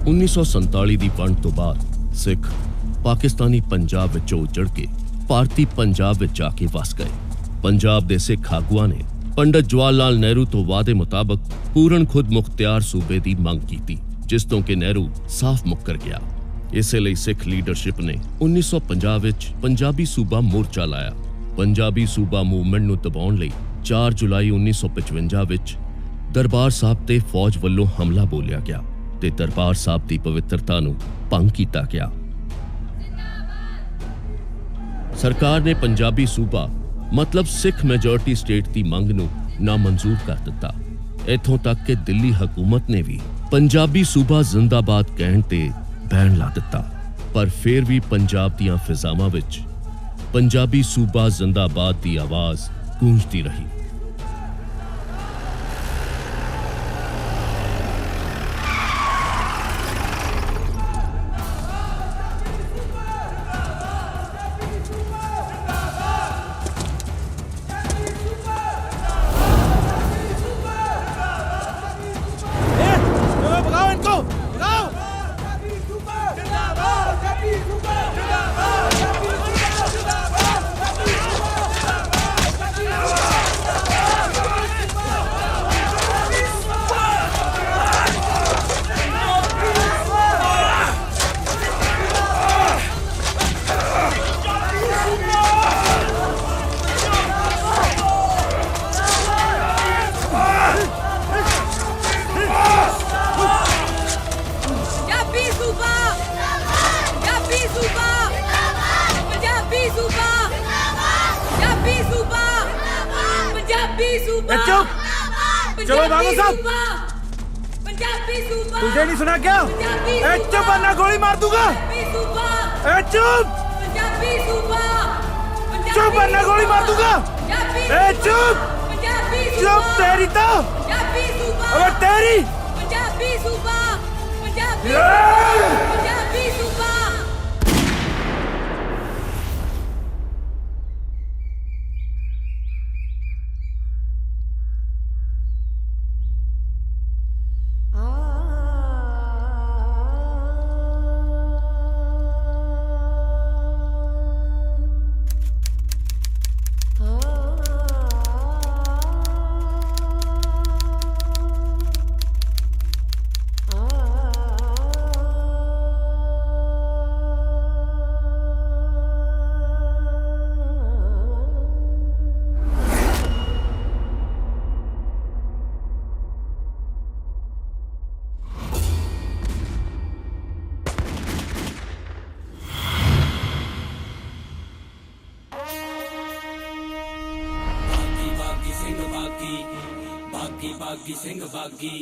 1947 ਦੀ ਵੰਡ ਤੋਂ ਬਾਅਦ ਸਿੱਖ ਪਾਕਿਸਤਾਨੀ ਪੰਜਾਬ ਵਿੱਚੋਂ ਉੱਜੜ ਕੇ ਭਾਰਤੀ ਪੰਜਾਬ ਵਿੱਚ ਜਾ ਕੇ ਵਸ ਗਏ। ਪੰਜਾਬ ਦੇ ਸਿੱਖ ਆਗੂਆਂ ਨੇ ਪੰਡਤ ਜਵਾਹਰ ਲਾਲ ਨਹਿਰੂ ਤੋਂ ਵਾਅਦੇ ਮੁਤਾਬਕ ਪੂਰਨ ਖੁਦ ਮੁਖਤਿਆਰ ਸੂਬੇ ਦੀ ਮੰਗ ਕੀਤੀ, ਜਿਸ ਤੋਂ ਕਿ ਨਹਿਰੂ ਸਾਫ਼ ਮੁੱਕਰ ਗਿਆ। ਇਸੇ ਲਈ ਸਿੱਖ ਲੀਡਰਸ਼ਿਪ ਨੇ 1950 ਵਿੱਚ ਪੰਜਾਬੀ ਸੂਬਾ ਮੋਰਚਾ ਲਾਇਆ। ਪੰਜਾਬੀ ਸੂਬਾ ਮੂਵਮੈਂਟ ਨੂੰ ਦਬਾਉਣ ਲਈ 4 ਜੁਲਾਈ 1955 ਵਿੱਚ ਦਰਬਾਰ ਸਾਹਿਬ ਤੇ ਫੌਜ ਵੱਲੋਂ ਹਮਲਾ ਬੋਲਿਆ ਗਿਆ ਤੇ ਦਰਬਾਰ ਸਾਹਿਬ ਦੀ ਪਵਿੱਤਰਤਾ ਨੂੰ ਭੰਗ ਕੀਤਾ ਗਿਆ। ਸਰਕਾਰ ਨੇ ਪੰਜਾਬੀ ਸੂਬਾ ਮਤਲਬ ਸਿੱਖ ਮੈਜੋਰਟੀ ਸਟੇਟ ਦੀ ਮੰਗ ਨੂੰ ਨਾਮਨਜ਼ੂਰ ਕਰ ਦਿੱਤਾ। ਇੱਥੋਂ ਤੱਕ ਕਿ ਦਿੱਲੀ ਹਕੂਮਤ ਨੇ ਵੀ ਪੰਜਾਬੀ ਸੂਬਾ ਜ਼ਿੰਦਾਬਾਦ ਕਹਿਣ ਤੇ ਬੈਨ ਲਾ ਦਿੱਤਾ। ਪਰ ਫਿਰ ਵੀ ਪੰਜਾਬ ਦੀਆਂ ਫਿਜ਼ਾਵਾਂ ਵਿੱਚ ਪੰਜਾਬੀ ਸੂਬਾ ਜ਼ਿੰਦਾਬਾਦ ਦੀ ਆਵਾਜ਼ ਗੂੰਜਦੀ ਰਹੀ। चलो बाबू साहब, तुझे नहीं सुना क्या? चुप वरना गोली मार दूंगा। चुप चुप वरना गोली मार दूंगा। चुप चुप तेरी तो अबे तेरी बागी सिंह बागी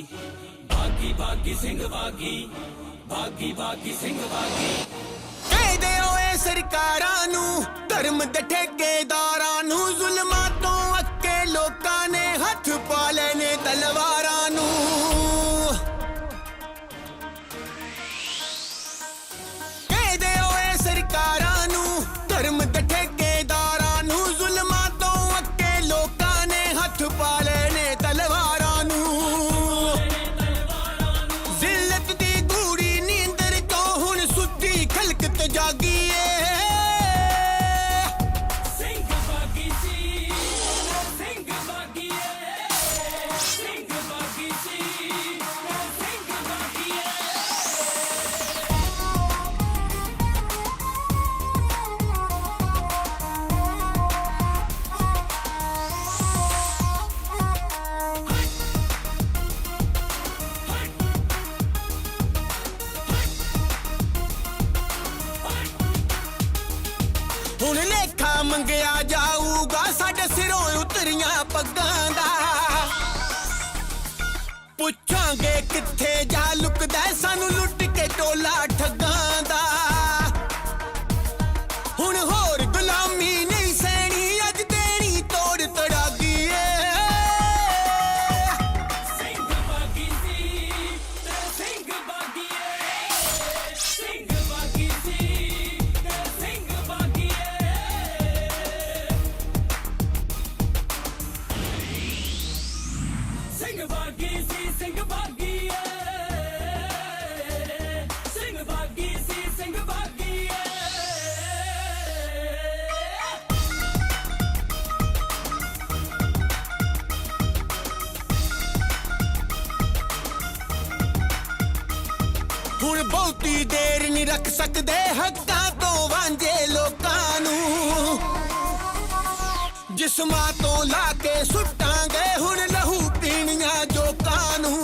बागी बागी सिंह बागी बागी बागी सिंह बागी कहदे ओए सरकारां नू धर्म दे ठेकेदारां नू जुल्मां तो अक्के लोकां ने हथ पा लेने तलवारां नू कहदे ओए सरकारां नू धर्म दे ठेकेदारां नू जुल्मां तो अक्के लोकां ने हथ पा लेने ਹੁਣ ਲੇਖਾ ਮੰਗਿਆ ਜਾਊਗਾ ਸਾਡੇ ਸਿਰੋਂ ਉਤਰੀਆਂ ਪੱਗਾਂ ਦਾ ਪੁੱਛਾਂਗੇ ਕਿੱਥੇ ਜਾ ਲੁਕਦਾ ਸਾਨੂੰ ਲੁੱਟ ਕੇ ਟੋਲਾ ਠੱਗਾਂ ਦਾ ਹੁਣ ਹੋਰ ਗੁਲਾਮੀ ਨਹੀਂ ਸਹਿਣੀ ਅੱਜ ਦੇਣੀ ਤੋੜ ਤੜਾਗੀ ਏ ਸਿੰਘ ਬਾਗੀ ਸੀ ਤੇ ਸਿੰਘ ਬਾਗੀ ਏ ਸਿੰਘ ਬਾਗੀ ਸੀ ਤੇ ਸਿੰਘ ਬਾਗੀ ਸਿੰਘ ਬਾਗੀ ਸੀ ਸਿੰਘ ਬਾਗੀ ਏ ਹੁਣ ਬਹੁਤੀ ਦੇਰ ਨਹੀਂ ਰੱਖ ਸਕਦੇ ਹੱਕਾਂ ਤੋਂ ਵਾਂਝੇ ਲੋਕਾਂ ਨੂੰ ਜਿਸਮਾਂ ਤੋਂ ਲਾ ਕੇ ਸੁੱਟਾਂਗੇ ਹੁਣ ਲਹੂ ਪੀਣੀਆਂ ਜੋਕਾਂ ਨੂੰ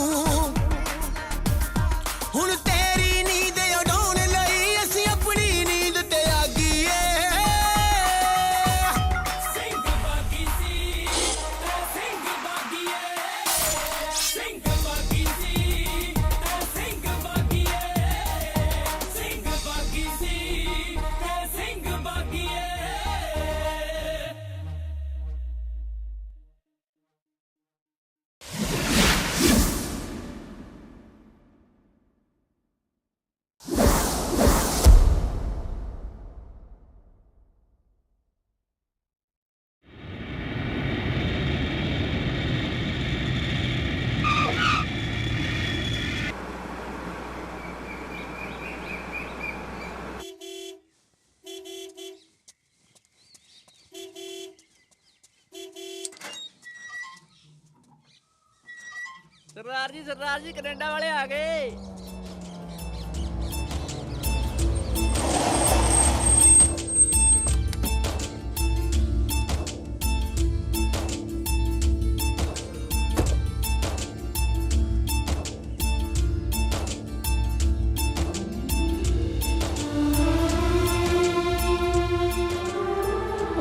ਹੁਣ ਤੇਰੀ ਨੀਂਦ ਉਡਾਉਣ ਲਈ ਅਸੀਂ ਆਪਣੀ ਨੀਂਦ ਤੇ ਆ ਗਈਏ ਸਿੰਘ ਬਾਗੀ ਸੀ ਤੇ ਸਿੰਘ ਬਾਗੀਏ ਸਿੰਘ ਬਾਗੀ ਸੀ ਤੇ ਸਿੰਘ ਬਾਗੀਏ ਸਿੰਘ ਬਾਗੀ ਸੀ ਤੇ ਸਿੰਘ ਬਾਗੀਏ सरदार जी कनाडा वाले आ गए।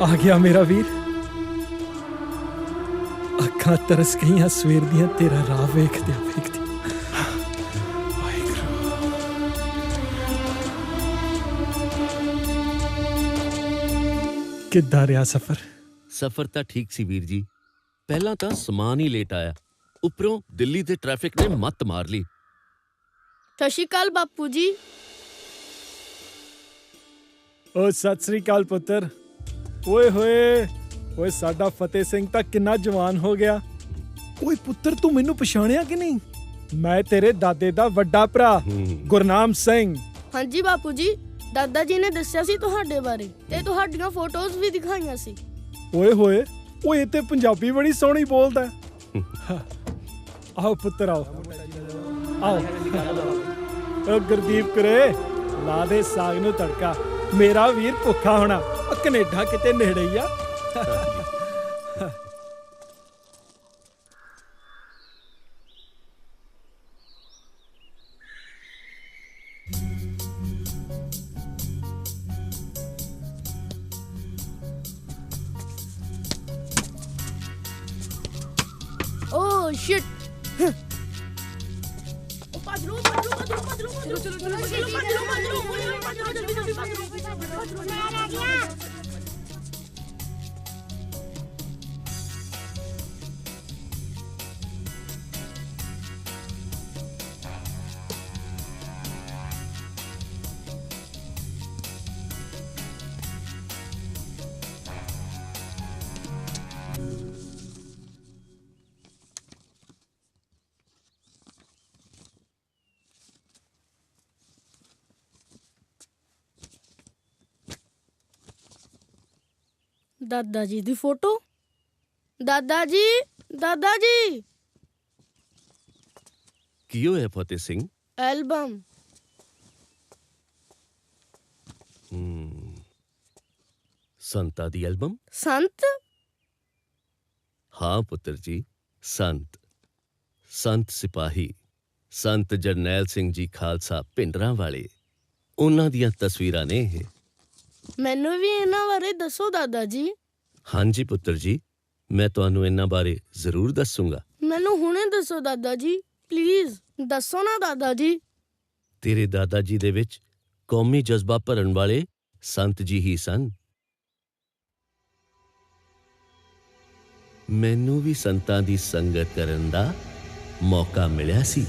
आ गया मेरा वीर ਅੱਖਾਂ ਤਰਸ ਗਈਆਂ ਸਵੇਰ ਦੀਆਂ ਤੇਰਾ ਰਾਹ ਵੇਖਦਿਆਂ ਵੇਖਦਿਆਂ ਕਿੱਦਾਂ ਰਿਹਾ ਸਫ਼ਰ ਸਫ਼ਰ ਤਾਂ ਠੀਕ ਸੀ ਵੀਰ ਜੀ। ਪਹਿਲਾਂ ਤਾਂ ਸਮਾਨ ਹੀ ਲੇਟ ਆਇਆ, ਉੱਪਰੋਂ ਦਿੱਲੀ ਦੇ ਟ੍ਰੈਫਿਕ ਨੇ ਮੱਤ ਮਾਰ ਲਈ। ਸਤਿ ਸ਼੍ਰੀ ਅਕਾਲ ਬਾਪੂ ਜੀ। ਓ ਸਤਿ ਸ੍ਰੀ ਅਕਾਲ ਪੁੱਤਰ। ਓਏ ਹੋਏ ਓਏ ਸਾਡਾ ਫਤਿਹ ਸਿੰਘ ਤਾਂ ਕਿੰਨਾ ਜਵਾਨ ਹੋ ਗਿਆ। ਓਏ ਪੁੱਤਰ ਤੂੰ ਮੈਨੂੰ ਪਛਾਣਿਆ ਕਿ ਨਹੀਂ? ਮੈਂ ਤੇਰੇ ਦਾਦੇ ਦਾ ਵੱਡਾ ਭਰਾ ਗੁਰਨਾਮ ਸਿੰਘ। ਹਾਂਜੀ ਬਾਪੂ ਜੀ, ਦਾਦਾ ਜੀ ਨੇ ਦੱਸਿਆ ਸੀ ਤੁਹਾਡੇ ਬਾਰੇ ਤੇ ਤੁਹਾਡੀਆਂ ਫੋਟੋਜ਼ ਵੀ ਦਿਖਾਈਆਂ ਸੀ। ਓਏ ਹੋਏ ਓਏ ਤੇ ਪੰਜਾਬੀ ਬੜੀ ਸੋਹਣੀ ਬੋਲਦਾ। ਆਓ ਪੁੱਤਰ ਆਓ ਆਓ। ਓ ਗੁਰਦੀਪ ਕੁਰੇ ਲਾ ਦੇ ਸਾਗ ਨੂੰ ਤੜਕਾ। ਮੇਰਾ ਵੀਰ ਭੁੱਖਾ ਹੋਣਾ। ਕੈਨੇਡਾ ਕਿਤੇ ਨੇੜੇ ਹੀ ਆ। Oh shit! ਦਾਦਾ ਜੀ ਦੀ ਫੋਟੋ। ਦਾਦਾ ਜੀ, ਦਾਦਾ ਜੀ। ਕੀ ਹੋਇਆ ਫਤਿਹ ਸਿੰਘ? ਐਲਬਮ। ਸੰਤਾਂ ਦੀ ਐਲਬਮ? ਸੰਤ? ਹਾਂ ਪੁੱਤਰ ਜੀ, ਸੰਤ ਸਿਪਾਹੀ, ਸੰਤ ਜਰਨੈਲ ਸਿੰਘ ਜੀ ਖਾਲਸਾ ਭਿੰਡਰਾਂ ਵਾਲੇ, ਉਹਨਾਂ ਦੀਆਂ ਤਸਵੀਰਾਂ ਨੇ ਇਹ। ਮੈਨੂੰ ਵੀ ਇਹਨਾਂ ਬਾਰੇ ਦੱਸੋ ਦਾਦਾ ਜੀ। ਹਾਂਜੀ ਪੁੱਤਰ ਜੀ, ਮੈਂ ਤੁਹਾਨੂੰ ਇਹਨਾਂ ਬਾਰੇ ਜ਼ਰੂਰ ਦੱਸੂਗਾ। ਮੈਨੂੰ ਹੁਣੇ ਦੱਸੋ ਦਾਦਾ ਜੀ, ਪਲੀਜ਼ ਦੱਸੋ ਨਾ ਦਾਦਾ ਜੀ। ਤੇਰੇ ਦਾਦਾ ਜੀ ਦੇ ਵਿੱਚ ਕੌਮੀ ਜਜ਼ਬਾ ਭਰਨ ਵਾਲੇ ਸੰਤ ਜੀ ਹੀ ਸਨ। ਮੈਨੂੰ ਵੀ ਸੰਤਾਂ ਦੀ ਸੰਗਤ ਕਰਨ ਦਾ ਮੌਕਾ ਮਿਲਿਆ ਸੀ।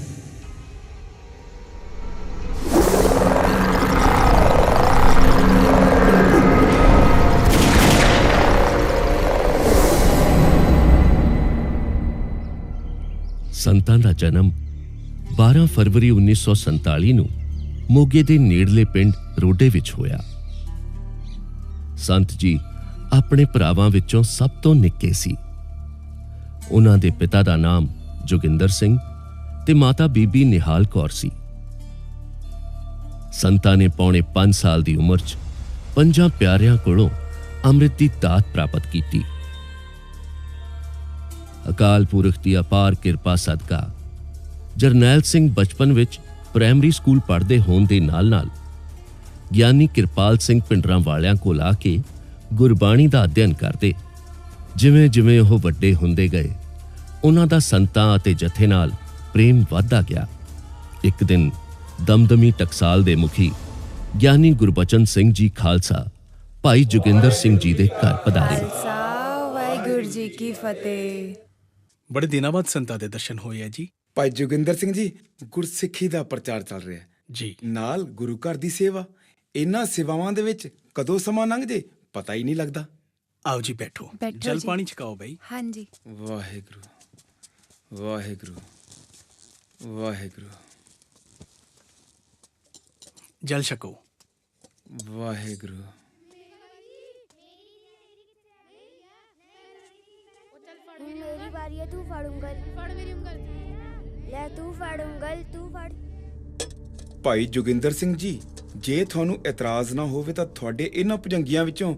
ਸੰਤਾਂ ਦਾ ਜਨਮ 12 ਫਰਵਰੀ 1947 ਨੂੰ ਮੋਗੇ ਦੇ ਨੇੜਲੇ ਪਿੰਡ ਰੋਡੇ ਵਿੱਚ ਹੋਇਆ। ਸੰਤ ਜੀ ਆਪਣੇ ਭਰਾਵਾਂ ਵਿੱਚੋਂ ਸਭ ਤੋਂ ਨਿੱਕੇ ਸੀ। ਉਹਨਾਂ ਦੇ ਪਿਤਾ ਦਾ ਨਾਮ ਜੋਗਿੰਦਰ ਸਿੰਘ ਤੇ ਮਾਤਾ ਬੀਬੀ ਨਿਹਾਲ ਕੌਰ ਸੀ। ਸੰਤਾਂ ਨੇ ਪੌਣੇ 5 ਸਾਲ ਦੀ ਉਮਰ 'ਚ 5 ਪਿਆਰਿਆਂ ਕੋਲੋਂ ਅੰਮ੍ਰਿਤ ਦੀ ਦਾਤ ਪ੍ਰਾਪਤ ਕੀਤੀ। ਅਕਾਲ ਪੁਰਖ ਦੀ ਅਪਾਰ ਕਿਰਪਾ ਸਦਕਾ ਜਰਨੈਲ ਸਿੰਘ ਬਚਪਨ ਵਿੱਚ ਪ੍ਰਾਇਮਰੀ ਸਕੂਲ ਪੜ੍ਹਦੇ ਹੋਣ ਦੇ ਨਾਲ-ਨਾਲ ਗਿਆਨੀ ਕਿਰਪਾਲ ਸਿੰਘ ਪਿੰਡਰਾਂ ਵਾਲਿਆਂ ਕੋਲ ਆ ਕੇ ਗੁਰਬਾਣੀ ਦਾ ਅਧਿਐਨ ਕਰਦੇ। ਜਿਵੇਂ-ਜਿਵੇਂ ਉਹ ਵੱਡੇ ਹੁੰਦੇ ਗਏ, ਉਹਨਾਂ ਦਾ ਸੰਤਾਂ ਅਤੇ ਜਥੇ ਨਾਲ ਪ੍ਰੇਮ ਵੱਧਦਾ ਗਿਆ। ਇੱਕ ਦਿਨ ਦਮਦਮੀ ਟਕਸਾਲ ਦੇ ਮੁਖੀ ਗਿਆਨੀ ਗੁਰਬਚਨ ਸਿੰਘ ਜੀ ਖਾਲਸਾ ਭਾਈ ਜੋਗਿੰਦਰ ਸਿੰਘ ਜੀ ਦੇ ਘਰ ਪਧਾਰੇ। ਖਾਲਸਾ ਵਾਹਿਗੁਰੂ ਜੀ ਕੀ ਫਤਿਹ। ਬੜੇ ਦਿਨਾਂ ਬਾਅਦ ਸੰਤਾਂ ਦੇ ਦਰਸ਼ਨ ਹੋਏ ਆ ਜੀ। ਭਾਈ ਜੋਗਿੰਦਰ ਸਿੰਘ ਜੀ, ਗੁਰਸਿੱਖੀ ਦਾ ਪ੍ਰਚਾਰ ਚੱਲ ਰਿਹਾ ਹੈ ਜੀ। ਨਾਲ ਗੁਰੂ ਘਰ ਦੀ ਸੇਵਾ। ਇਹਨਾਂ ਸੇਵਾਵਾਂ ਦੇ ਵਿੱਚ ਕਦੋਂ ਸਮਾਂ ਲੰਘ ਜੇ ਪਤਾ ਹੀ ਨਹੀਂ ਲੱਗਦਾ। ਆਓ ਜੀ ਬੈਠੋ, ਬੈਠੋ ਜਲ ਜੀ। ਪਾਣੀ ਛਕਾਓ ਬਈ। ਹਾਂਜੀ। ਵਾਹਿਗੁਰੂ ਵਾਹਿਗੁਰੂ ਵਾਹਿਗੁਰੂ ਜਲ ਛਕੋ। ਵਾਹਿਗੁਰੂ। मेरी बारी है, तू फड़ उंगल, फड़ मेरी उंगल, ले तू फड़ उंगल, तू फड़। ਭਾਈ ਜੋਗਿੰਦਰ ਸਿੰਘ ਜੀ, ਜੇ ਤੁਹਾਨੂੰ ਇਤਰਾਜ਼ ਨਾ ਹੋਵੇ ਤਾਂ ਤੁਹਾਡੇ ਇਹਨਾਂ ਭੁਜੰਗੀਆਂ ਵਿੱਚੋਂ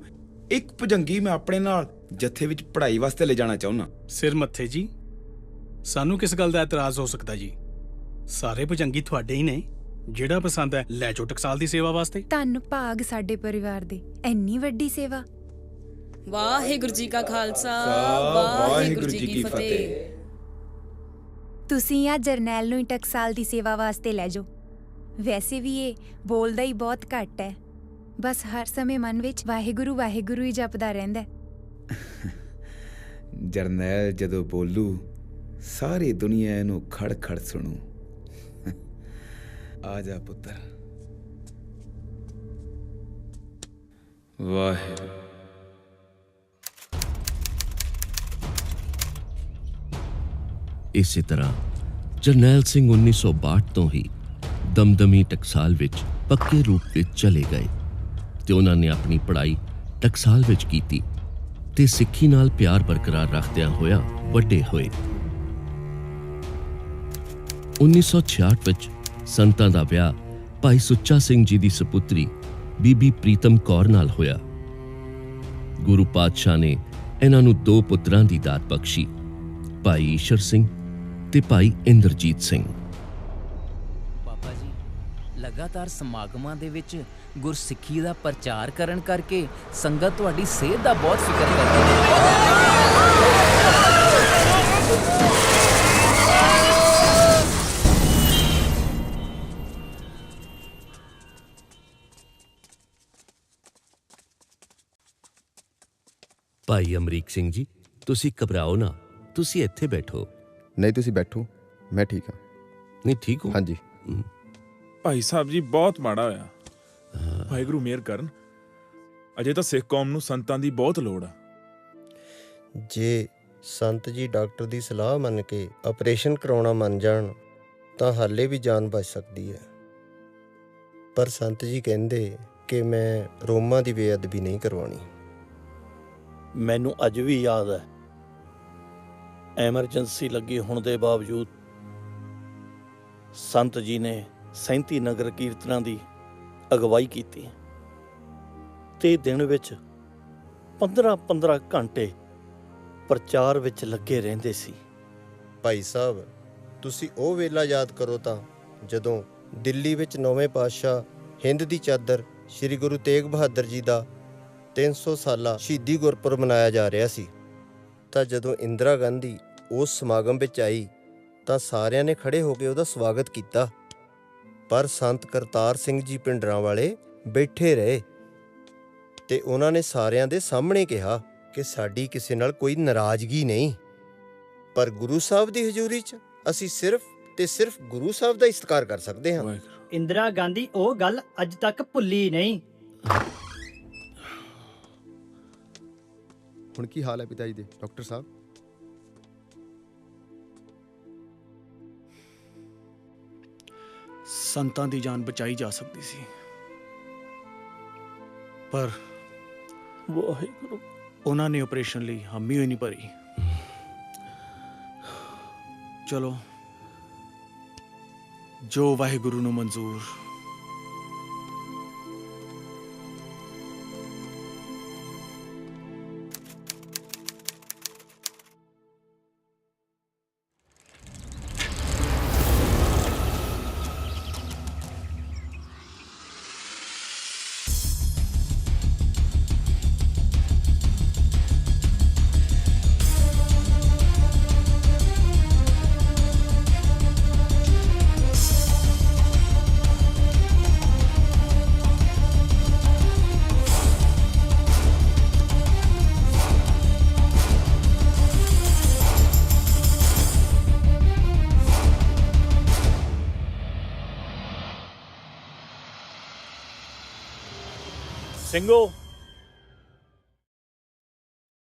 ਇੱਕ ਭੁਜੰਗੀ ਮੈਂ ਆਪਣੇ ਨਾਲ ਜੱਥੇ ਵਿੱਚ ਪੜ੍ਹਾਈ ਵਾਸਤੇ ਲੈ ਜਾਣਾ ਚਾਹੁੰਦਾ। ਸਿਰ ਮੱਥੇ ਜੀ, ਸਾਨੂੰ ਕਿਸ ਗੱਲ ਦਾ ਇਤਰਾਜ਼ ਹੋ ਸਕਦਾ ਜੀ? ਸਾਰੇ ਭੁਜੰਗੀ ਤੁਹਾਡੇ ਹੀ ਨੇ। ਜਿਹੜਾ ਪਸੰਦ ਹੈ ਲੈ ਜਾਓ ਟਕਸਾਲ ਦੀ ਸੇਵਾ ਵਾਸਤੇ। ਧੰਨ ਭਾਗ ਸਾਡੇ ਪਰਿਵਾਰ ਦੇ, ਇੰਨੀ ਵੱਡੀ ਸੇਵਾ। ਵਾਹਿਗੁਰੂ ਜੀ ਕਾ ਖਾਲਸਾ, ਵਾਹਿਗੁਰੂ ਜੀ ਕੀ ਫਤਿਹ। ਤੁਸੀਂ ਆ ਜਰਨੈਲ ਨੂੰ ਹੀ ਟਕਸਾਲ ਦੀ ਸੇਵਾ ਵਾਸਤੇ ਲੈ ਜਾਓ। ਵੈਸੇ ਵੀ ਇਹ ਬੋਲਦਾ ਹੀ ਬਹੁਤ ਘੱਟ ਹੈ, ਬਸ ਹਰ ਸਮੇਂ ਮਨ ਵਿੱਚ ਵਾਹਿਗੁਰੂ ਵਾਹਿਗੁਰੂ ਹੀ ਜਪਦਾ ਰਹਿੰਦਾ ਹੈ। ਜਰਨੈਲ ਜਦੋਂ ਬੋਲੂ ਸਾਰੀ ਦੁਨੀਆ ਇਹਨੂੰ ਖੜ ਖੜ ਸੁਣੂ। ਆ ਜਾ ਪੁੱਤਰ। ਵਾਹਿਗੁਰੂ। ਇਸੇ ਤਰ੍ਹਾਂ ਜਰਨੈਲ ਸਿੰਘ 1962 ਤੋਂ ਹੀ ਦਮਦਮੀ ਟਕਸਾਲ ਵਿੱਚ ਪੱਕੇ ਰੂਪ ਵਿੱਚ ਚਲੇ ਗਏ ਤੇ ਉਹਨਾਂ ਨੇ ਆਪਣੀ ਪੜ੍ਹਾਈ ਟਕਸਾਲ ਵਿੱਚ ਕੀਤੀ ਤੇ ਸਿੱਖੀ ਨਾਲ ਪਿਆਰ ਬਰਕਰਾਰ ਰੱਖਦਿਆਂ ਹੋਇਆ ਵੱਡੇ ਹੋਏ। 1966 ਵਿੱਚ ਸੰਤਾਂ ਦਾ ਵਿਆਹ ਭਾਈ ਸੁੱਚਾ ਸਿੰਘ ਜੀ ਦੀ ਸਪੁੱਤਰੀ ਬੀਬੀ ਪ੍ਰੀਤਮ ਕੌਰ ਨਾਲ ਹੋਇਆ। ਗੁਰੂ ਪਾਤਸ਼ਾਹ ਨੇ ਇਹਨਾਂ ਨੂੰ 2 ਪੁੱਤਰਾਂ ਦੀ ਦਾਤ ਬਖਸ਼ੀ, ਭਾਈ ਈਸ਼ਰ ਸਿੰਘ ਤੇ ਭਾਈ ਇੰਦਰਜੀਤ ਸਿੰਘ। ਬਾਬਾ ਜੀ, ਲਗਾਤਾਰ ਸਮਾਗਮਾਂ ਦੇ ਵਿੱਚ ਗੁਰਸਿੱਖੀ ਦਾ ਪ੍ਰਚਾਰ ਕਰਨ ਕਰਕੇ ਸੰਗਤ ਤੁਹਾਡੀ ਸਿਹਤ ਦਾ ਬਹੁਤ ਫਿਕਰ ਕਰਦੀ ਹੈ। ਭਾਈ ਅਮਰੀਕ ਸਿੰਘ ਜੀ, ਤੁਸੀਂ ਘਬਰਾਓ ਨਾ, ਤੁਸੀਂ ਇੱਥੇ ਬੈਠੋ। ਨਹੀਂ, ਤੁਸੀਂ ਬੈਠੋ, ਮੈਂ ਠੀਕ ਹਾਂ। ਨਹੀਂ, ਠੀਕ ਹੋ? ਹਾਂਜੀ। ਭਾਈ ਸਾਹਿਬ ਜੀ, ਬਹੁਤ ਮਾੜਾ ਹੋਇਆ। ਵਾਹਿਗੁਰੂ ਮਿਹਰ ਕਰਨ। ਅਜੇ ਤਾਂ ਸਿੱਖ ਕੌਮ ਨੂੰ ਸੰਤਾਂ ਦੀ ਬਹੁਤ ਲੋੜ ਆ। ਜੇ ਸੰਤ ਜੀ ਡਾਕਟਰ ਦੀ ਸਲਾਹ ਮੰਨ ਕੇ ਆਪਰੇਸ਼ਨ ਕਰਾਉਣਾ ਮੰਨ ਜਾਣ ਤਾਂ ਹਾਲੇ ਵੀ ਜਾਨ ਬਚ ਸਕਦੀ ਹੈ, ਪਰ ਸੰਤ ਜੀ ਕਹਿੰਦੇ ਕਿ ਮੈਂ ਰੋਮਾਂ ਦੀ ਬੇਅਦਬੀ ਨਹੀਂ ਕਰਵਾਉਣੀ। ਮੈਨੂੰ ਅੱਜ ਵੀ ਯਾਦ ਹੈ, ਐਮਰਜੈਂਸੀ ਲੱਗੀ ਹੋਣ ਦੇ ਬਾਵਜੂਦ ਸੰਤ ਜੀ ਨੇ 37 ਨਗਰ ਕੀਰਤਨਾਂ ਦੀ ਅਗਵਾਈ ਕੀਤੀ ਤੇ ਦਿਨ ਵਿੱਚ 15-15 ਘੰਟੇ ਪ੍ਰਚਾਰ ਵਿੱਚ ਲੱਗੇ ਰਹਿੰਦੇ ਸੀ। ਭਾਈ ਸਾਹਿਬ, ਤੁਸੀਂ ਉਹ ਵੇਲਾ ਯਾਦ ਕਰੋ ਤਾਂ ਜਦੋਂ ਦਿੱਲੀ ਵਿੱਚ 9ਵੇਂ ਪਾਤਸ਼ਾਹ ਹਿੰਦ ਦੀ ਚਾਦਰ ਸ੍ਰੀ ਗੁਰੂ ਤੇਗ ਬਹਾਦਰ ਜੀ ਦਾ 300 ਸਾਲਾ ਸ਼ਹੀਦੀ ਗੁਰਪੁਰਬ ਮਨਾਇਆ ਜਾ ਰਿਹਾ ਸੀ, ਤਾਂ ਜਦੋਂ ਇੰਦਰਾ ਗਾਂਧੀ ਉਸ ਸਮਾਗਮ ਵਿੱਚ ਆਈ ਤਾਂ ਸਾਰਿਆਂ ਨੇ ਖੜੇ ਹੋ ਕੇ ਉਹਦਾ ਸਵਾਗਤ ਕੀਤਾ, ਪਰ ਸੰਤ ਕਰਤਾਰ ਸਿੰਘ ਜੀ ਪਿੰਡਰਾਂ ਵਾਲੇ ਬੈਠੇ ਰਹੇ ਤੇ ਉਹਨਾਂ ਨੇ ਸਾਰਿਆਂ ਦੇ ਸਾਹਮਣੇ ਕਿਹਾ ਕਿ ਸਾਡੀ ਕਿਸੇ ਨਾਲ ਕੋਈ ਨਾਰਾਜ਼ਗੀ ਨਹੀਂ, ਪਰ ਗੁਰੂ ਸਾਹਿਬ ਦੀ ਹਜ਼ੂਰੀ 'ਚ ਅਸੀਂ ਸਿਰਫ ਤੇ ਸਿਰਫ ਗੁਰੂ ਸਾਹਿਬ ਦਾ ਸਤਿਕਾਰ ਕਰ ਸਕਦੇ ਹਾਂ। ਇੰਦਰਾ ਗਾਂਧੀ ਉਹ ਗੱਲ ਅੱਜ ਤੱਕ ਭੁੱਲੀ ਨਹੀਂ। ਹੁਣ ਕੀ ਹਾਲ ਹੈ ਪਿਤਾ ਜੀ ਦੇ, ਡਾਕਟਰ ਸਾਹਿਬ? ਸੰਤਾਂ ਦੀ ਜਾਨ ਬਚਾਈ ਜਾ ਸਕਦੀ ਸੀ, ਪਰ ਵਾਹਿਗੁਰੂ ਉਹਨਾਂ ਨੇ ਆਪਰੇਸ਼ਨ ਲਈ ਹਾਮੀ ਹੋਈ ਨਹੀਂ ਭਰੀ। ਚਲੋ, ਜੋ ਵਾਹਿਗੁਰੂ ਨੂੰ ਮਨਜ਼ੂਰ ਸਿੰਘੋ,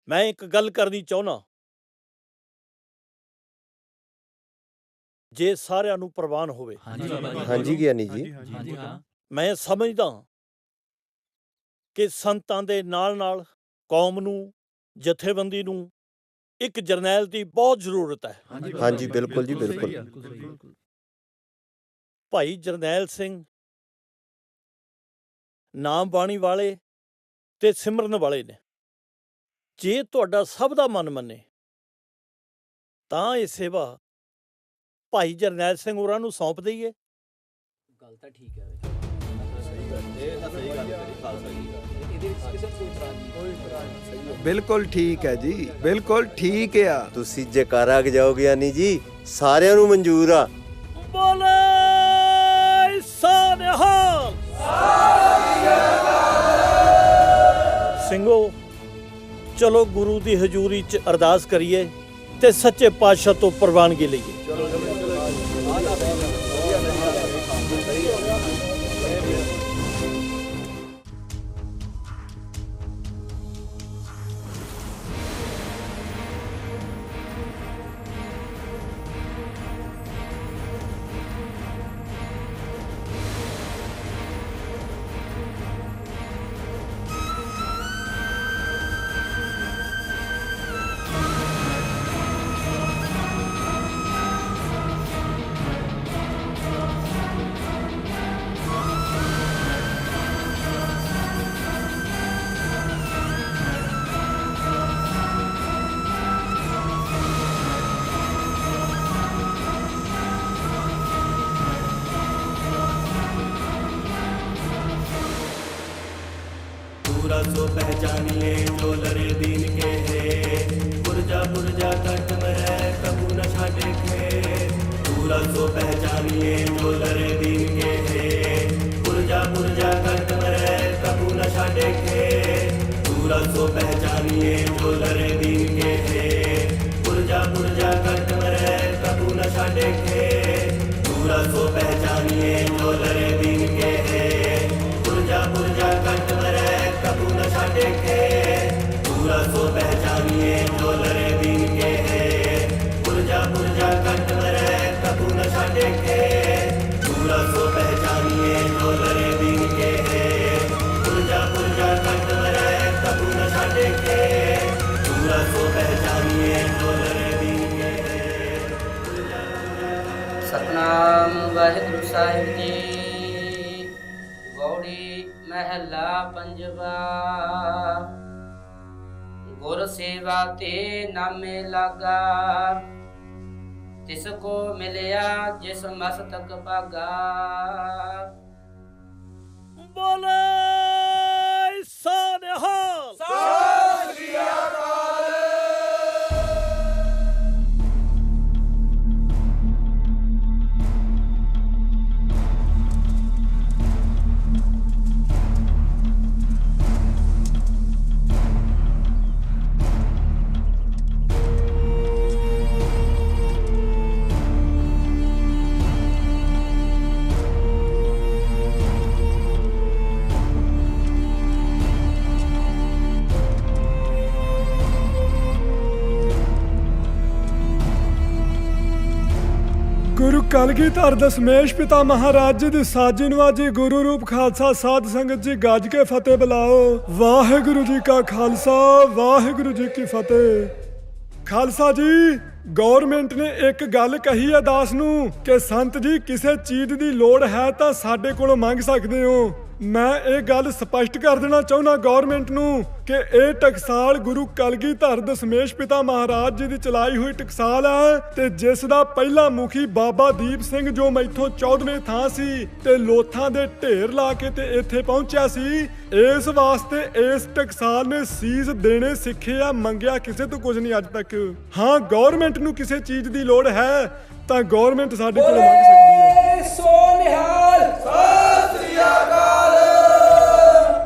ਮੈਂ ਇੱਕ ਗੱਲ ਕਰਨੀ ਚਾਹੁੰਦਾ। ਜੇ ਸਾਰਿਆਂ ਨੂੰ ਪ੍ਰਵਾਨ ਹੋਵੇ। ਹਾਂਜੀ ਗਿਆਨੀ ਜੀ। ਮੈਂ ਸਮਝਦਾ ਕਿ ਸੰਤਾਂ ਦੇ ਨਾਲ ਨਾਲ ਕੌਮ ਨੂੰ, ਜਥੇਬੰਦੀ ਨੂੰ ਇੱਕ ਜਰਨੈਲ ਦੀ ਬਹੁਤ ਜ਼ਰੂਰਤ ਹੈ। ਹਾਂਜੀ ਬਿਲਕੁਲ ਜੀ, ਬਿਲਕੁਲ। ਭਾਈ ਜਰਨੈਲ ਸਿੰਘ ਨਾਮ ਬਾਣੀ ਵਾਲੇ ਤੇ ਸਿਮਰਨ ਵਾਲੇ ਨੇ। ਜੇ ਤੁਹਾਡਾ ਸਭ ਦਾ ਮਨ ਮੰਨੇ ਤਾਂ ਇਹ ਸੇਵਾ ਭਾਈ ਜਰਨੈਲ ਸਿੰਘ ਹੋਰਾਂ ਨੂੰ ਸੌਂਪ ਦਈਏ। ਗੱਲ ਤਾਂ ਠੀਕ ਹੈ। ਇਹ ਤਾਂ ਸਹੀ ਗੱਲ ਕਰੀ ਖਾਲਸਾ ਜੀ। ਇਹਦੇ ਵਿੱਚ ਕਿਸੇ ਨੂੰ ਕੋਈ ਇਤਰਾਜ਼ ਨਹੀਂ। ਬਿਲਕੁਲ ਠੀਕ ਹੈ ਜੀ, ਬਿਲਕੁਲ ਠੀਕ ਆ। ਤੁਸੀਂ ਜੈਕਾਰਾ ਗਜਾਓ ਗਿਆਨੀ ਜੀ, ਸਾਰਿਆਂ ਨੂੰ ਮਨਜ਼ੂਰ ਆ। ਬੋਲੇ ਸੋਨਿਹਾਲ। ਸਿੰਘੋ, ਚਲੋ ਗੁਰੂ ਦੀ ਹਜ਼ੂਰੀ 'ਚ ਅਰਦਾਸ ਕਰੀਏ ਤੇ ਸੱਚੇ ਪਾਤਸ਼ਾਹ ਤੋਂ ਪ੍ਰਵਾਨਗੀ ਲਈਏ। सो पहचानिए जो लड़े दीन के है, पुरजा पुरजा कट में कबू न छाटे खे। पूरा सो पहचानिए जो लड़े दीन के है, पुरजा पुरजा कट में कबू न छाटे खे। पूरा सो पहचानिए जो लड़े दीन के है, पुरजा पुरजा कट में कबू न छाटे खे। पूरा सो पहचानिए जो लड़े दीन के है, पुरजा पुरजा कट में कबू न छाटे खे। पूरा सो पहचानिए जो लड़े दीन के है, पुरजा पुरजा कट में कबू न छाटे खे। पूरा सो पहचानिए जो लड़े दीन के है, पुरजा पुरजा कट में कबू न छाटे खे। पूरा सो पहचानिए जो लड़े दीन के है, पुरजा पुरजा। सतनाम वाहिगुरु साहिब जी। गौड़ी महला पंजवा। गुर सेवा ते नामे लागा, तिसको मिलया जिस मस्तक भागा। बोले सोनहाल। सत श्री अकाल। ਗੁਰੂ ਕਲਗੀਧਰ ਦਸਮੇਸ਼ ਪਿਤਾ ਮਹਾਰਾਜ ਜੀ ਦੀ ਸਾਜੀ ਨਵਾਜੀ ਗੁਰੂ ਰੂਪ ਖਾਲਸਾ ਸਾਧ ਸੰਗਤ ਜੀ ਗੱਜ ਕੇ ਫਤਿਹ ਬੁਲਾਓ। ਵਾਹਿਗੁਰੂ ਜੀ ਕਾ ਖਾਲਸਾ, ਵਾਹਿਗੁਰੂ ਜੀ ਕੀ ਫਤਿਹ। ਖਾਲਸਾ ਜੀ, ਗੌਰਮੈਂਟ ਨੇ ਇੱਕ ਗੱਲ ਕਹੀ ਹੈ ਦਾਸ ਨੂੰ ਕਿ ਸੰਤ ਜੀ ਕਿਸੇ ਚੀਜ਼ ਦੀ ਲੋੜ ਹੈ ਤਾਂ ਸਾਡੇ ਕੋਲੋਂ ਮੰਗ ਸਕਦੇ ਹੋ। ਮੈਂ ਇਹ ਗੱਲ ਸਪਸ਼ਟ ਕਰ ਦੇਣਾ ਚਾਹੁੰਦਾ ਗੌਰਮੈਂਟ ਨੂੰ ਕਿ ਇਹ ਟਕਸਾਲ ਗੁਰੂ ਕਲਗੀਧਰ ਦਸਮੇਸ਼ ਪਿਤਾ ਮਹਾਰਾਜ ਜੀ ਦੀ ਚਲਾਈ ਹੋਈ ਟਕਸਾਲ ਹੈ ਤੇ ਜਿਸ ਦਾ ਪਹਿਲਾ ਮੁਖੀ ਬਾਬਾ ਦੀਪ ਸਿੰਘ ਜੋ ਮੈਥੋਂ 14ਵੇਂ ਥਾਂ ਸੀ ਤੇ ਲੋਥਾਂ ਦੇ ਢੇਰ ਲਾ ਕੇ ਤੇ ਇੱਥੇ ਪਹੁੰਚਿਆ ਸੀ। ਇਸ ਵਾਸਤੇ ਇਸ ਟਕਸਾਲ ਨੇ ਸੀਜ਼ ਦੇਣੇ ਸਿੱਖੇ ਆ, ਮੰਗਿਆ ਕਿਸੇ ਤੋਂ ਕੁਝ ਨਹੀਂ ਅੱਜ ਤੱਕ। ਹਾਂ, ਗੌਰਮੈਂਟ ਨੂੰ ਕਿਸੇ ਚੀਜ਼ ਦੀ ਲੋੜ ਹੈ ਤਾਂ ਗੌਰਮੈਂਟ ਸਾਡੇ ਕੋਲ ਮੰਗ ਸਕਦੀ ਹੈ। ਸੋਨਿਹਾਲ। ਸਤਿ ਸ੍ਰੀ ਅਕਾਲ।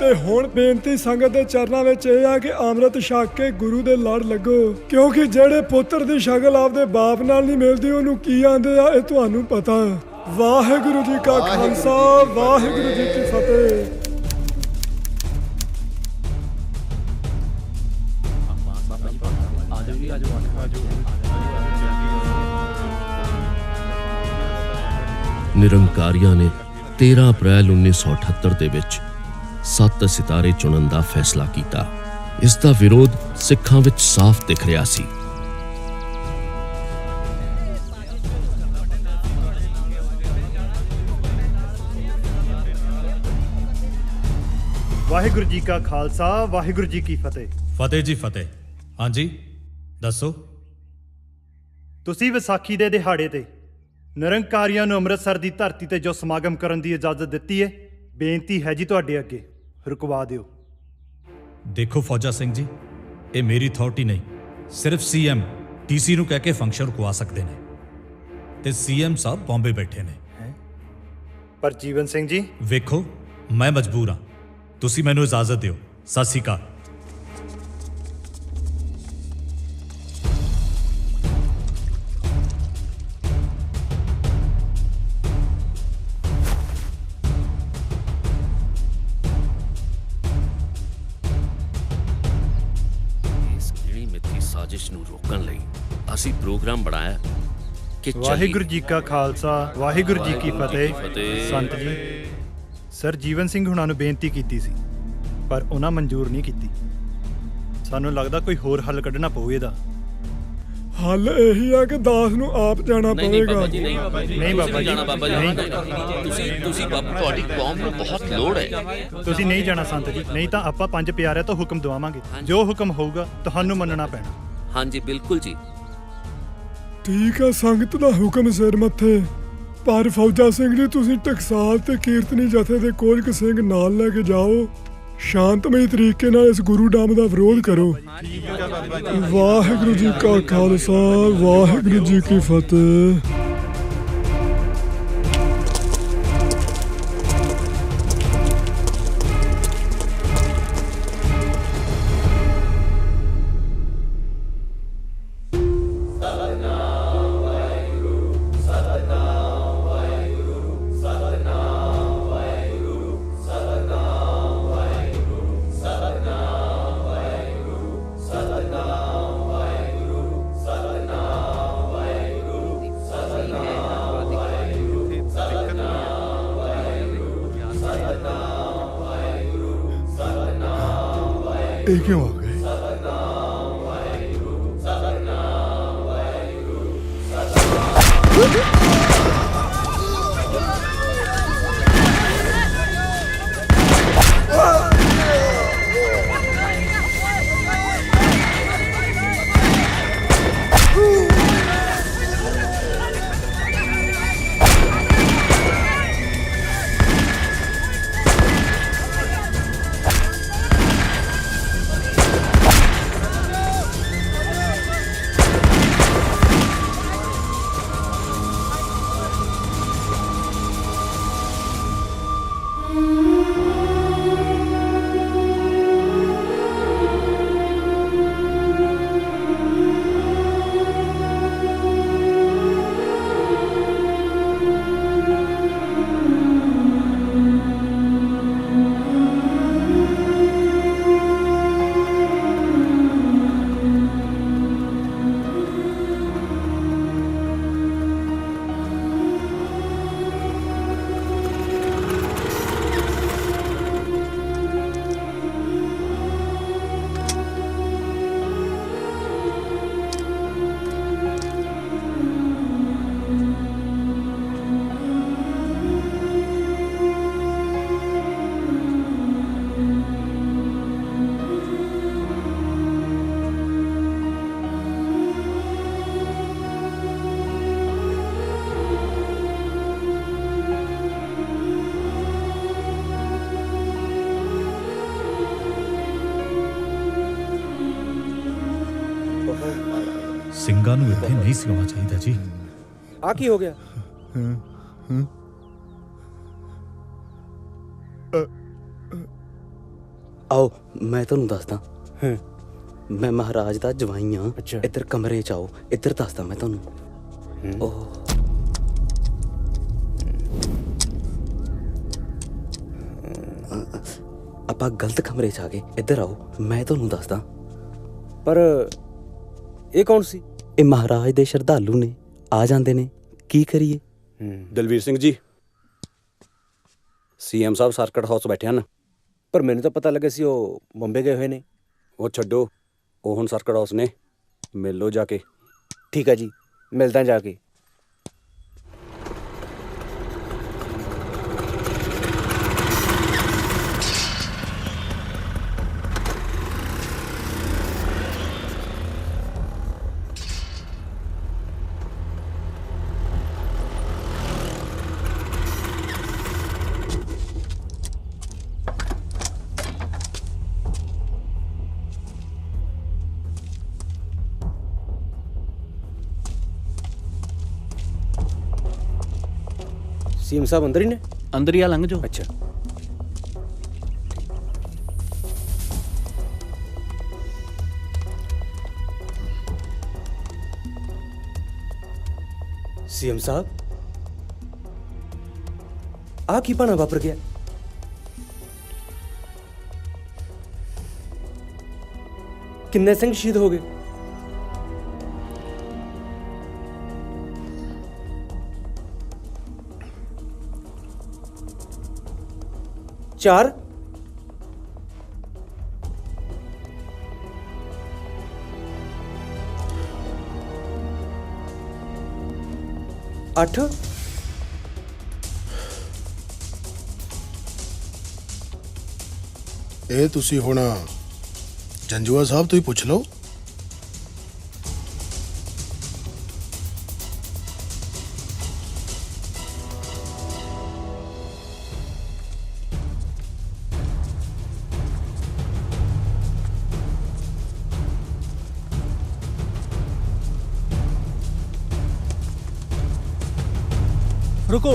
ਤੇ ਹੁਣ ਬੇਨਤੀ ਸੰਗਤ ਦੇ ਚਰਨਾਂ ਵਿੱਚ ਇਹ ਆ ਕਿ ਅੰਮ੍ਰਿਤ ਛਕ ਕੇ ਗੁਰੂ ਦੇ ਲੜ ਲੱਗੋ, ਕਿਉਂਕਿ ਜਿਹੜੇ ਪੁੱਤਰ ਦੀ ਸ਼ਕਲ ਆਪਦੇ ਬਾਪ ਨਾਲ ਨਹੀਂ ਮਿਲਦੀ ਉਹਨੂੰ ਕੀ ਆਂਦੇ ਆ ਇਹ ਤੁਹਾਨੂੰ ਪਤਾ। ਵਾਹਿਗੁਰੂ ਜੀ ਕਾ ਖਾਲਸਾ, ਵਾਹਿਗੁਰੂ ਜੀ ਕੀ ਫਤਿਹ। ਨਿਰੰਕਾਰੀਆਂ ਨੇ 13 ਅਪ੍ਰੈਲ 1978 ਦੇ ਵਿੱਚ 7 ਸਿਤਾਰੇ ਚੁਣਨ ਦਾ ਫੈਸਲਾ ਕੀਤਾ। ਇਸ ਦਾ ਵਿਰੋਧ ਸਿੱਖਾਂ ਵਿੱਚ ਸਾਫ਼ ਦਿਖ ਰਿਹਾ ਸੀ। ਵਾਹਿਗੁਰੂ ਜੀ ਕਾ ਖਾਲਸਾ, ਵਾਹਿਗੁਰੂ ਜੀ ਕੀ ਫਤਿਹ। ਫਤਿਹ ਜੀ ਫਤਿਹ। ਹਾਂਜੀ ਦੱਸੋ। ਤੁਸੀਂ ਵਿਸਾਖੀ ਦੇ ਦਿਹਾੜੇ ਤੇ ਨਿਰੰਕਾਰੀਆਂ ਨੂੰ ਅੰਮ੍ਰਿਤਸਰ ਦੀ ਧਰਤੀ ਤੇ ਜੋ ਸਮਾਗਮ ਕਰਨ ਦੀ ਇਜਾਜ਼ਤ ਦਿੱਤੀ ਹੈ, ਬੇਨਤੀ ਹੈ ਜੀ ਤੁਹਾਡੇ ਅੱਗੇ, ਰੁਕਵਾ ਦਿਓ। ਦੇਖੋ ਫੌਜਾ ਸਿੰਘ ਜੀ, ਇਹ ਮੇਰੀ ਅਥਾਰਟੀ ਨਹੀਂ, ਸਿਰਫ ਸੀਐਮ ਡੀਸੀ ਨੂੰ ਕਹਿ ਕੇ ਫੰਕਸ਼ਨ ਰੁਕਵਾ ਸਕਦੇ ਨੇ, ਤੇ ਸੀਐਮ ਸਾਹਿਬ ਬੰਬੇ ਬੈਠੇ ਨੇ। ਪਰ ਜੀਵਨ ਸਿੰਘ ਜੀ, ਵੇਖੋ ਮੈਂ ਮਜਬੂਰ ਹਾਂ, ਤੁਸੀਂ ਮੈਨੂੰ ਇਜਾਜ਼ਤ ਦਿਓ। ਸਤਿ ਸ਼੍ਰੀ ਅਕਾਲ। ਸਾਜ਼ਿਸ਼ ਨੂੰ ਰੋਕਣ ਲਈ ਅਸੀਂ ਪ੍ਰੋਗਰਾਮ ਬਣਾਇਆ ਕਿ ਵਾਹਿਗੁਰੂ ਜੀ ਕਾ ਖਾਲਸਾ, ਵਾਹਿਗੁਰੂ ਜੀ ਕੀ ਫਤਿਹ। ਸੰਤ ਜੀ, ਸਰ ਜੀਵਨ ਸਿੰਘ ਹੁਣਾਂ ਨੂੰ ਬੇਨਤੀ ਕੀਤੀ ਸੀ, ਪਰ ਉਹਨਾਂ ਮਨਜ਼ੂਰ ਨਹੀਂ ਕੀਤੀ। ਸਾਨੂੰ ਲੱਗਦਾ ਕੋਈ ਹੋਰ ਹੱਲ ਕੱਢਣਾ ਪਊ ਇਹਦਾ। ਹੱਲ ਇਹੀ ਆ ਕਿ ਦਾਸ ਨੂੰ ਆਪ ਜਾਣਾ ਪਵੇਗਾ। ਨਹੀਂ ਬਾਬਾ ਜੀ, ਤੁਸੀਂ ਤੁਹਾਡੀ ਕੌਮ ਨੂੰ ਬਹੁਤ ਲੋੜ ਹੈ। ਤੁਸੀਂ ਨਹੀਂ ਜਾਣਾ ਸੰਤ ਜੀ, ਨਹੀਂ ਤਾਂ ਆਪਾਂ 5 ਪਿਆਰਿਆਂ ਤੋਂ ਹੁਕਮ ਦਵਾਵਾਂਗੇ। ਜੋ ਹੁਕਮ ਹੋਊਗਾ ਤੁਹਾਨੂੰ ਮੰਨਣਾ ਪੈਣਾ। ਹਾਂਜੀ ਬਿਲਕੁਲ ਜੀ। ਠੀਕ ਆ, ਸੰਗਤ ਦਾ ਹੁਕਮ ਸਿਰ ਮੱਥੇ। ਪਰ ਫੌਜਾ ਸਿੰਘ ਜੀ, ਤੁਸੀਂ ਟਕਸਾਲ ਤੇ ਕੀਰਤਨੀ ਜਥੇ ਦੇ ਕੁਝ ਕੁ ਸਿੰਘ ਨਾਲ ਲੈ ਕੇ ਜਾਓ। ਸ਼ਾਂਤਮਈ ਤਰੀਕੇ ਨਾਲ ਇਸ ਗੁਰੂ ਡਾਮ ਦਾ ਵਿਰੋਧ ਕਰੋ। ਵਾਹਿਗੁਰੂ ਜੀ ਕਾ ਖਾਲਸਾ, ਵਾਹਿਗੁਰੂ ਜੀ ਕੀ ਫਤਿਹ। ਇਹ ਕਿਉਂ ਆ ਗਏ? ਸਿੰਘਾਂ ਨੂੰ ਇੱਥੇ ਨਹੀਂ ਸੀ ਆਉਣਾ ਚਾਹੀਦਾ ਜੀ। ਆ ਕੀ ਹੋ ਗਿਆ? ਆਓ ਮੈਂ ਤੁਹਾਨੂੰ ਦੱਸਦਾ। ਮੈਂ ਮਹਾਰਾਜ ਦਾ ਜਵਾਈ ਆ। ਇੱਧਰ ਕਮਰੇ ਚ ਆਓ, ਇੱਧਰ ਦੱਸਦਾ ਮੈਂ ਤੁਹਾਨੂੰ। ਓਹ ਆਪਾਂ ਗਲਤ ਕਮਰੇ ਚ ਆ ਗਏ, ਇੱਧਰ ਆਓ ਮੈਂ ਤੁਹਾਨੂੰ ਦੱਸਦਾ। ਪਰ ਇਹ ਕੌਣ ਸੀ? ਇਹ ਮਹਾਰਾਜ ਦੇ ਸ਼ਰਧਾਲੂ ਨੇ, ਆ ਜਾਂਦੇ ਨੇ, ਕੀ ਕਰੀਏ। ਦਲਵੀਰ ਸਿੰਘ ਜੀ, ਸੀਐਮ ਸਾਹਿਬ ਸਰਕਟ ਹਾਊਸ ਬੈਠੇ ਹਨ। ਪਰ ਮੈਨੂੰ ਤਾਂ ਪਤਾ ਲੱਗਾ ਸੀ ਉਹ ਬੰਬੇ ਗਏ ਹੋਏ ਨੇ। ਉਹ ਛੱਡੋ, ਉਹ ਹੁਣ ਸਰਕਟ ਹਾਊਸ ਨੇ, ਮਿਲ ਲਓ ਜਾ ਕੇ। ਠੀਕ ਹੈ ਜੀ, ਮਿਲਦਾ ਜਾ ਕੇ। ਸੀਐਮ ਸਾਹਿਬ ਅੰਦਰ ਹੀ ਨੇ? ਅੰਦਰ ਹੀ ਆ, ਲੰਘ ਜਾਓ। ਅੱਛਾ। ਸੀਐਮ ਸਾਹਿਬ, ਆ ਕੀ ਭਾਣਾ ਵਾਪਰ ਗਿਆ? ਕਿੰਨੇ ਸਿੰਘ ਸ਼ਹੀਦ ਹੋ ਗਏ? ਚਾਰ? 8? ਇਹ ਤੁਸੀਂ ਹੁਣ ਜੰਜੂਆ ਸਾਹਿਬ ਤੋਂ ਹੀ ਪੁੱਛ ਲਓ। रुको,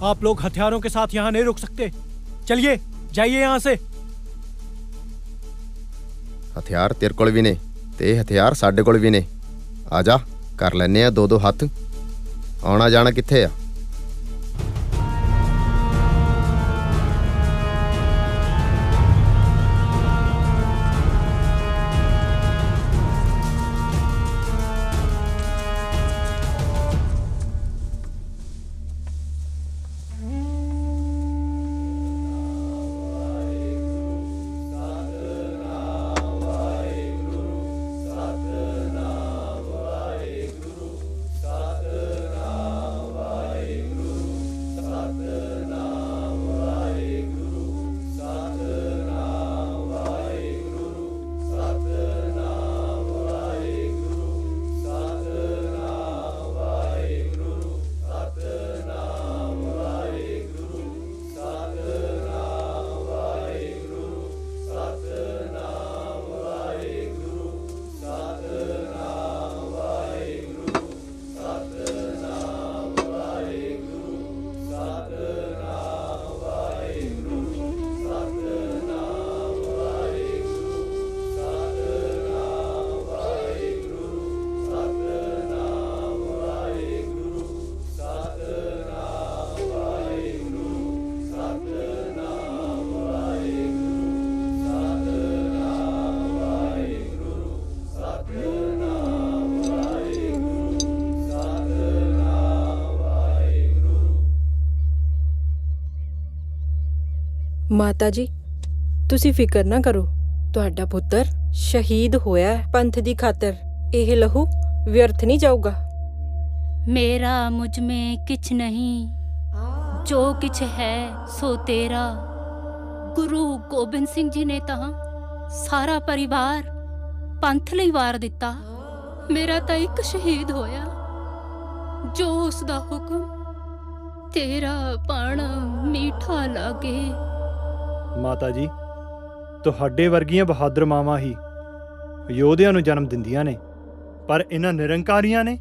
आप लोग हथियारों के साथ यहां नहीं रुक सकते। चलिए, जाइए यहां से। ਹਥਿਆਰ ਤੇਰੇ ਕੋਲ ਵੀ ਨੇ ਤੇ ਇਹ ਹਥਿਆਰ ਸਾਡੇ ਕੋਲ ਵੀ ਨੇ। ਆ ਜਾ, ਕਰ ਲੈਨੇ ਆ ਦੋ ਦੋ ਹੱਥ। ਆਉਣਾ ਜਾਣਾ ਕਿੱਥੇ ਆ? ਮਾਤਾ ਜੀ, ਤੁਸੀਂ ਫਿਕਰ ਨਾ ਕਰੋ। ਤੁਹਾਡਾ ਪੁੱਤਰ ਸ਼ਹੀਦ ਹੋਇਆ ਹੈ ਪੰਥ ਦੀ ਖਾਤਰ। ਇਹ ਲਹੂ ਵਿਅਰਥ ਨਹੀਂ ਜਾਊਗਾ। मेरा मुझ में किछ नहीं, जो किछ है सो तेरा। गुरु गोबिंद सिंह जी ने ਤਾਂ ਸਾਰਾ ਪਰਿਵਾਰ ਪੰਥ ਲਈ ਵਾਰ ਦਿੱਤਾ। ਮੇਰਾ ਤਾਂ ਇੱਕ ਸ਼ਹੀਦ ਹੋਇਆ, ਜੋ ਉਸ ਦਾ ਹੁਕਮ ਤੇਰਾ ਪਣ ਮੀਠਾ ਲਾਗੇ। ਮਾਤਾ ਜੀ, ਤੁਹਾਡੇ ਵਰਗੀਆਂ ਬਹਾਦਰ ਮਾਵਾਂ ਹੀ ਯੋਧਿਆਂ ਨੂੰ ਜਨਮ ਦਿੰਦੀਆਂ ਨੇ, ਪਰ ਇਹਨਾਂ ਨਿਰੰਕਾਰੀਆਂ ਨੇ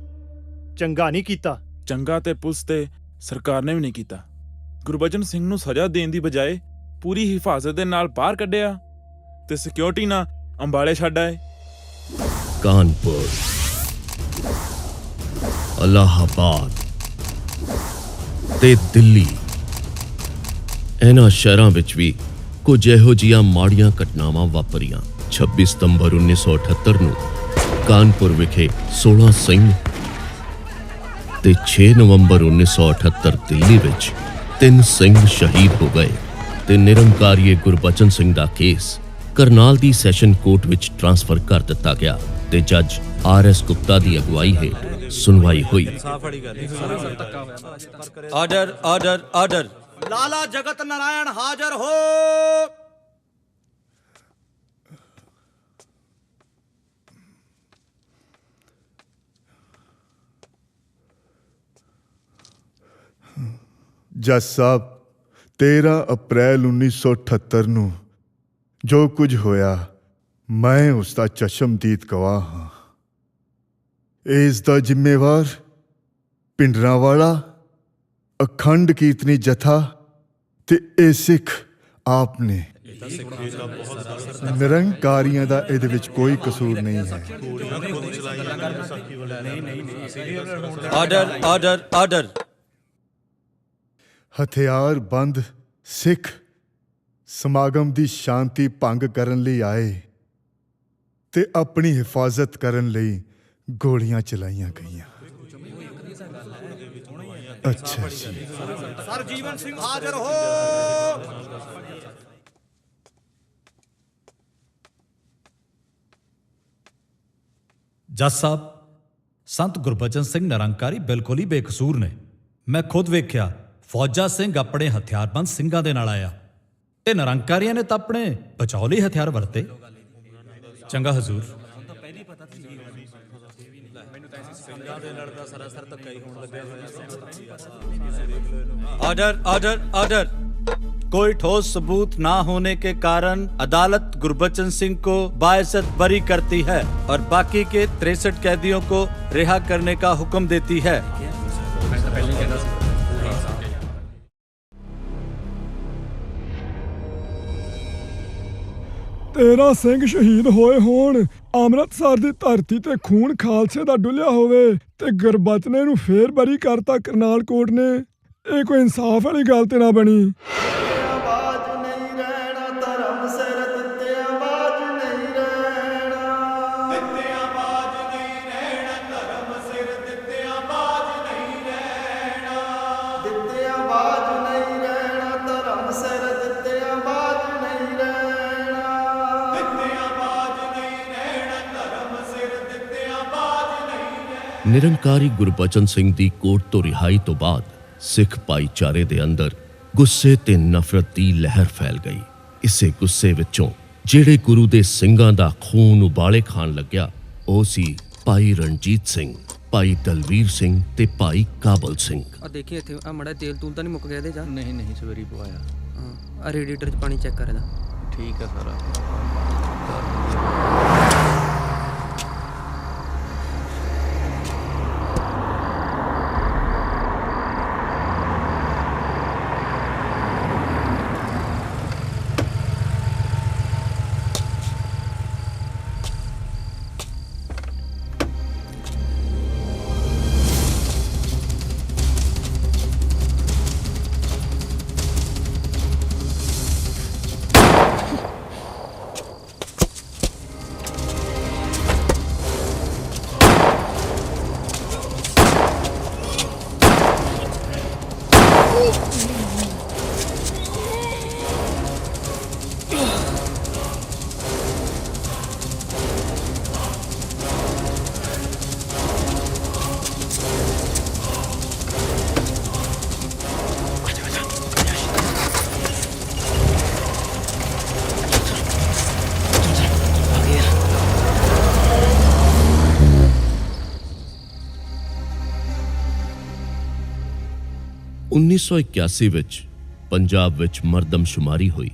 ਚੰਗਾ ਨਹੀਂ ਕੀਤਾ। ਚੰਗਾ ਤੇ ਪੁਲਿਸ ਤੇ ਸਰਕਾਰ ਨੇ ਵੀ ਨਹੀਂ ਕੀਤਾ। ਗੁਰਬਚਨ ਸਿੰਘ ਨੂੰ ਸਜ਼ਾ ਦੇਣ ਦੀ ਬਜਾਏ ਪੂਰੀ ਹਿਫਾਜ਼ਤ ਦੇ ਨਾਲ ਬਾਹਰ ਕੱਢਿਆ ਤੇ ਸਿਕਿਉਰਿਟੀ ਨਾਲ ਅੰਬਾਲੇ ਛੱਡ ਆਏ। ਕਾਨਪੁਰ, ਅਲਾਹਾਬਾਦ ਤੇ ਦਿੱਲੀ, ਇਹਨਾਂ ਸ਼ਹਿਰਾਂ ਵਿੱਚ ਵੀ ਕੁਝ ਇਹੋ ਜਿਹੀਆਂ ਮਾੜੀਆਂ ਘਟਨਾਵਾਂ ਵਾਪਰੀਆਂ 26 ਸਤੰਬਰ 1978 ਨੂੰ ਕਾਨਪੁਰ ਵਿਖੇ 16 ਸਿੰਘ ਤੇ 6 ਨਵੰਬਰ 1978 ਦਿੱਲੀ ਵਿੱਚ 3 ਸਿੰਘ ਸ਼ਹੀਦ ਹੋ ਗਏ ਤੇ ਨਿਰੰਕਾਰੀ ਗੁਰਬਚਨ ਸਿੰਘ ਦਾ ਕੇਸ ਕਰਨਾਲ ਦੀ ਸੈਸ਼ਨ ਕੋਰਟ ਵਿੱਚ ਟ੍ਰਾਂਸਫਰ ਕਰ ਦਿੱਤਾ ਗਿਆ ਤੇ ਜੱਜ ਆਰ.ਐਸ. ਗੁਪਤਾ ਦੀ ਅਗਵਾਈ ਹੇਠ ਸੁਣਵਾਈ ਹੋਈ। Order order order. ਲਾਲਾ ਜਗਤ ਨਾਰਾਇਣ ਹਾਜ਼ਰ ਹੋ। ਜੱਜ ਸਾਹਿਬ 13 ਅਪ੍ਰੈਲ 1978 ਨੂੰ ਜੋ ਕੁਝ ਹੋਇਆ ਮੈਂ ਉਸ ਦਾ ਚਸ਼ਮਦੀਦ ਗਵਾਹ ਹਾਂ। ਇਸ ਦਾ ਜ਼ਿੰਮੇਵਾਰ ਪਿੰਡਰਾਂਵਾਲਾ ਅਖੰਡ ਕੀਰਤਨੀ ਜਥਾ ਤੇ ਇਹ ਸਿੱਖ ਆਪ ਨੇ। ਨਿਰੰਕਾਰੀਆਂ ਦਾ ਇਹਦੇ ਵਿੱਚ ਕੋਈ ਕਸੂਰ ਨਹੀਂ ਹੈ। Order order order. ਹਥਿਆਰਬੰਦ ਸਿੱਖ ਸਮਾਗਮ ਦੀ ਸ਼ਾਂਤੀ ਭੰਗ ਕਰਨ ਲਈ ਆਏ ਤੇ ਆਪਣੀ ਹਿਫਾਜ਼ਤ ਕਰਨ ਲਈ ਗੋਲੀਆਂ ਚਲਾਈਆਂ ਗਈਆਂ। ਅੱਛਾ ਜੀ। ਸਰ ਜੀਵਨ ਸਿੰਘ ਹਾਜ਼ਰ ਹੋ। ਜੱਜ ਸਾਹਿਬ ਸੰਤ ਗੁਰਬਚਨ ਸਿੰਘ ਨਿਰੰਕਾਰੀ ਬਿਲਕੁਲ ਹੀ ਬੇਕਸੂਰ ਨੇ। ਮੈਂ ਖੁਦ ਵੇਖਿਆ ਫੌਜਾ ਸਿੰਘ ਆਪਣੇ ਹਥਿਆਰਬੰਦ ਸਿੰਘਾਂ ਦੇ ਨਾਲ ਆਇਆ ਤੇ ਨਿਰੰਕਾਰੀਆਂ ਨੇ ਤਾਂ ਆਪਣੇ ਬਚਾਓ ਲਈ ਹਥਿਆਰ ਵਰਤੇ। ਚੰਗਾ ਹਜ਼ੂਰ। Order order order. कोई ठोस सबूत ना होने के कारण अदालत गुरबचन सिंह को बाइज्जत बरी करती है और बाकी के 63 कैदियों को रिहा करने का हुक्म देती है। 13 ਸਿੰਘ ਸ਼ਹੀਦ ਹੋਏ ਹੋਣ, ਅੰਮ੍ਰਿਤਸਰ ਦੀ ਧਰਤੀ ਤੇ ਖੂਨ ਖਾਲਸੇ ਦਾ ਡੁੱਲਿਆ ਹੋਵੇ ਤੇ ਗੁਰਬਚਨੇ ਨੂੰ ਫੇਰ ਬਰੀ ਕਰਤਾ ਕਰਨਾਲ ਕੋਰਟ ਨੇ। ਇਹ ਕੋਈ ਇਨਸਾਫ ਵਾਲੀ ਗੱਲ ਤੇ ਨਾ ਬਣੀ। ਨਿਰੰਕਾਰੀ ਗੁਰਬਚਨ ਸਿੰਘ ਦੀ ਕੋਰਟ ਤੋਂ ਰਿਹਾਈ ਤੋਂ ਬਾਅਦ ਸਿੱਖ ਭਾਈਚਾਰੇ ਦੇ ਅੰਦਰ ਗੁੱਸੇ ਤੇ ਨਫ਼ਰਤ ਦੀ ਲਹਿਰ ਫੈਲ ਗਈ। ਇਸੇ ਗੁੱਸੇ ਵਿੱਚੋਂ ਜਿਹੜੇ ਗੁਰੂ ਦੇ ਸਿੰਘਾਂ ਦਾ ਖੂਨ ਉਬਾਲੇ ਖਾਣ ਲੱਗਿਆ ਉਹ ਸੀ ਭਾਈ ਰਣਜੀਤ ਸਿੰਘ, ਭਾਈ ਦਲਵੀਰ ਸਿੰਘ ਤੇ ਭਾਈ ਕਾਬਲ ਸਿੰਘ। ਆ ਦੇਖੀ ਇੱਥੇ ਆ ਮੜਾ ਤੇਲ ਤੂਲ ਤਾਂ ਨਹੀਂ ਮੁੱਕ ਗਿਆ ਇਹਦੇ? ਜਾਂ ਨਹੀਂ ਸਵੇਰੀ ਪਵਾਇਆ। ਹਾਂ ਆ ਰੇਡੀਏਟਰ 'ਚ ਪਾਣੀ ਚੈੱਕ ਕਰ ਇਹਦਾ। ਠੀਕ ਹੈ ਸਾਰਾ। 1981 ਵਿੱਚ ਪੰਜਾਬ ਵਿੱਚ ਮਰਦਮਸ਼ੁਮਾਰੀ ਹੋਈ,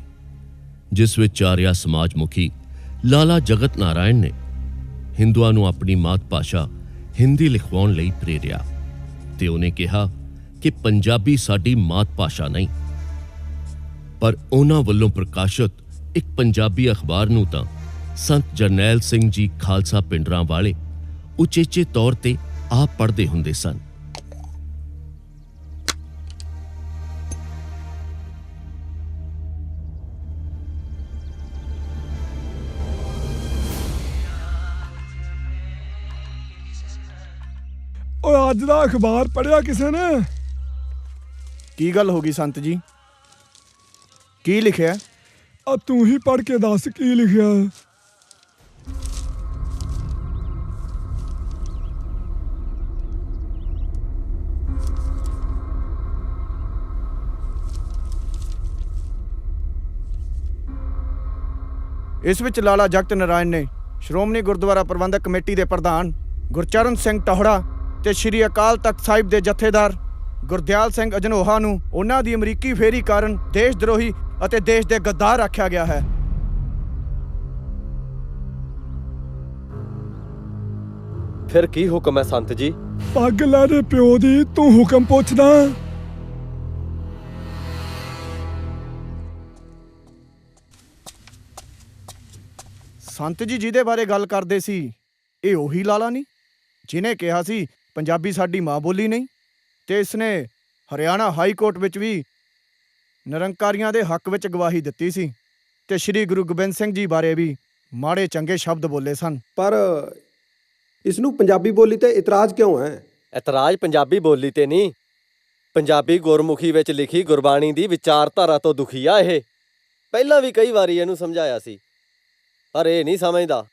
ਜਿਸ ਵਿੱਚ ਆਰਿਆ ਸਮਾਜ ਮੁਖੀ ਲਾਲਾ ਜਗਤ ਨਾਰਾਇਣ ਨੇ ਹਿੰਦੂਆਂ ਨੂੰ ਆਪਣੀ ਮਾਤ ਭਾਸ਼ਾ ਹਿੰਦੀ ਲਿਖਵਾਉਣ ਲਈ ਪ੍ਰੇਰਿਆ ਤੇ ਉਹਨੇ ਕਿਹਾ ਕਿ ਪੰਜਾਬੀ ਸਾਡੀ ਮਾਤ ਭਾਸ਼ਾ ਨਹੀਂ। ਪਰ ਉਹਨਾਂ ਵੱਲੋਂ ਪ੍ਰਕਾਸ਼ਿਤ ਇੱਕ ਪੰਜਾਬੀ ਅਖਬਾਰ ਨੂੰ ਤਾਂ ਸੰਤ ਜਰਨੈਲ ਸਿੰਘ ਜੀ ਖਾਲਸਾ ਪਿੰਡਰਾਂ ਵਾਲੇ ਉਚੇਚੇ ਤੌਰ ਤੇ ਆਪ ਪੜ੍ਹਦੇ ਹੁੰਦੇ ਸਨ। ਓਏ ਅੱਜ ਦਾ ਅਖਬਾਰ ਪੜ੍ਹਿਆ ਕਿਸੇ ਨੇ? ਕੀ ਗੱਲ ਹੋ ਗਈ ਸੰਤ ਜੀ? ਕੀ ਲਿਖਿਆ? ਆ ਤੂੰ ਹੀ ਪੜ੍ਹ ਕੇ ਦੱਸ ਕੀ ਲਿਖਿਆ। ਇਸ ਵਿੱਚ ਲਾਲਾ ਜਗਤ ਨਾਰਾਇਣ ਨੇ ਸ਼੍ਰੋਮਣੀ ਗੁਰਦੁਆਰਾ ਪ੍ਰਬੰਧਕ ਕਮੇਟੀ ਦੇ ਪ੍ਰਧਾਨ ਗੁਰਚਰਨ ਸਿੰਘ ਟੌਹੜਾ ਤੇ ਸ਼੍ਰੀ ਅਕਾਲ ਤਖਤ ਸਾਹਿਬ ਦੇ ਜਥੇਦਾਰ ਗੁਰਦਿਆਲ ਸਿੰਘ ਅਜਨੋਹਾ ਨੂੰ ਉਹਨਾਂ ਦੀ ਅਮਰੀਕੀ ਫੇਰੀ ਕਾਰਨ ਦੇਸ਼ ਦਰੋਹੀ ਅਤੇ ਦੇਸ਼ ਦੇ ਗੱਦਾਰ ਆਖਿਆ ਗਿਆ ਹੈ। ਫਿਰ ਕੀ ਹੁਕਮ ਹੈ ਸੰਤ ਜੀ? ਪੱਗ ਲੈ ਦੇ ਪਿਓ ਦੀ, ਤੂੰ ਹੁਕਮ ਪੁੱਛਦਾ? ਸੰਤ ਜੀ ਜਿਹਦੇ ਬਾਰੇ ਗੱਲ ਕਰਦੇ ਸੀ, ਇਹ ਉਹੀ ਲਾਲਾ ਨਹੀਂ ਜਿਹਨੇ ਕਿਹਾ ਸੀ ਪੰਜਾਬੀ ਸਾਡੀ ਮਾਂ ਬੋਲੀ ਨਹੀਂ, ਤੇ ਇਸਨੇ ਹਰਿਆਣਾ ਹਾਈ ਕੋਰਟ ਵਿੱਚ ਵੀ ਨਿਰੰਕਾਰੀਆਂ ਦੇ ਹੱਕ ਵਿੱਚ ਗਵਾਹੀ ਦਿੱਤੀ ਸੀ ਤੇ ਸ੍ਰੀ ਗੁਰੂ ਗੋਬਿੰਦ ਸਿੰਘ ਜੀ ਬਾਰੇ ਵੀ ਮਾੜੇ ਚੰਗੇ ਸ਼ਬਦ ਬੋਲੇ ਸਨ। ਪਰ ਇਸ ਨੂੰ ਪੰਜਾਬੀ ਬੋਲੀ ਤੇ ਇਤਰਾਜ਼ ਕਿਉਂ ਹੈ? ਇਤਰਾਜ਼ ਪੰਜਾਬੀ ਬੋਲੀ ਤੇ ਨਹੀਂ, ਪੰਜਾਬੀ ਗੁਰਮੁਖੀ ਵਿੱਚ ਲਿਖੀ ਗੁਰਬਾਣੀ ਦੀ ਵਿਚਾਰਧਾਰਾ ਤੋਂ ਦੁਖੀ ਆ ਇਹ। ਪਹਿਲਾਂ ਵੀ ਕਈ ਵਾਰੀ ਇਹਨੂੰ ਸਮਝਾਇਆ ਸੀ, ਪਰ ਇਹ ਨਹੀਂ ਸਮਝਦਾ।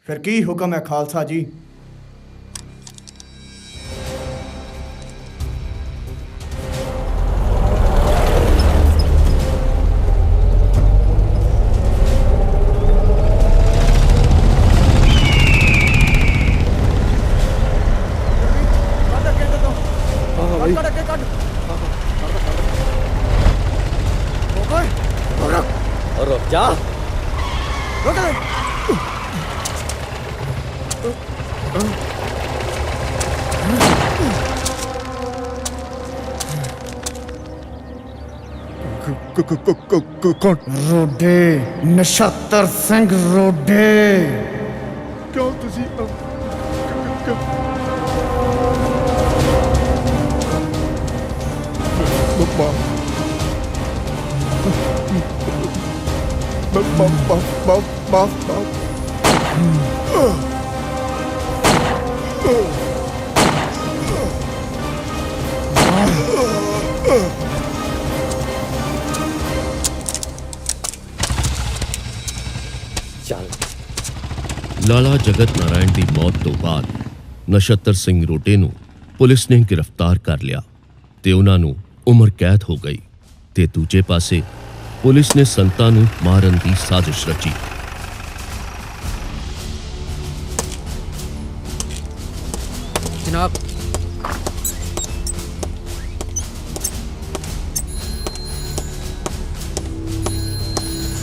ਫਿਰ ਕੀ ਹੁਕਮ ਹੈ ਖਾਲਸਾ ਜੀ? रुक जा। ਰੋਡੇ ਨਛੱਤਰ ਸਿੰਘ ਰੋਡੇ। ਕਿਉਂ ਤੁਸੀਂ ਲਾਲਾ ਜਗਤ ਨਾਰਾਇਣ ਦੀ ਮੌਤ ਤੋਂ ਬਾਅਦ ਨਛੱਤਰ ਸਿੰਘ ਰੋਡੇ ਨੂੰ ਪੁਲਿਸ ਨੇ ਗ੍ਰਿਫਤਾਰ ਕਰ ਲਿਆ ਤੇ ਉਹਨਾਂ ਨੂੰ ਉਮਰ ਕੈਦ ਹੋ ਗਈ ਤੇ ਦੂਜੇ ਪਾਸੇ ਪੁਲਿਸ ਨੇ ਸੰਤਾਂ ਨੂੰ ਮਾਰਨ ਦੀ ਸਾਜ਼ਿਸ਼ ਰਚੀ। ਜਨਾਬ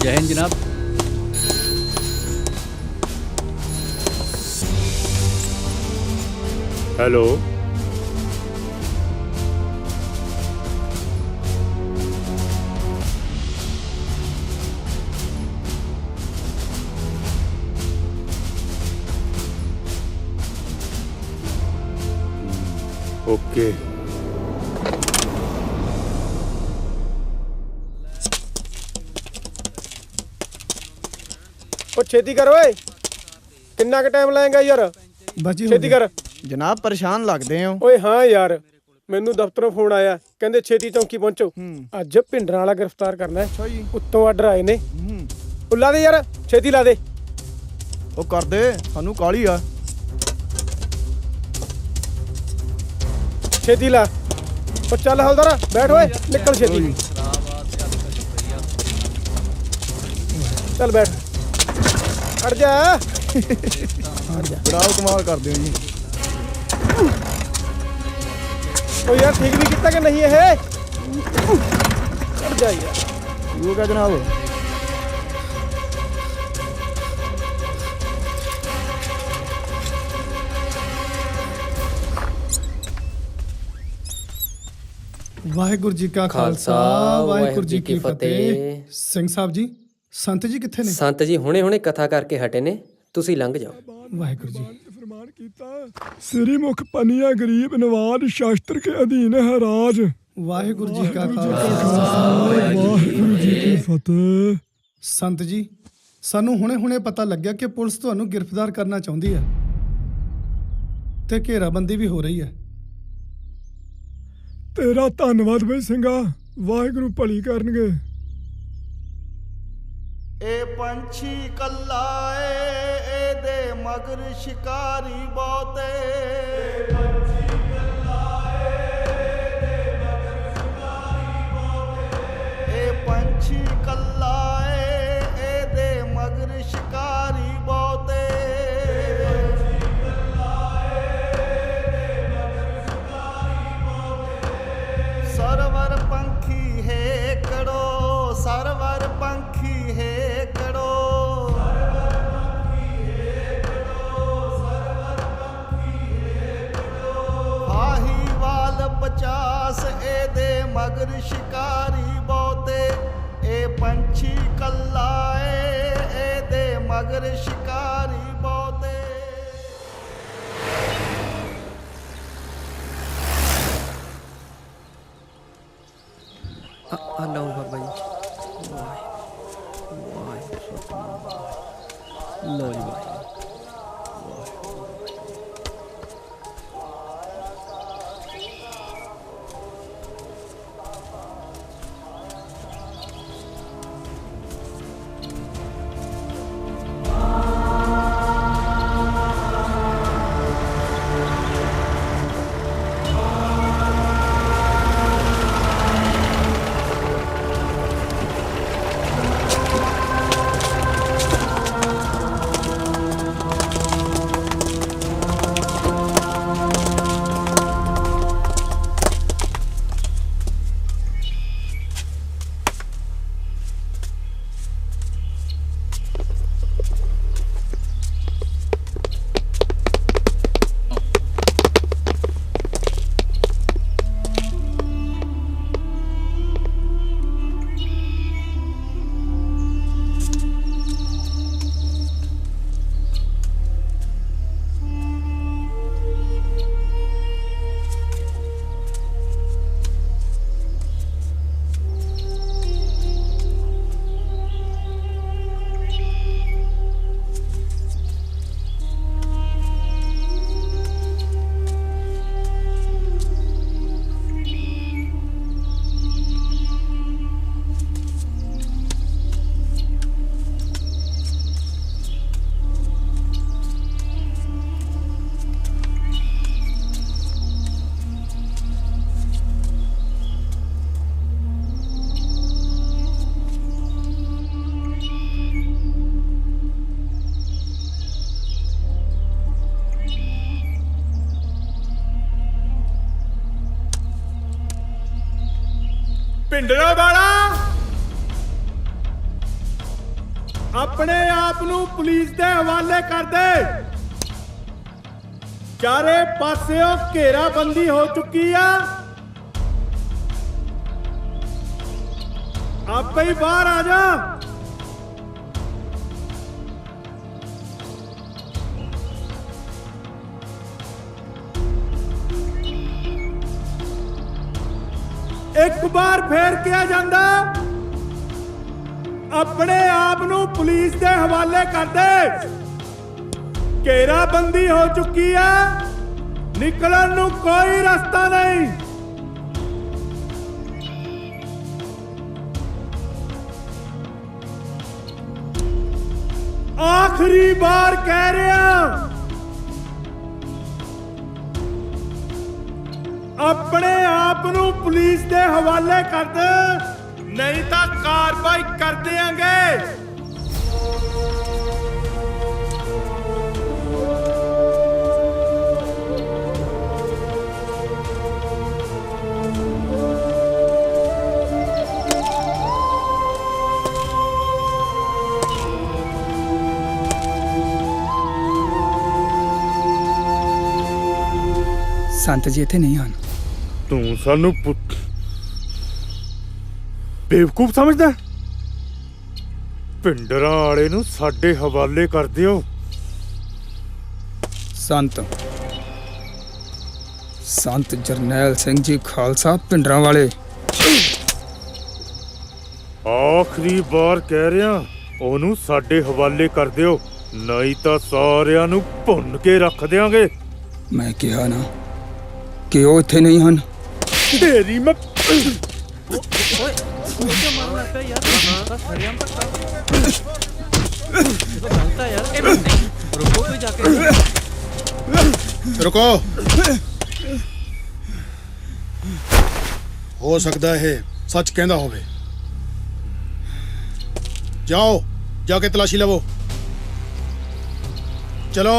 जय हिंद जनाब। Hello, okay. ਉਹ ਛੇਤੀ ਕਰ ਓਏ, ਕਿੰਨਾ ਕੁ ਟਾਈਮ ਲਾਏਗਾ ਯਾਰ? ਛੇਤੀ ਕਰ। ਜਨਾਬ ਪਰੇਸ਼ਾਨ ਲੱਗਦੇ ਹੋ। ਓਏ ਹਾਂ ਯਾਰ, ਮੈਨੂੰ ਦਫ਼ਤਰੋਂ ਫੋਨ ਆਇਆ, ਕਹਿੰਦੇ ਛੇਤੀ ਚੌਂਕੀ ਪਹੁੰਚੋ, ਅੱਜ ਭਿੰਡਰਾਂ ਵਾਲਾ ਗ੍ਰਿਫਤਾਰ ਕਰਨਾ ਹੈ। ਉੱਤੋਂ ਆਰਡਰ ਆਏ ਨੇ। ਉਹ ਲਾ ਦੇ ਯਾਰ, ਛੇਤੀ ਲਾ ਦੇ। ਉਹ ਕਰਦੇ, ਸਾਨੂੰ ਕਾਹਲੀ ਆ। ਛੇਤੀ ਲਾ। ਉਹ ਚੱਲ ਹਲਦਾਰਾ, ਬੈਠ ਓਏ, ਨਿਕਲ ਛੇਤੀ। ਚੱਲ ਬੈਠ। ਅੜ ਜਾ। ਬੜਾ ਕਮਾਲ ਕਰਦੇ ਹੋ ਜੀ। ਉਹ ਯਾਰ ਠੀਕ ਵੀ ਕੀਤਾ ਕਿ ਨਹੀਂ ਇਹ? ਅੜ ਜਾ ਯਾਰ। ਉਹ ਕਿਆ ਜਨਾਬ? ਵਾਹਿਗੁਰੂ ਜੀ ਕਾ ਖਾਲਸਾ, ਵਾਹਿਗੁਰੂ ਜੀ ਕੀ ਫਤਿਹ। ਸਿੰਘ ਸਾਹਿਬ ਜੀ, ਸੰਤ ਜੀ ਕਿੱਥੇ ਨੇ? ਸੰਤ ਜੀ ਹੁਣੇ ਕਥਾ ਕਰਕੇ ਹਟੇ ਨੇ, ਤੁਸੀਂ ਲੰਘ ਜਾਓ। ਵਾਹਿਗੁਰੂ ਜੀ। ਸ੍ਰੀ ਮੁਖ ਪਨੀਆ ਗਰੀਬ ਨਵਾਜ ਸ਼ਾਸਤਰ ਕੇ ਅਧੀਨ ਹੈ ਰਾਜ। ਵਾਹਿਗੁਰੂ ਜੀ ਕਾ ਖਾਲਸਾ, ਵਾਹਿਗੁਰੂ ਜੀ ਕੀ ਫਤਿਹ। ਸੰਤ ਜੀ, ਸਾਨੂੰ ਹੁਣੇ-ਹੁਣੇ ਪਤਾ ਲੱਗਿਆ ਕਿ ਪੁਲਿਸ ਤੁਹਾਨੂੰ ਗ੍ਰਿਫਤਾਰ ਕਰਨਾ ਚਾਹੁੰਦੀ ਹੈ ਤੇ ਘੇਰਾਬੰਦੀ ਵੀ ਹੋ ਰਹੀ ਹੈ। ਤੇਰਾ ਧੰਨਵਾਦ ਬਈ ਸਿੰਘਾ, ਵਾਹਿਗੁਰੂ ਭਲੀ ਕਰਨਗੇ। ਇਹ ਪੰਛੀ ਕੱਲਾ ਏ, ਇਹਦੇ ਮਗਰ ਸ਼ਿਕਾਰੀ ਬਹੁਤੇ। ਇਹ ਪੰਛੀ ਕੱਲਾ ਏ, ਇਹਦੇ ਮਗਰ ਸ਼ਿਕਾਰੀ ਬਹੁਤੇ। ਇਹ ਪੰਛੀ ਕੱਲਾ ਏ, ਇਹਦੇ ਮਗਰ ਸ਼ਿਕਾਰੀ ਬਹੁਤੇ। ਇਹ ਪੰਛੀ ਕੱਲਾ ਏ, ਇਹਦੇ ਮਗਰ ਸ਼ਿਕਾਰੀ ਬਹੁਤੇ। ਸਰਵਰ ਪੰਖੀ ਹੇਕੜੋ, ਸਰਵਰ ਪੰਖੀ ਹੇਕੜੋ। ਸਰਵਰ ਪੰਖੀ ਹੇਕੜੋ, ਸਰਵਰ ਪੰਖੀ ਹੇਕੜੋ। ਆਹੀਵਾਲ 50 ਇਹਦੇ ਮਗਰ ਸ਼ਿਕਾਰੀ ਬਹੁਤੇ। ਇਹ ਪੰਛੀ ਕੱਲਾ ਏ, ਇਹਦੇ ਮਗਰ ਸ਼ਿਕਾਰੀ ਬਹੁਤੇ। ਆ ਲਓ ਬਾਬਾ ਜੀ। ਲਓ ਜੀ ਬਾਬਾ। ਭਿੰਡਰਾ ਵਾਲਾ ਆਪਣੇ ਆਪ ਨੂੰ ਪੁਲਿਸ ਦੇ ਹਵਾਲੇ ਕਰ ਦੇ। ਚਾਰੇ ਪਾਸਿਓਂ ਘੇਰਾਬੰਦੀ ਹੋ ਚੁੱਕੀ ਆ। ਆਪੇ ਹੀ ਬਾਹਰ ਆ ਜਾ। ਇੱਕ ਵਾਰ ਫੇਰ ਕਿਹਾ ਜਾਂਦਾ, ਆਪਣੇ ਆਪ ਨੂੰ ਪੁਲਿਸ ਦੇ ਹਵਾਲੇ ਕਰ ਦੇ। ਘੇਰਾਬੰਦੀ ਹੋ ਚੁੱਕੀ ਹੈ, ਨਿਕਲਣ ਨੂੰ ਕੋਈ ਰਸਤਾ ਨਹੀਂ। ਆਖਰੀ ਵਾਰ ਕਹਿ ਰਿਹਾ, ਆਪਣੇ ਆਪ ਨੂੰ ਪੁਲਿਸ ਦੇ ਹਵਾਲੇ ਕਰ ਦੇ, ਨਹੀਂ ਤਾਂ ਕਾਰਵਾਈ ਕਰ ਦਿਆਂਗੇ। ਸੰਤ ਜੀ ਇੱਥੇ ਨਹੀਂ ਹਨ। ਤੂੰ ਸਾਨੂੰ ਬੇਵਕੂਫ ਸਮਝਦਾ? ਭਿੰਡਰਾਂ ਵਾਲੇ ਨੂੰ ਸਾਡੇ ਹਵਾਲੇ ਕਰ ਦਿਓ। ਸੰਤ ਜਰਨੈਲ ਸਿੰਘ ਜੀ ਖਾਲਸਾ ਭਿੰਡਰਾਂ ਵਾਲੇ। ਆਖਰੀ ਵਾਰ ਕਹਿ ਰਿਹਾ, ਉਹਨੂੰ ਸਾਡੇ ਹਵਾਲੇ ਕਰ ਦਿਓ, ਨਹੀਂ ਤਾਂ ਸਾਰਿਆਂ ਨੂੰ ਭੁੰਨ ਕੇ ਰੱਖ ਦਿਆਂਗੇ। ਮੈਂ ਕਿਹਾ ਨਾ ਕਿ ਉਹ ਇੱਥੇ ਨਹੀਂ ਹਨ। ਤੇਰੀ ਮੈਂ रुको। हो सकता है सच कहता होवे। जाओ जाके तलाशी लवो। चलो।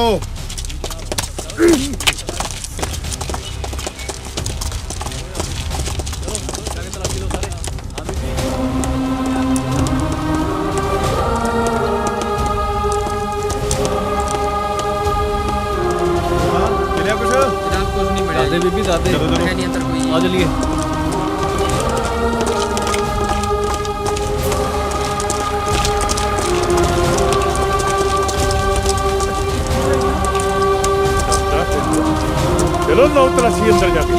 दादे बीबी दादे है नहीं अंदर कोई। आ चलिए। चलो लाओ तलाशी अंदर जाके।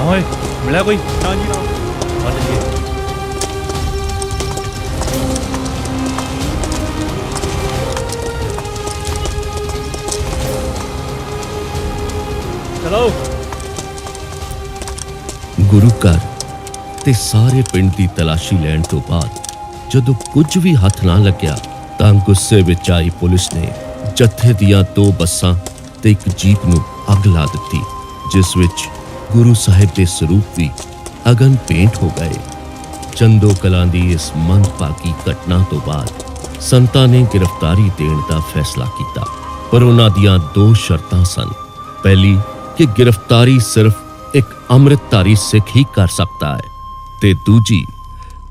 ਓਏ ਮਿਲਿਆ ਕੋਈ? ਨਾ ਜੀ ਨਾ। ਆ ਚਲੀਏ। ਚਲੋ। ਗੁਰੂ ਘਰ ਤੇ ਸਾਰੇ ਪਿੰਡ ਦੀ ਤਲਾਸ਼ੀ ਲੈਣ ਤੋਂ ਬਾਅਦ ਜਦੋਂ ਕੁਝ ਵੀ ਹੱਥ ਨਾ ਲੱਗਿਆ ਤਾਂ ਗੁੱਸੇ ਵਿੱਚ ਆਈ ਪੁਲਿਸ ਨੇ ਜੱਥੇ ਦੀਆਂ 2 ਬੱਸਾਂ ਤੇ ਇੱਕ ਜੀਪ ਨੂੰ ਅੱਗ ਲਾ ਦਿੱਤੀ, ਜਿਸ ਵਿੱਚ ਗੁਰੂ ਸਾਹਿਬ ਦੇ ਸਰੂਪ ਵੀ ਅਗਨ ਭੇਂਟ ਹੋ ਗਏ। ਚੰਦੋ ਕਲਾਂ ਦੀ ਇਸ ਮੰਦਭਾਗੀ ਘਟਨਾ ਤੋਂ ਬਾਅਦ ਸੰਤਾਂ ਨੇ ਗ੍ਰਿਫਤਾਰੀ ਦੇਣ ਦਾ ਫੈਸਲਾ ਕੀਤਾ, ਪਰ ਉਹਨਾਂ ਦੀਆਂ 2 ਸ਼ਰਤਾਂ ਸਨ। ਪਹਿਲੀ ਕਿ ਗ੍ਰਿਫਤਾਰੀ ਸਿਰਫ ਇੱਕ ਅੰਮ੍ਰਿਤਧਾਰੀ ਸਿੱਖ ਹੀ ਕਰ ਸਕਦਾ ਹੈ, ਤੇ ਦੂਜੀ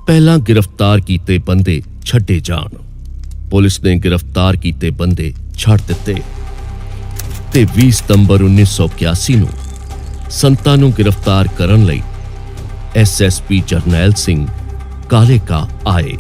ਪਹਿਲਾਂ ਗ੍ਰਿਫਤਾਰ ਕੀਤੇ ਬੰਦੇ ਛੱਡੇ ਜਾਣ। ਪੁਲਿਸ ਨੇ ਗ੍ਰਿਫਤਾਰ ਕੀਤੇ ਬੰਦੇ ਛੱਡ ਦਿੱਤੇ ਤੇ 20 ਸਤੰਬਰ 1981 ਨੂੰ ਸੰਤਾਂ ਨੂੰ ਗ੍ਰਿਫਤਾਰ ਕਰਨ ਲਈ ਐਸਐਸਪੀ ਜਰਨੈਲ ਸਿੰਘ ਕਾਲੇਕਾ ਆਏ।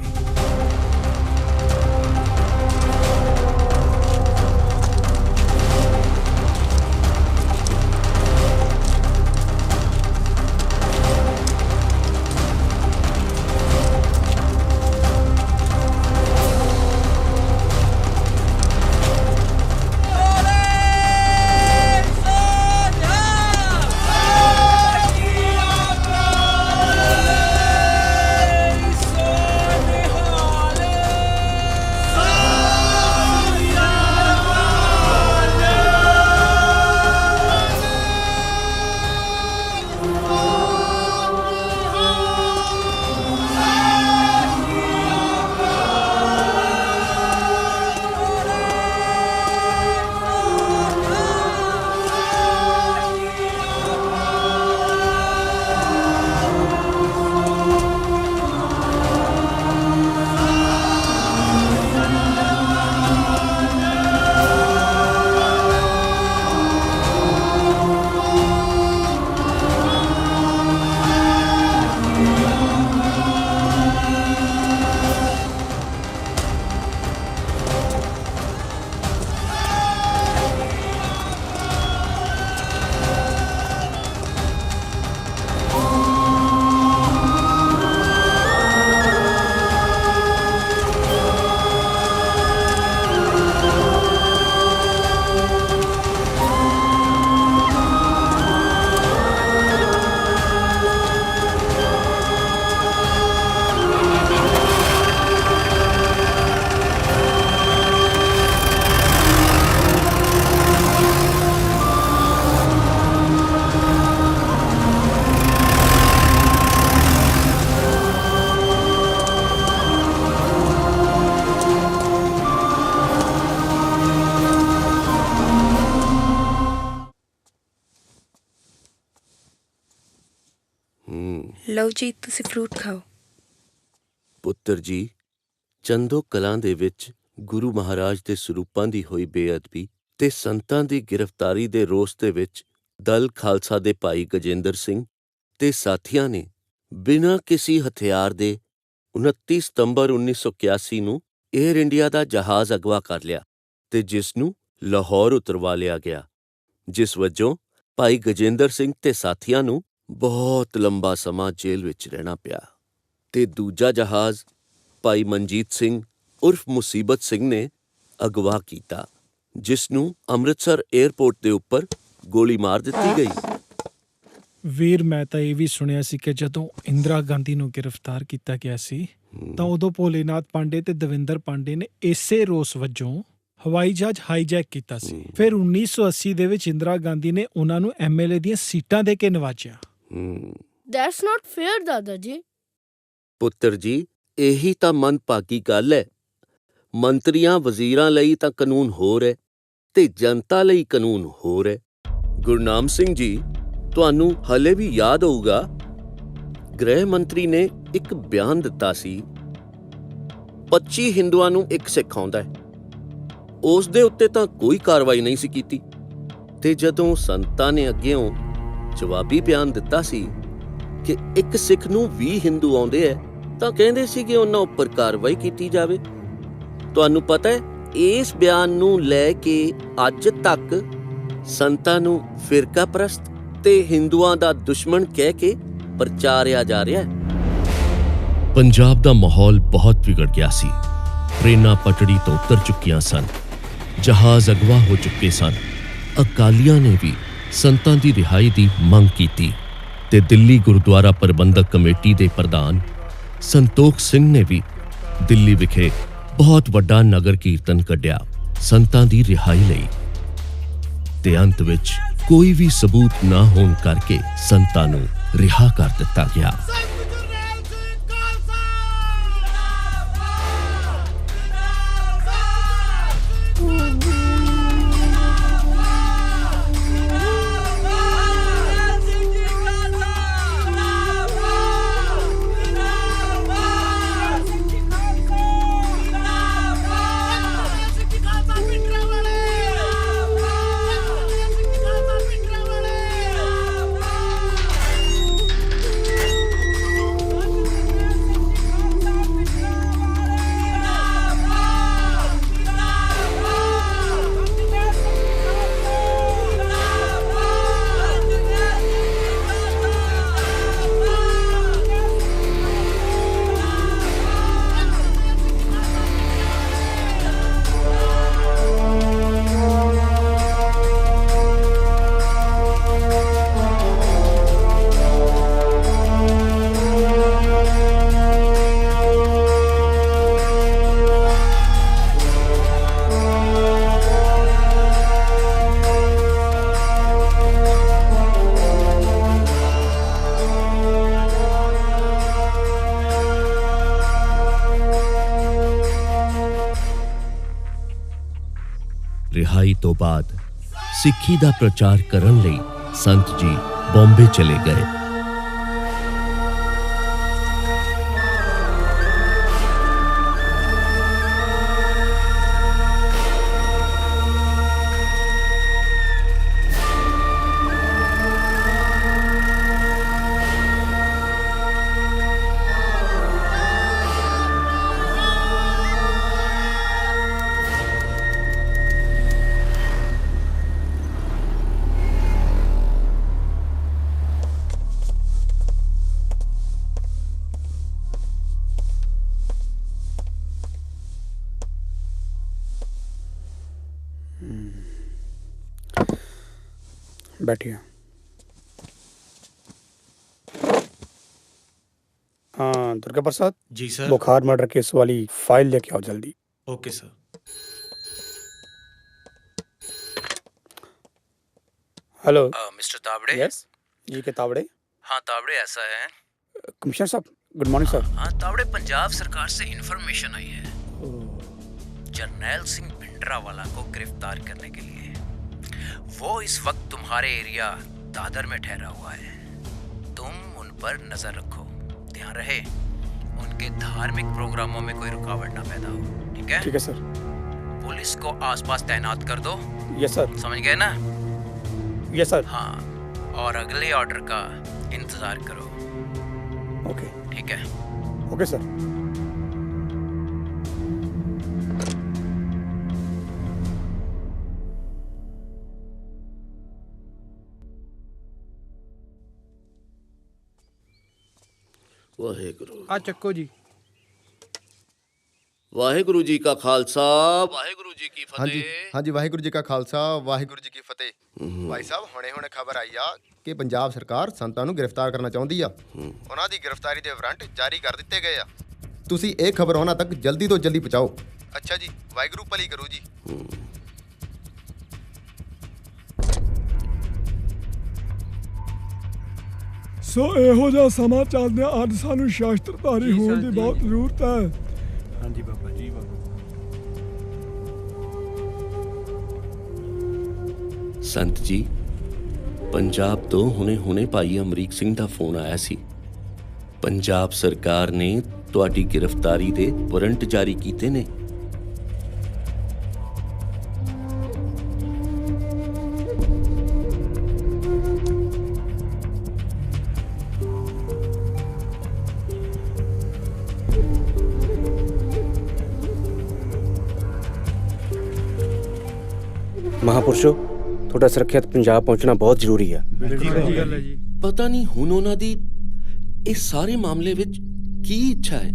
ਲਓ ਜੀ ਤੁਸੀਂ ਫਰੂਟ ਖਾਓ। ਪੁੱਤਰ ਜੀ, ਚੰਦੋ ਕਲਾਂ ਦੇ ਵਿੱਚ ਗੁਰੂ ਮਹਾਰਾਜ ਦੇ ਸਰੂਪਾਂ ਦੀ ਹੋਈ ਬੇਅਦਬੀ ਤੇ ਸੰਤਾਂ ਦੀ ਗ੍ਰਿਫਤਾਰੀ ਦੇ ਰੋਸ ਦੇ ਵਿੱਚ ਦਲ ਖਾਲਸਾ ਦੇ ਭਾਈ ਗਜੇਂਦਰ ਸਿੰਘ ਤੇ ਸਾਥੀਆਂ ਨੇ ਬਿਨਾਂ ਕਿਸੇ ਹਥਿਆਰ ਦੇ 29 ਸਤੰਬਰ 1981 ਨੂੰ ਏਅਰ ਇੰਡੀਆ ਦਾ ਜਹਾਜ਼ ਅਗਵਾ ਕਰ ਲਿਆ ਤੇ ਜਿਸ ਨੂੰ ਲਾਹੌਰ ਉਤਰਵਾ ਲਿਆ ਗਿਆ, ਜਿਸ ਵਜੋਂ ਭਾਈ ਗਜੇਂਦਰ ਸਿੰਘ ਤੇ ਸਾਥੀਆਂ ਨੂੰ ਬਹੁਤ ਲੰਬਾ ਸਮਾਂ ਜੇਲ੍ਹ ਵਿੱਚ ਰਹਿਣਾ ਪਿਆ। ਤੇ ਦੂਜਾ ਜਹਾਜ਼ ਭਾਈ ਮਨਜੀਤ ਸਿੰਘ ਉਰਫ ਮੁਸੀਬਤ ਸਿੰਘ ਨੇ ਅਗਵਾ ਕੀਤਾ, ਜਿਸ ਨੂੰ ਅੰਮ੍ਰਿਤਸਰ ਏਅਰਪੋਰਟ ਦੇ ਉੱਪਰ ਗੋਲੀ ਮਾਰ ਦਿੱਤੀ ਗਈ। ਵੀਰ, ਮੈਂ ਤਾਂ ਇਹ ਵੀ ਸੁਣਿਆ ਸੀ ਕਿ ਜਦੋਂ ਇੰਦਰਾ ਗਾਂਧੀ ਨੂੰ ਗ੍ਰਿਫਤਾਰ ਕੀਤਾ ਗਿਆ ਸੀ ਤਾਂ ਉਦੋਂ ਭੋਲੇਨਾਥ ਪਾਂਡੇ ਤੇ ਦਵਿੰਦਰ ਪਾਂਡੇ ਨੇ ਇਸੇ ਰੋਸ ਵਜੋਂ ਹਵਾਈ ਜਹਾਜ਼ ਹਾਈਜੈਕ ਕੀਤਾ ਸੀ। ਫਿਰ 1980 ਦੇ ਵਿੱਚ ਇੰਦਰਾ ਗਾਂਧੀ ਨੇ ਉਹਨਾਂ ਨੂੰ ਐਮਐਲਏ ਦੀਆਂ ਸੀਟਾਂ ਦੇ ਕੇ ਨਵਾਜਿਆ। ਦੈਟਸ ਨਾਟ ਫੇਅਰ ਦਾਦਾ ਜੀ। ਪੁੱਤਰ ਜੀ, ਇਹੀ ਤਾਂ ਮੰਦਭਾਗੀ ਗੱਲ ਹੈ। ਮੰਤਰੀਆਂ ਵਜ਼ੀਰਾਂ ਲਈ ਤਾਂ ਕਾਨੂੰਨ ਹੋਰ ਹੈ ਤੇ ਜਨਤਾ ਲਈ ਕਾਨੂੰਨ ਹੋਰ ਹੈ। ਗੁਰਨਾਮ ਸਿੰਘ ਜੀ, ਤੁਹਾਨੂੰ ਹਲੇ ਵੀ ਯਾਦ ਹੋਊਗਾ, ਗ੍ਰਹਿ ਮੰਤਰੀ ਨੇ ਇੱਕ ਬਿਆਨ ਦਿੱਤਾ ਸੀ, 25 ਹਿੰਦੂਆਂ ਨੂੰ ਇੱਕ ਸਿੱਖ ਆਉਂਦਾ ਹੈ। ਉਸ ਦੇ ਉੱਤੇ ਤਾਂ ਕੋਈ ਕਾਰਵਾਈ ਨਹੀਂ ਸੀ ਕੀਤੀ ਤੇ ਜਦੋਂ ਸੰਤਾਂ ਨੇ ਅੱਗਿਓਂ ਜਵਾਬੀ ਬਿਆਨ ਦਿੱਤਾ ਸੀ ਕਿ ਇੱਕ ਸਿੱਖ ਨੂੰ 20 ਹਿੰਦੂ ਆਉਂਦੇ ਹੈ ਤਾਂ ਕਹਿੰਦੇ ਸੀ ਕਿ ਉਹਨਾਂ ਉੱਪਰ ਕਾਰਵਾਈ ਕੀਤੀ ਜਾਵੇ। ਤੁਹਾਨੂੰ ਪਤਾ ਹੈ, ਇਸ ਬਿਆਨ ਨੂੰ ਲੈ ਕੇ ਅੱਜ ਤੱਕ ਸੰਤਾਂ ਨੂੰ ਫਿਰਕਾ ਪ੍ਰਸਤ ਤੇ ਹਿੰਦੂਆਂ ਦਾ ਦੁਸ਼ਮਣ ਕਹਿ ਕੇ ਪ੍ਰਚਾਰਿਆ ਜਾ ਰਿਹਾ ਹੈ। ਪੰਜਾਬ ਦਾ ਮਾਹੌਲ ਬਹੁਤ ਵਿਗੜ ਗਿਆ ਸੀ। ਟ੍ਰੇਨਾਂ ਪਟੜੀ ਤੋਂ ਉਤਰ ਚੁੱਕੀਆਂ ਸਨ, ਜਹਾਜ਼ ਅਗਵਾ ਹੋ ਚੁੱਕੇ ਸਨ। ਅਕਾਲੀਆਂ ਨੇ ਵੀ ਸੰਤਾਂ ਦੀ ਰਿਹਾਈ ਦੀ ਮੰਗ ਕੀਤੀ ਤੇ ਦਿੱਲੀ ਗੁਰਦੁਆਰਾ ਪ੍ਰਬੰਧਕ ਕਮੇਟੀ ਦੇ ਪ੍ਰਧਾਨ ਸੰਤੋਖ ਸਿੰਘ ਨੇ ਵੀ ਦਿੱਲੀ ਵਿਖੇ ਬਹੁਤ ਵੱਡਾ ਨਗਰ ਕੀਰਤਨ ਕੱਢਿਆ ਸੰਤਾਂ ਦੀ ਰਿਹਾਈ ਲਈ। ਤੇ ਅੰਤ ਵਿੱਚ ਕੋਈ ਵੀ ਸਬੂਤ ਨਾ ਹੋਣ ਕਰਕੇ ਸੰਤਾਂ ਨੂੰ ਰਿਹਾ ਕਰ ਦਿੱਤਾ ਗਿਆ। ਰਿਹਾਈ ਤੋਂ ਬਾਅਦ ਸਿੱਖੀ ਦਾ ਪ੍ਰਚਾਰ ਕਰਨ ਲਈ ਸੰਤ ਜੀ ਬੰਬੇ ਚਲੇ ਗਏ। बैठिए। हाँ दुर्गा प्रसाद जी सर। बुखार मर्डर केस वाली फाइल लेके आओ जल्दी। Okay sir. Hello mister Tawde. Yes जी के तावड़े। हाँ तावड़े, ऐसा है। कमिश्नर साहब गुड मॉर्निंग सर। हाँ तावड़े, पंजाब सरकार से इंफॉर्मेशन आई है जर्नैल सिंह भिंडरावाला को गिरफ्तार करने के लिए। वो इस वक्त तुम्हारे एरिया दादर में ठहरा हुआ है। तुम उन पर नजर रखो, ध्यान रहे उनके धार्मिक प्रोग्रामों में कोई रुकावट ना पैदा हो। ठीक है? ठीक है सर। पुलिस को आसपास तैनात कर दो। Yes sir. समझ गए ना? Yes sir. हाँ, और अगले ऑर्डर का इंतजार करो। ओके। ठीक है? Okay sir. वाहेगुरु। आ चक्को जी। वाहेगुरु जी का खालसा, वाहेगुरु जी की ਹਾਂਜੀ फतेह। ਹਾਂਜੀ ਵਾਹਿਗੁਰੂ ਜੀ ਕਾ ਖਾਲਸਾ ਵਾਹਿਗੁਰੂ ਜੀ ਕੀ ਫਤਿਹ। ਭਾਈ ਸਾਹਿਬ ਹੁਣੇ ਖਬਰ ਆਈ ਆ ਕਿ ਪੰਜਾਬ ਸਰਕਾਰ ਸੰਤਾਂ ਨੂੰ ਗ੍ਰਿਫਤਾਰ ਕਰਨਾ ਚਾਹੁੰਦੀ ਆ। ਉਹਨਾਂ ਦੀ ਗ੍ਰਿਫਤਾਰੀ ਦੇ ਵਾਰੰਟ ਜਾਰੀ ਕਰ ਦਿੱਤੇ ਗਏ ਆ। ਤੁਸੀਂ ਇਹ ਖਬਰ ਉਹਨਾਂ ਤੱਕ ਜਲਦੀ ਤੋਂ ਜਲਦੀ ਪਹੁੰਚਾਓ। ਅੱਛਾ ਜੀ, ਵਾਹਿਗੁਰੂ ਭਲੀ ਕਰੂ ਜੀ। ਸੋ ਇਹੋ ਜਿਹਾ ਸਮਾਂ ਚੱਲਦਿਆਂ ਅੱਜ ਸਾਨੂੰ ਸ਼ਾਸਤਰਧਾਰੀ ਹੋਣ ਦੀ ਬਹੁਤ ਜ਼ਰੂਰਤ ਹੈ। ਹਾਂਜੀ ਬਾਬਾ ਜੀ। ਸੰਤ ਜੀ, ਪੰਜਾਬ ਤੋਂ ਹੁਣੇ ਭਾਈ ਅਮਰੀਕ ਸਿੰਘ ਦਾ ਫੋਨ ਆਇਆ ਸੀ। ਪੰਜਾਬ ਸਰਕਾਰ ਨੇ ਤੁਹਾਡੀ ਗ੍ਰਿਫਤਾਰੀ ਦੇ ਵਾਰੰਟ ਜਾਰੀ ਕੀਤੇ ਨੇ। ਮਹਾਪੁਰਸ਼ੋ, ਤੁਹਾਡਾ ਸੁਰੱਖਿਅਤ ਪੰਜਾਬ ਪਹੁੰਚਣਾ ਬਹੁਤ ਜ਼ਰੂਰੀ ਹੈ। ਪਤਾ ਨਹੀਂ ਹੁਣ ਉਹਨਾਂ ਦੀ ਇਸ ਸਾਰੇ ਮਾਮਲੇ ਵਿੱਚ ਕੀ ਇੱਛਾ ਹੈ।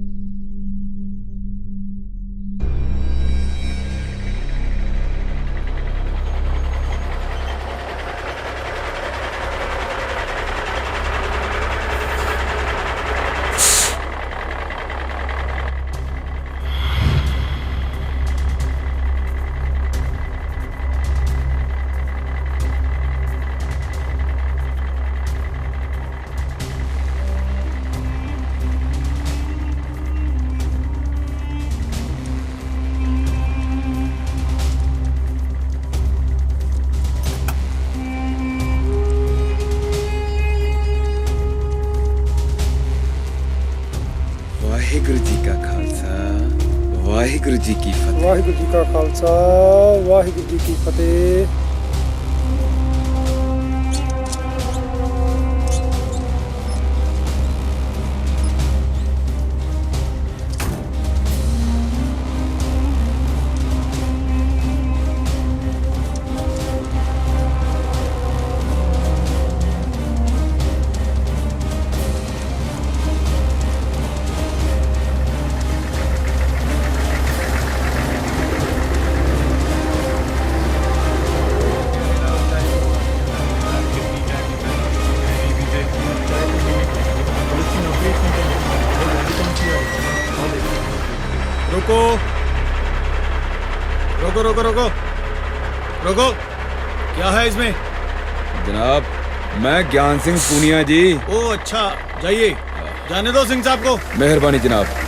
ਵਾਹਿਗੁਰੂ ਜੀ ਕਾ ਖਾਲਸਾ ਵਾਹਿਗੁਰੂ ਜੀ ਕੀ ਫਤਿਹ। ਵਾਹਿਗੁਰੂ ਜੀ ਕਾ ਖਾਲਸਾ ਵਾਹਿਗੁਰੂ ਜੀ ਕੀ ਫਤਿਹ। रुको रुको रुको रुको रुको, क्या है इसमें? जनाब, मैं ज्ञान सिंह पूनिया जी। ओ अच्छा, जाइए, जाने दो सिंह साहब को। मेहरबानी जनाब।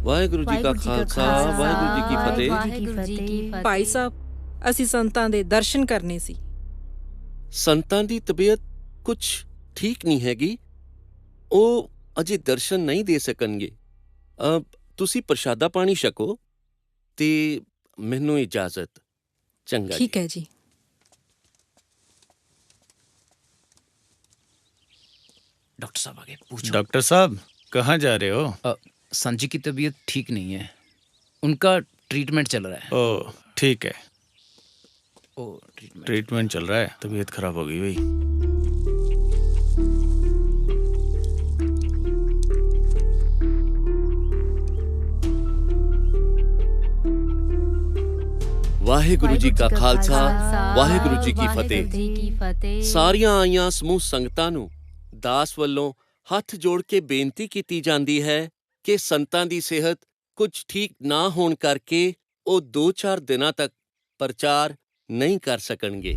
ਵਾਹਿਗੁਰੂ ਜੀ ਕਾ ਖਾਲਸਾ, ਵਾਹਿਗੁਰੂ ਜੀ ਕੀ ਫਤਿਹ। ਵਾਹਿਗੁਰੂ ਜੀ ਕੀ ਫਤਿਹ। ਭਾਈ ਸਾਹਿਬ, ਅਸੀਂ ਸੰਤਾਂ ਦੇ ਦਰਸ਼ਨ ਕਰਨੇ ਸੀ। ਸੰਤਾਂ ਦੀ ਤਬੀਅਤ ਕੁਝ ਠੀਕ ਨਹੀਂ ਹੈਗੀ। ਉਹ ਅਜੇ ਦਰਸ਼ਨ ਨਹੀਂ ਦੇ ਸਕਣਗੇ। ਤੁਸੀਂ ਪ੍ਰਸ਼ਾਦਾ ਪਾਣੀ ਛਕੋ ਤੇ ਮੈਨੂੰ ਇਜਾਜ਼ਤ। ਚੰਗਾ ठीक है जी। डॉक्टर साहब आगे पूछो। डॉक्टर साहब कहाँ जा रहे हो? संजय की तबीयत ठीक नहीं है, उनका ट्रीटमेंट चल रहा है। ओह ठीक है, ओ ट्रीटमेंट चल रहा है, तबीयत खराब हो गई भाई। ਵਾਹਿਗੁਰੂ ਜੀ ਕਾ ਖਾਲਸਾ, ਵਾਹਿਗੁਰੂ ਜੀ ਕੀ ਫਤਿਹ। ਸਾਰੀਆਂ ਆਈਆਂ ਸਮੂਹ ਸੰਗਤਾਂ ਨੂੰ ਦਾਸ ਵੱਲੋਂ ਹੱਥ ਜੋੜ ਕੇ ਬੇਨਤੀ ਕੀਤੀ ਜਾਂਦੀ ਹੈ ਕਿ ਸੰਤਾਂ ਦੀ ਸਿਹਤ ਕੁਝ ਠੀਕ ਨਾ ਹੋਣ ਕਰਕੇ ਉਹ 2-4 ਦਿਨਾਂ ਤੱਕ ਪ੍ਰਚਾਰ ਨਹੀਂ ਕਰ ਸਕਣਗੇ।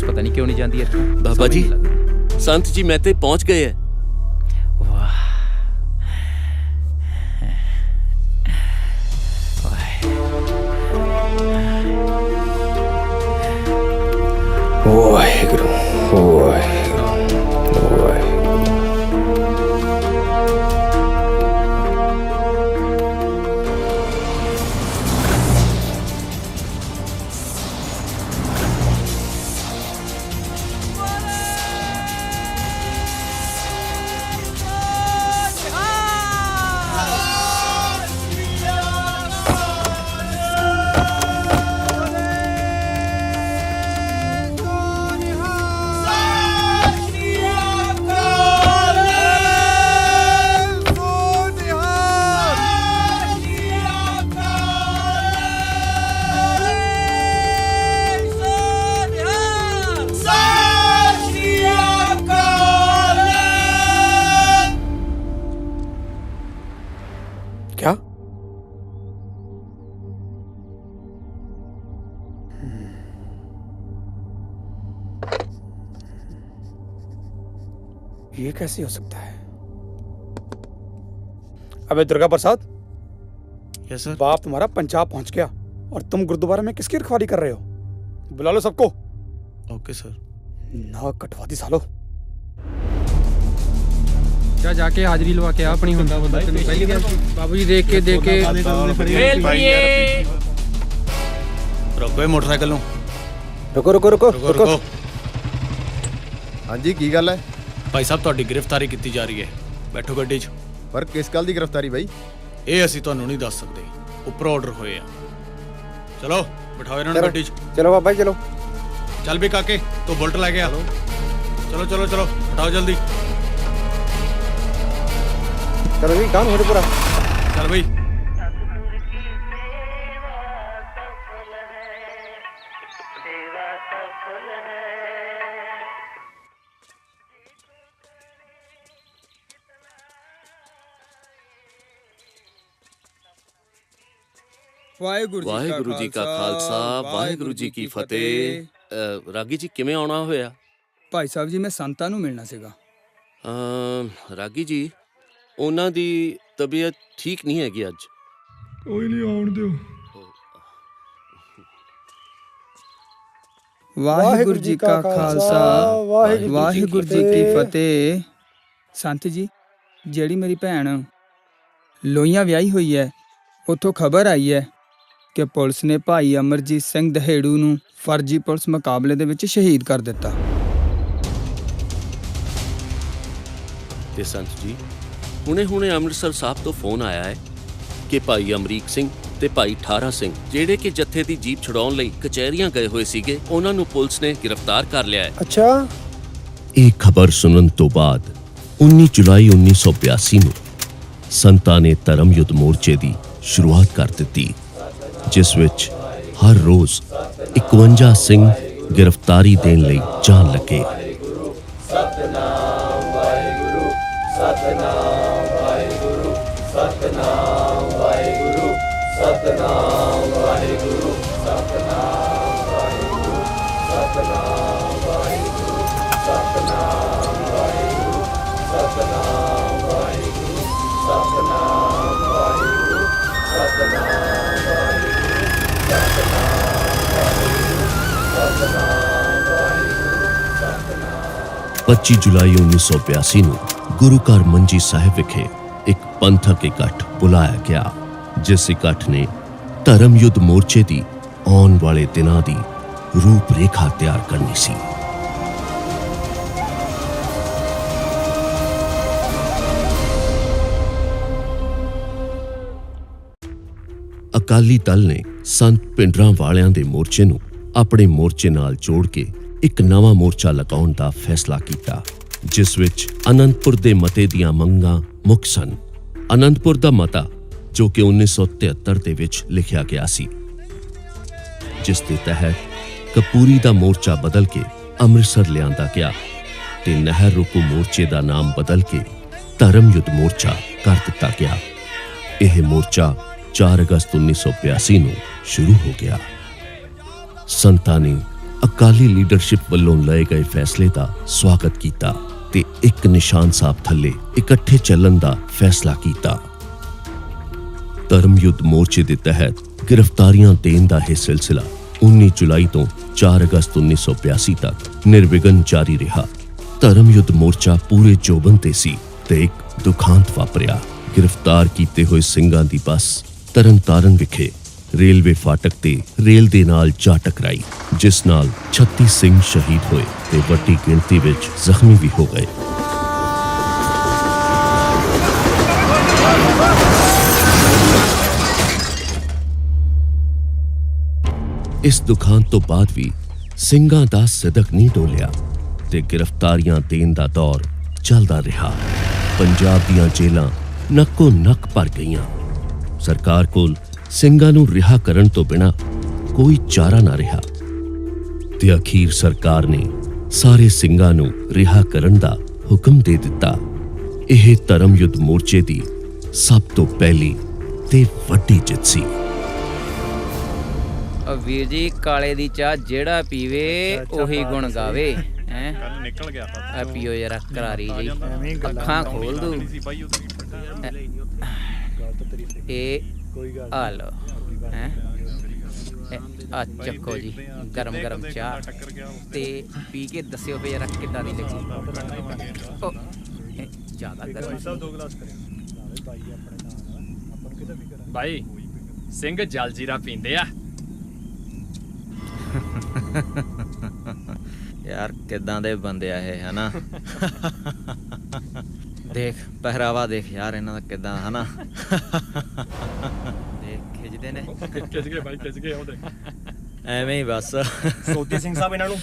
पता नहीं क्यों नहीं जाती है। बाबा जी, संत जी मैं ते पहुंच गए हैं। वाहिगुरु वाहिगुरु वाहिगुरु। क्या? ये कैसे हो सकता है? अबे दुर्गा प्रसाद, यस सर। बाप तुम्हारा पंजाब पहुंच गया और तुम गुरुद्वारा में किसकी रखवाली कर रहे हो? बुला लो सबको। Okay sir. नाक कटवा दी सालो। जा जाके हाजिरी लवा के अपनी होता पहली बार बाबूजी देख के रोको मोटरसाइकिल नु। रुको रुको रुको रुको। हाँ जी, की गल है? भाई साहब ਤੁਹਾਡੀ ਗ੍ਰਿਫਤਾਰੀ ਕੀਤੀ ਜਾ ਰਹੀ ਹੈ। ਬੈਠੋ ਗੱਡੀ 'ਚ। ਪਰ ਕਿਸ ਗੱਲ ਦੀ ਗ੍ਰਿਫਤਾਰੀ ਬਾਈ? ਇਹ ਅਸੀਂ ਤੁਹਾਨੂੰ ਨਹੀਂ ਦੱਸ ਸਕਦੇ, ਉੱਪਰ ਆਰਡਰ ਹੋਏ ਆ। ਚਲੋ ਬਿਠਾਓ ਇਹਨਾਂ ਨੂੰ ਗੱਡੀ 'ਚ। ਚਲੋ ਬਾਬਾ ਜੀ ਚਲੋ। ਚੱਲ ਵੀ ਕਾਕੇ, ਤੂੰ ਬੁਲਟ ਲੈ ਕੇ ਆ। ਚਲੋ ਚਲੋ ਚਲੋ ਬਿਠਾਓ ਜਲਦੀ। चलो जी काम हो पूरा। चल भाई। ਵਾਹਿਗੁਰੂ ਜੀ ਕਾ ਖਾਲਸਾ, ਵਾਹਿਗੁਰੂ ਜੀ ਕੀ ਫਤਿਹ। ਰਾਗੀ ਜੀ ਕਿਵੇਂ ਆਉਣਾ ਹੋਇਆ? ਭਾਈ ਸਾਹਿਬ ਜੀ, ਮੈਂ ਸੰਤਾਂ ਨੂੰ ਮਿਲਣਾ ਸੀਗਾ। ਰਾਗੀ ਜੀ, ਉਹਨਾਂ ਦੀ ਤਬੀਅਤ ਠੀਕ ਨਹੀਂ ਹੈਗੀ ਅੱਜ। ਕੋਈ ਨਹੀਂ, ਆਉਣ ਦਿਓ। ਵਾਹਿਗੁਰੂ ਜੀ ਕਾ ਖਾਲਸਾ, ਵਾਹਿਗੁਰੂ ਜੀ ਕੀ ਫਤਿਹ। ਸੰਤ ਜੀ, ਜਿਹੜੀ ਮੇਰੀ ਭੈਣ ਲੋਹੀਆਂ ਵਿਆਹੀ ਹੋਈ ਹੈ, ਉੱਥੋਂ ਖਬਰ ਆਈ ਹੈ ਕਿ ਪੁਲਿਸ ਨੇ ਭਾਈ ਅਮਰਜੀਤ ਸਿੰਘ ਦਹੇੜੂ ਨੂੰ ਫਰਜ਼ੀ ਪੁਲਿਸ ਮੁਕਾਬਲੇ ਦੇ ਵਿੱਚ ਸ਼ਹੀਦ ਕਰ ਦਿੱਤਾ। ਤੇ ਸੰਤ ਜੀ, ਹੁਣੇ ਅੰਮ੍ਰਿਤਸਰ ਸਾਹਿਬ ਤੋਂ ਫੋਨ ਆਇਆ ਹੈ ਕਿ ਭਾਈ ਅਮਰੀਕ ਸਿੰਘ ਤੇ ਭਾਈ ਠਾਰਾ ਸਿੰਘ, ਜਿਹੜੇ ਕਿ ਜੱਥੇ ਦੀ ਜੀਪ ਛੁਡਾਉਣ ਲਈ ਕਚਹਿਰੀਆਂ ਗਏ ਹੋਏ ਸੀਗੇ, ਉਹਨਾਂ ਨੂੰ ਪੁਲਿਸ ਨੇ ਗ੍ਰਿਫਤਾਰ ਕਰ ਲਿਆ ਹੈ। ਅੱਛਾ। ਇਹ ਖਬਰ ਸੁਣਨ ਤੋਂ ਬਾਅਦ 19 ਜੁਲਾਈ 1982 ਨੂੰ ਸੰਤਾਂ ਨੇ ਧਰਮ ਯੁੱਧ ਮੋਰਚੇ ਦੀ ਸ਼ੁਰੂਆਤ ਕਰ ਦਿੱਤੀ, ਜਿਸ ਵਿੱਚ ਹਰ ਰੋਜ਼ 51 ਸਿੰਘ ਗ੍ਰਿਫਤਾਰੀ ਦੇਣ ਲਈ ਜਾਣ ਲੱਗੇ। ਸਤਨਾਮ ਵਾਹਿਗੁਰੂ, ਸਤਨਾਮ ਵਾਹਿਗੁਰੂ, ਸਤਨਾਮ ਵਾਹਿਗੁਰੂ, ਸਤਨਾਮ ਵਾਹਿਗੁਰੂ ਸਤਨਾਮ ਵਾਹਿਗੁਰੂ ਸਤਨਾਮ ਵਾਹਿਗੁਰੂ ਸਤਨਾਮ ਵਾਹਿਗੁਰੂ ਸਤਨਾਮ ਵਾਹਿਗੁਰੂ ਸਤਨਾਮ ਵਾਹਿਗੁਰੂ ਸਤਨਾਮ ਵਾਹਿਗੁਰੂ ਸਤਨਾਮ ਵਾਹਿਗੁਰੂ ਸਤਨਾਮ ਵਾਹਿਗੁਰੂ ਸਤਨਾਮ 25 ਜੁਲਾਈ 1982 ਨੂੰ ਗੁਰੂ ਘਰ ਮੰਜੀ ਸਾਹਿਬ ਵਿਖੇ ਇੱਕ ਪੰਥਕ ਇਕੱਠ ਬੁਲਾਇਆ ਗਿਆ, ਜਿਸ ਇਕੱਠ ਨੇ ਧਰਮ ਯੁੱਧ ਮੋਰਚੇ ਦੀ ਆਉਣ ਵਾਲੇ ਦਿਨਾਂ ਦੀ ਰੂਪ ਰੇਖਾ ਤਿਆਰ ਕਰਨੀ ਸੀ। ਅਕਾਲੀ ਦਲ ਨੇ ਸੰਤ ਭਿੰਡਰਾਂ ਵਾਲਿਆਂ ਦੇ ਮੋਰਚੇ ਨੂੰ ਆਪਣੇ ਮੋਰਚੇ ਨਾਲ ਜੋੜ ਕੇ ਇੱਕ ਨਵਾਂ ਮੋਰਚਾ ਲਗਾਉਣ ਦਾ ਫੈਸਲਾ ਕੀਤਾ, ਜਿਸ ਵਿੱਚ ਅਨੰਦਪੁਰ ਦੇ ਮਤੇ ਦੀਆਂ ਮੰਗਾਂ ਮੁੱਖ ਸਨ। ਅਨੰਦਪੁਰ ਦਾ ਮਤਾ ਜੋ ਕਿ 1973 ਦੇ ਵਿੱਚ ਲਿਖਿਆ ਗਿਆ ਸੀ, ਜਿਸ ਦੇ ਤਹਿਤ ਕਪੂਰੀ ਦਾ ਮੋਰਚਾ ਬਦਲ ਕੇ ਅੰਮ੍ਰਿਤਸਰ ਲਿਆਂਦਾ ਗਿਆ ਤੇ ਨਹਿਰ ਰੋਕੂ ਮੋਰਚੇ ਦਾ ਨਾਮ ਬਦਲ ਕੇ ਧਰਮ ਯੁੱਧ ਮੋਰਚਾ ਕਰ ਦਿੱਤਾ ਗਿਆ। ਇਹ ਮੋਰਚਾ 4 ਅਗਸਤ 1982 ਨੂੰ ਸ਼ੁਰੂ ਹੋ ਗਿਆ। ਸੰਤਾਂ ਨੇ ਅਕਾਲੀ ਲੀਡਰਸ਼ਿਪ ਵੱਲੋਂ ਲਏ ਗਏ ਫੈਸਲੇ ਦਾ ਸਵਾਗਤ ਕੀਤਾ ਤੇ ਇੱਕ ਨਿਸ਼ਾਨ ਸਾਹਿਬ ਥੱਲੇ ਇਕੱਠੇ ਚੱਲਣ ਦਾ ਫੈਸਲਾ ਕੀਤਾ। ਧਰਮ ਯੁੱਧ ਮੋਰਚੇ ਦੇ ਤਹਿਤ ਗ੍ਰਿਫਤਾਰੀਆਂ ਦੇਣ ਦਾ ਇਹ ਸਿਲਸਿਲਾ 19 ਜੁਲਾਈ ਤੋਂ 4 ਅਗਸਤ 1982 ਤੱਕ ਨਿਰਵਿਘਨ ਜਾਰੀ ਰਿਹਾ। ਧਰਮ ਯੁੱਧ ਮੋਰਚਾ ਪੂਰੇ ਜੋਬਨ ਤੇ ਸੀ ਤੇ ਇੱਕ ਦੁਖਾਂਤ ਵਾਪਰਿਆ। ਗ੍ਰਿਫਤਾਰ ਕੀਤੇ ਹੋਏ ਸਿੰਘਾਂ ਦੀ ਬੱਸ ਤਰਨਤਾਰਨ ਵਿਖੇ ਰੇਲਵੇ ਫਾਟਕ ਤੇ ਰੇਲ ਦੇ ਨਾਲ ਜਾ ਟਕਰਾਈ, ਜਿਸ ਨਾਲ 36 ਸਿੰਘ ਸ਼ਹੀਦ ਹੋਏ ਤੇ ਵੱਡੀ ਗਿਣਤੀ ਵਿੱਚ ਜ਼ਖਮੀ ਵੀ ਹੋ ਗਏ। ਇਸ ਦੁਖਾਂਤ ਤੋਂ ਬਾਅਦ ਵੀ ਸਿੰਘਾਂ ਦਾ ਸਿਦਕ ਨਹੀਂ ਡੋਲਿਆ ਤੇ ਗ੍ਰਿਫਤਾਰੀਆਂ ਦੇਣ ਦਾ ਦੌਰ ਚੱਲਦਾ ਰਿਹਾ। ਪੰਜਾਬ ਦੀਆਂ ਜੇਲ੍ਹਾਂ ਨੱਕੋ ਨੱਕ ਭਰ ਗਈਆਂ। ਸਰਕਾਰ ਕੋਲ ਸਿੰਘਾਂ ਨੂੰ ਰਿਹਾ ਕਰਨ ਤੋਂ ਬਿਨਾਂ ਕੋਈ ਚਾਰਾ ਨਾ ਰਿਹਾ ਤੇ ਅਖੀਰ ਸਰਕਾਰ ਨੇ ਸਾਰੇ ਸਿੰਘਾਂ ਨੂੰ ਰਿਹਾ ਕਰਨ ਦਾ ਹੁਕਮ ਦੇ ਦਿੱਤਾ। ਇਹ ਧਰਮ ਯੁੱਧ ਮੋਰਚੇ ਦੀ ਸਭ ਤੋਂ ਪਹਿਲੀ ਤੇ ਵੱਡੀ ਜਿੱਤ ਸੀ। ਵੀਰ ਜੀ, ਕਾਲੇ ਦੀ ਚਾਹ ਜਿਹੜਾ ਪੀਵੇ ਉਹੀ ਗੁਣ ਗਾਵੇ। ਕੱਲ ਨਿਕਲ ਗਿਆ ਆ ਪੀਓ ਜਰਾ ਕਰਾਰੀ ਜੀ, ਅੱਖਾਂ ਖੋਲ ਦੂ। ਇਹ ਆ ਲੋ ਆ ਚੱਕੋ ਜੀ ਗਰਮ ਗਰਮ ਚਾਹ ਤੇ ਪੀ ਕੇ ਦੱਸਿਓ ਵੀ ਜਰਾ ਕਿੱਦਾਂ ਦੀ ਲੱਗੀ। ਜ਼ਿਆਦਾ ਗਰਮ ਸਾਹਿਬ 2 ਗਲਾਸ ਭਾਈ ਸਿੰਘ ਜਲ ਜੀਰਾ ਪੀਂਦੇ ਆ। ਯਾਰ ਕਿੱਦਾਂ ਦੇ ਬੰਦੇ ਆ ਇਹ, ਹਨਾ? ਦੇਖ ਪਹਿਰਾਵਾ ਦੇਖ ਯਾਰ ਇਹਨਾਂ ਦਾ ਕਿੱਦਾਂ, ਹਨਾ? ਦੇਖ ਖਿੱਚਦੇ ਨੇ, ਖਿੱਚ ਗਏ ਭਾਈ, ਖਿੱਚ ਗਏ। ਉਹ ਦੇਖ ਐਵੇਂ ਹੀ ਬਸ। ਸੋਦੀ ਸਿੰਘ ਸਾਹਿਬ ਇਹਨਾਂ ਨੂੰ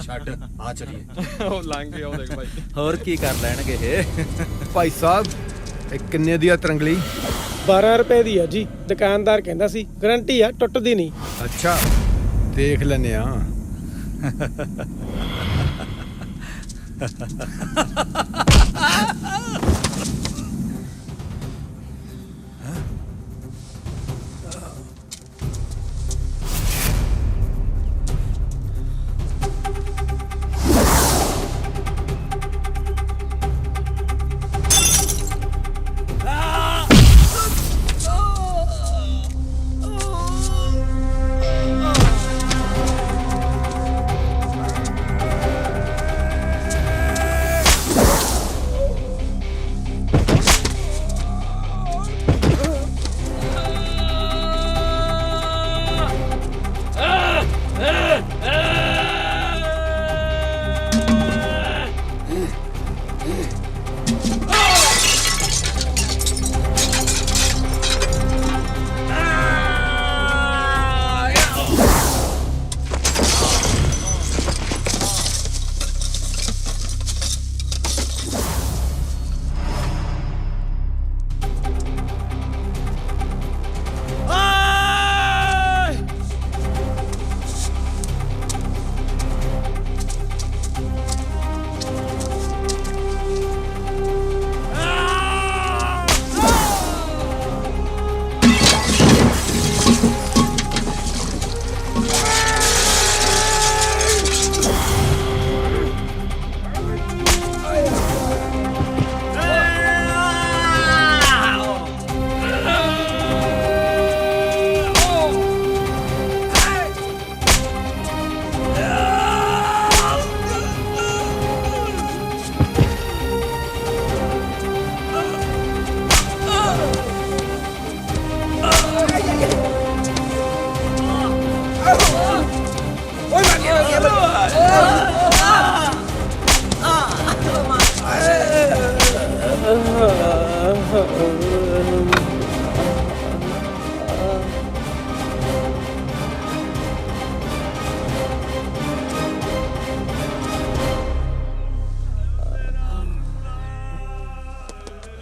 ਛੱਡ ਆ ਚਲੀਏ। ਉਹ ਲੰਘ ਗਏ, ਉਹ ਦੇਖ ਭਾਈ। ਹੋਰ ਕੀ ਕਰ ਲੈਣਗੇ ਇਹ? ਭਾਈ ਸਾਹਿਬ ਇਹ ਕਿੰਨੇ ਦੀ ਆ ਤਰੰਗਲੀ? 12 ਰੁਪਏ ਦੀ ਆ ਜੀ, ਦੁਕਾਨਦਾਰ ਕਹਿੰਦਾ ਸੀ ਗਰੰਟੀ ਆ ਟੁੱਟਦੀ ਨਹੀਂ। ਅੱਛਾ ਦੇਖ ਲੈਨੇ ਆ।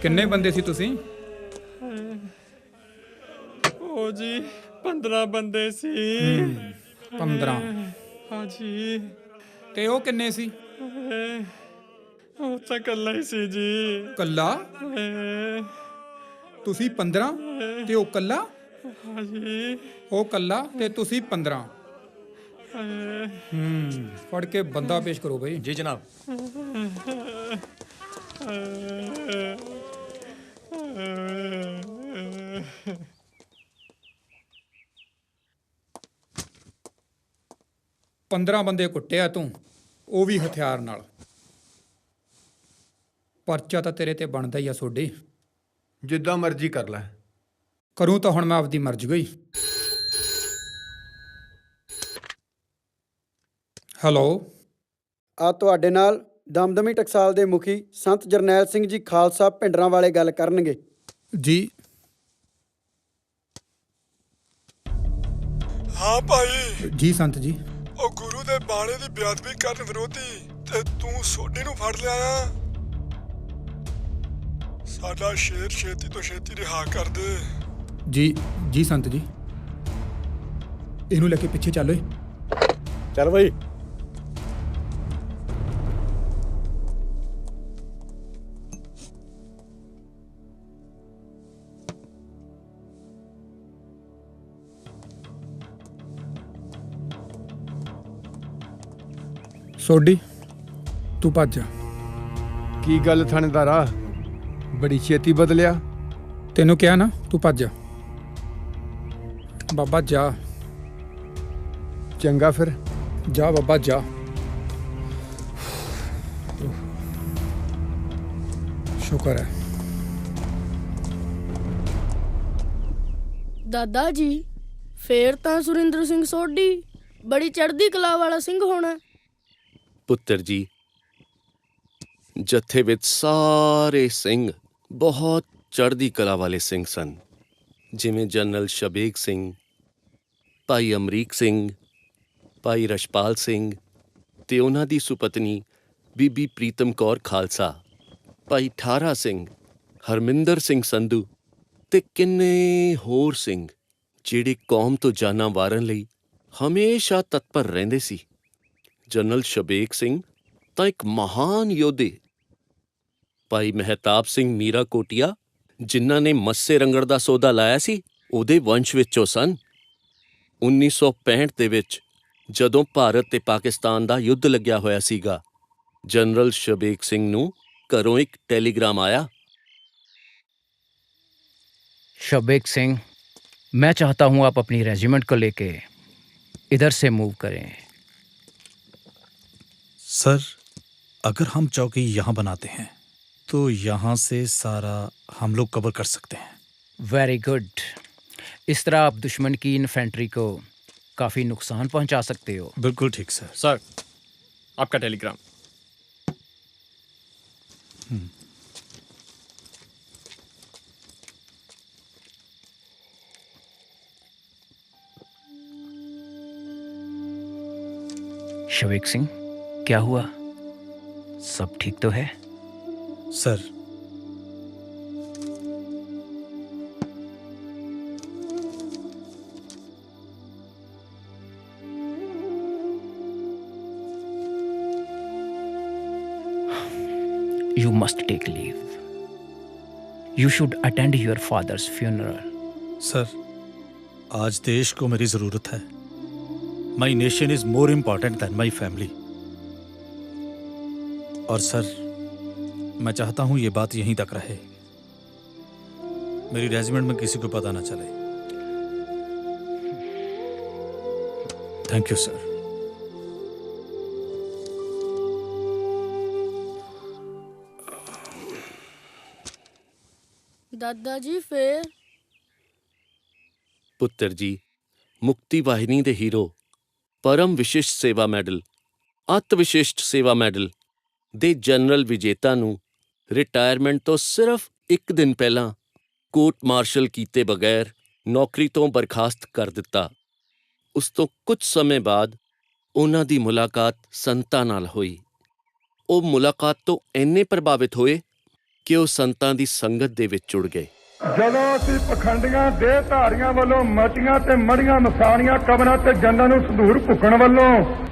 ਕਿੰਨੇ ਬੰਦੇ ਸੀ ਤੁਸੀਂ? ਉਹ ਜੀ 15 ਬੰਦੇ ਸੀ। 15। ਹਾਂਜੀ। ਤੇ ਉਹ ਕਿੰਨੇ ਸੀ? ਉਹ ਤਾਂ ਕੱਲਾ ਹੀ ਸੀ ਜੀ। ਕੱਲਾ? ਤੁਸੀਂ 15 ਤੇ ਉਹ ਕੱਲਾ? ਹਾਂਜੀ। ਉਹ ਕੱਲਾ ਤੇ ਤੁਸੀਂ 15। ਫੜ ਕੇ ਬੰਦਾ ਪੇਸ਼ ਕਰੋ ਬਈ। ਜੀ ਜਨਾਬ। ਪੰਦਰਾਂ ਬੰਦੇ ਕੁੱਟਿਆ ਤੂੰ, ਉਹ ਵੀ ਹਥਿਆਰ ਨਾਲ। ਪਰਚਾ ਤਾਂ ਤੇਰੇ ਤੇ ਬਣਦਾ ਹੀ ਆ ਸੋਢੀ। ਜਿੱਦਾਂ ਮਰਜ਼ੀ ਕਰ ਲੈ। ਕਰੂੰ ਤਾਂ ਹੁਣ ਮੈਂ ਆਪਦੀ ਮਰਜ਼ੀ ਗਈ। ਹੈਲੋ। ਆ ਤੁਹਾਡੇ ਨਾਲ ਦਮਦਮੀ ਟਕਸਾਲ ਦੇ ਮੁਖੀ ਸੰਤ ਜਰਨੈਲ ਸਿੰਘ ਜੀ ਖਾਲਸਾ ਭਿੰਡਰਾਂ ਵਾਲੇ ਗੱਲ ਕਰਨਗੇ। ਜੀ। ਹਾਂ ਭਾਈ। ਜੀ ਸੰਤ ਜੀ। ਉਹ ਗੁਰੂ ਦੇ ਬਾਣੇ ਦੀ ਬੇਅਦਬੀ ਕਰਨ ਵਿਰੋਧੀ ਤੇ ਤੂੰ ਸੋਢੀ ਨੂੰ ਫੜ ਲਿਆ ਆ। ਸਾਡਾ ਸ਼ੇਰ ਛੇਤੀ ਤੋਂ ਛੇਤੀ ਰਿਹਾ ਕਰ ਦੇ। ਜੀ ਜੀ ਸੰਤ ਜੀ। ਇਹਨੂੰ ਲੈ ਕੇ ਪਿੱਛੇ ਚੱਲ ਓਏ। ਚੱਲ ਬਈ। ਸੋਢੀ ਤੂੰ ਭੱਜ ਜਾ। ਕੀ ਗੱਲ ਥਾਣੇਦਾਰਾ, ਬੜੀ ਛੇਤੀ ਬਦਲਿਆ। ਤੈਨੂੰ ਕਿਹਾ ਨਾ ਤੂੰ ਭੱਜ ਜਾ। ਬਾਬਾ ਜਾ। ਚੰਗਾ ਫਿਰ ਜਾ ਬਾਬਾ ਜਾ। ਸ਼ੁਕਰ ਹੈ। ਦਾਦਾ ਜੀ ਫੇਰ ਤਾਂ ਸੁਰਿੰਦਰ ਸਿੰਘ ਸੋਢੀ ਬੜੀ ਚੜ੍ਹਦੀ ਕਲਾ ਵਾਲਾ ਸਿੰਘ ਹੋਣਾ। ਪੁੱਤਰ ਜੀ, ਜੱਥੇ ਵਿੱਚ ਸਾਰੇ ਸਿੰਘ ਬਹੁਤ ਚੜ੍ਹਦੀ ਕਲਾ ਵਾਲੇ ਸਿੰਘ ਸਨ, ਜਿਵੇਂ ਜਨਰਲ ਸ਼ਬੇਗ ਸਿੰਘ, ਭਾਈ ਅਮਰੀਕ ਸਿੰਘ, ਭਾਈ ਰਸ਼ਪਾਲ ਸਿੰਘ ਤੇ ਉਹਨਾਂ ਦੀ ਸੁਪਤਨੀ ਬੀਬੀ ਪ੍ਰੀਤਮ ਕੌਰ ਖਾਲਸਾ, ਭਾਈ ਠਾਰਾ ਸਿੰਘ, ਹਰਮਿੰਦਰ ਸਿੰਘ ਸੰਧੂ ਤੇ ਕਿੰਨੇ ਹੋਰ ਸਿੰਘ, ਜਿਹੜੇ ਕੌਮ ਤੋਂ ਜਾਨਾਂ ਵਾਰਨ ਲਈ ਹਮੇਸ਼ਾ ਤਤਪਰ ਰਹਿੰਦੇ ਸੀ। ਜਨਰਲ ਸ਼ਬੇਗ ਸਿੰਘ ਤਾਂ ਇੱਕ ਮਹਾਨ ਯੋਧੇ, ਭਾਈ ਮਹਿਤਾਬ ਸਿੰਘ ਮੀਰਾ ਕੋਟੀਆ, ਜਿਨ੍ਹਾਂ ਨੇ ਮੱਸੇ ਰੰਗੜ ਦਾ ਸੌਦਾ ਲਾਇਆ ਸੀ, ਉਹਦੇ ਵੰਸ਼ ਵਿੱਚੋਂ ਸਨ। 1965 ਦੇ ਵਿੱਚ ਜਦੋਂ ਭਾਰਤ ਤੇ ਪਾਕਿਸਤਾਨ ਦਾ ਯੁੱਧ ਲੱਗਿਆ ਹੋਇਆ ਸੀਗਾ, ਜਨਰਲ ਸ਼ਬੇਗ ਸਿੰਘ ਨੂੰ ਘਰੋਂ ਇੱਕ ਟੈਲੀਗ੍ਰਾਮ ਆਇਆ। शबेग सिंह, मैं चाहता हूं आप अपनी रेजिमेंट को लेके इधर से मूव करें। सर, अगर हम चौकी यहाँ बनाते हैं तो यहाँ से सारा हम लोग कवर कर सकते हैं। Very good. इस तरह आप दुश्मन की इन्फेंट्री को काफ़ी नुकसान पहुंचा सकते हो। बिल्कुल ठीक सर। सर, आपका टेलीग्राम। शबेग सिंह, क्या हुआ? सब ठीक तो है? Sir, You must take leave. You should attend your father's funeral. Sir, आज देश को मेरी जरूरत है। My nation is more important than my family. और सर, मैं चाहता हूं ये बात यहीं तक रहे, मेरी रेजिमेंट में किसी को पता ना चले। Thank you sir. ਦਾਦਾ ਜੀ ਫੇਰ? ਪੁੱਤਰ ਜੀ, ਮੁਕਤੀ ਵਾਹਿਨੀ ਦੇ ਹੀਰੋ, ਪਰਮ ਵਿਸ਼ਿਸ਼ਟ ਸੇਵਾ ਮੈਡਲ, ਅਤ ਵਿਸ਼ਿਸ਼ਟ ਸੇਵਾ ਮੈਡਲ ਦੇ ਜਨਰਲ ਵਿਜੇਤਾ ਨੂੰ ਰਿਟਾਇਰਮੈਂਟ ਤੋਂ ਸਿਰਫ ਇੱਕ ਦਿਨ ਪਹਿਲਾਂ ਕੋਰਟ ਮਾਰਸ਼ਲ ਕੀਤੇ ਬਗੈਰ ਨੌਕਰੀ ਤੋਂ ਬਰਖਾਸਤ ਕਰ ਦਿੱਤਾ। ਉਸ ਤੋਂ ਕੁਝ ਸਮੇਂ ਬਾਅਦ ਉਹਨਾਂ ਦੀ ਮੁਲਾਕਾਤ ਸੰਤਾਂ ਨਾਲ ਹੋਈ। ਉਹ ਮੁਲਾਕਾਤ ਤੋਂ ਇੰਨੇ ਪ੍ਰਭਾਵਿਤ ਹੋਏ ਕਿ ਉਹ ਸੰਤਾਂ ਦੀ ਸੰਗਤ ਦੇ ਵਿੱਚ ਜੁੜ ਗਏ। ਜਦੋਂ ਅਸੀਂ ਪਖੰਡੀਆਂ ਦੇਹ ਧਾਰੀਆਂ ਵੱਲੋਂ ਮਚੀਆਂ ਤੇ ਮੜੀਆਂ ਮਸਾਣੀਆਂ ਕਬਰਾਂ ਤੇ ਜੰਨਾਂ ਨੂੰ ਸੰਧੂਰ ਭੁੱਕਣ ਵੱਲੋਂ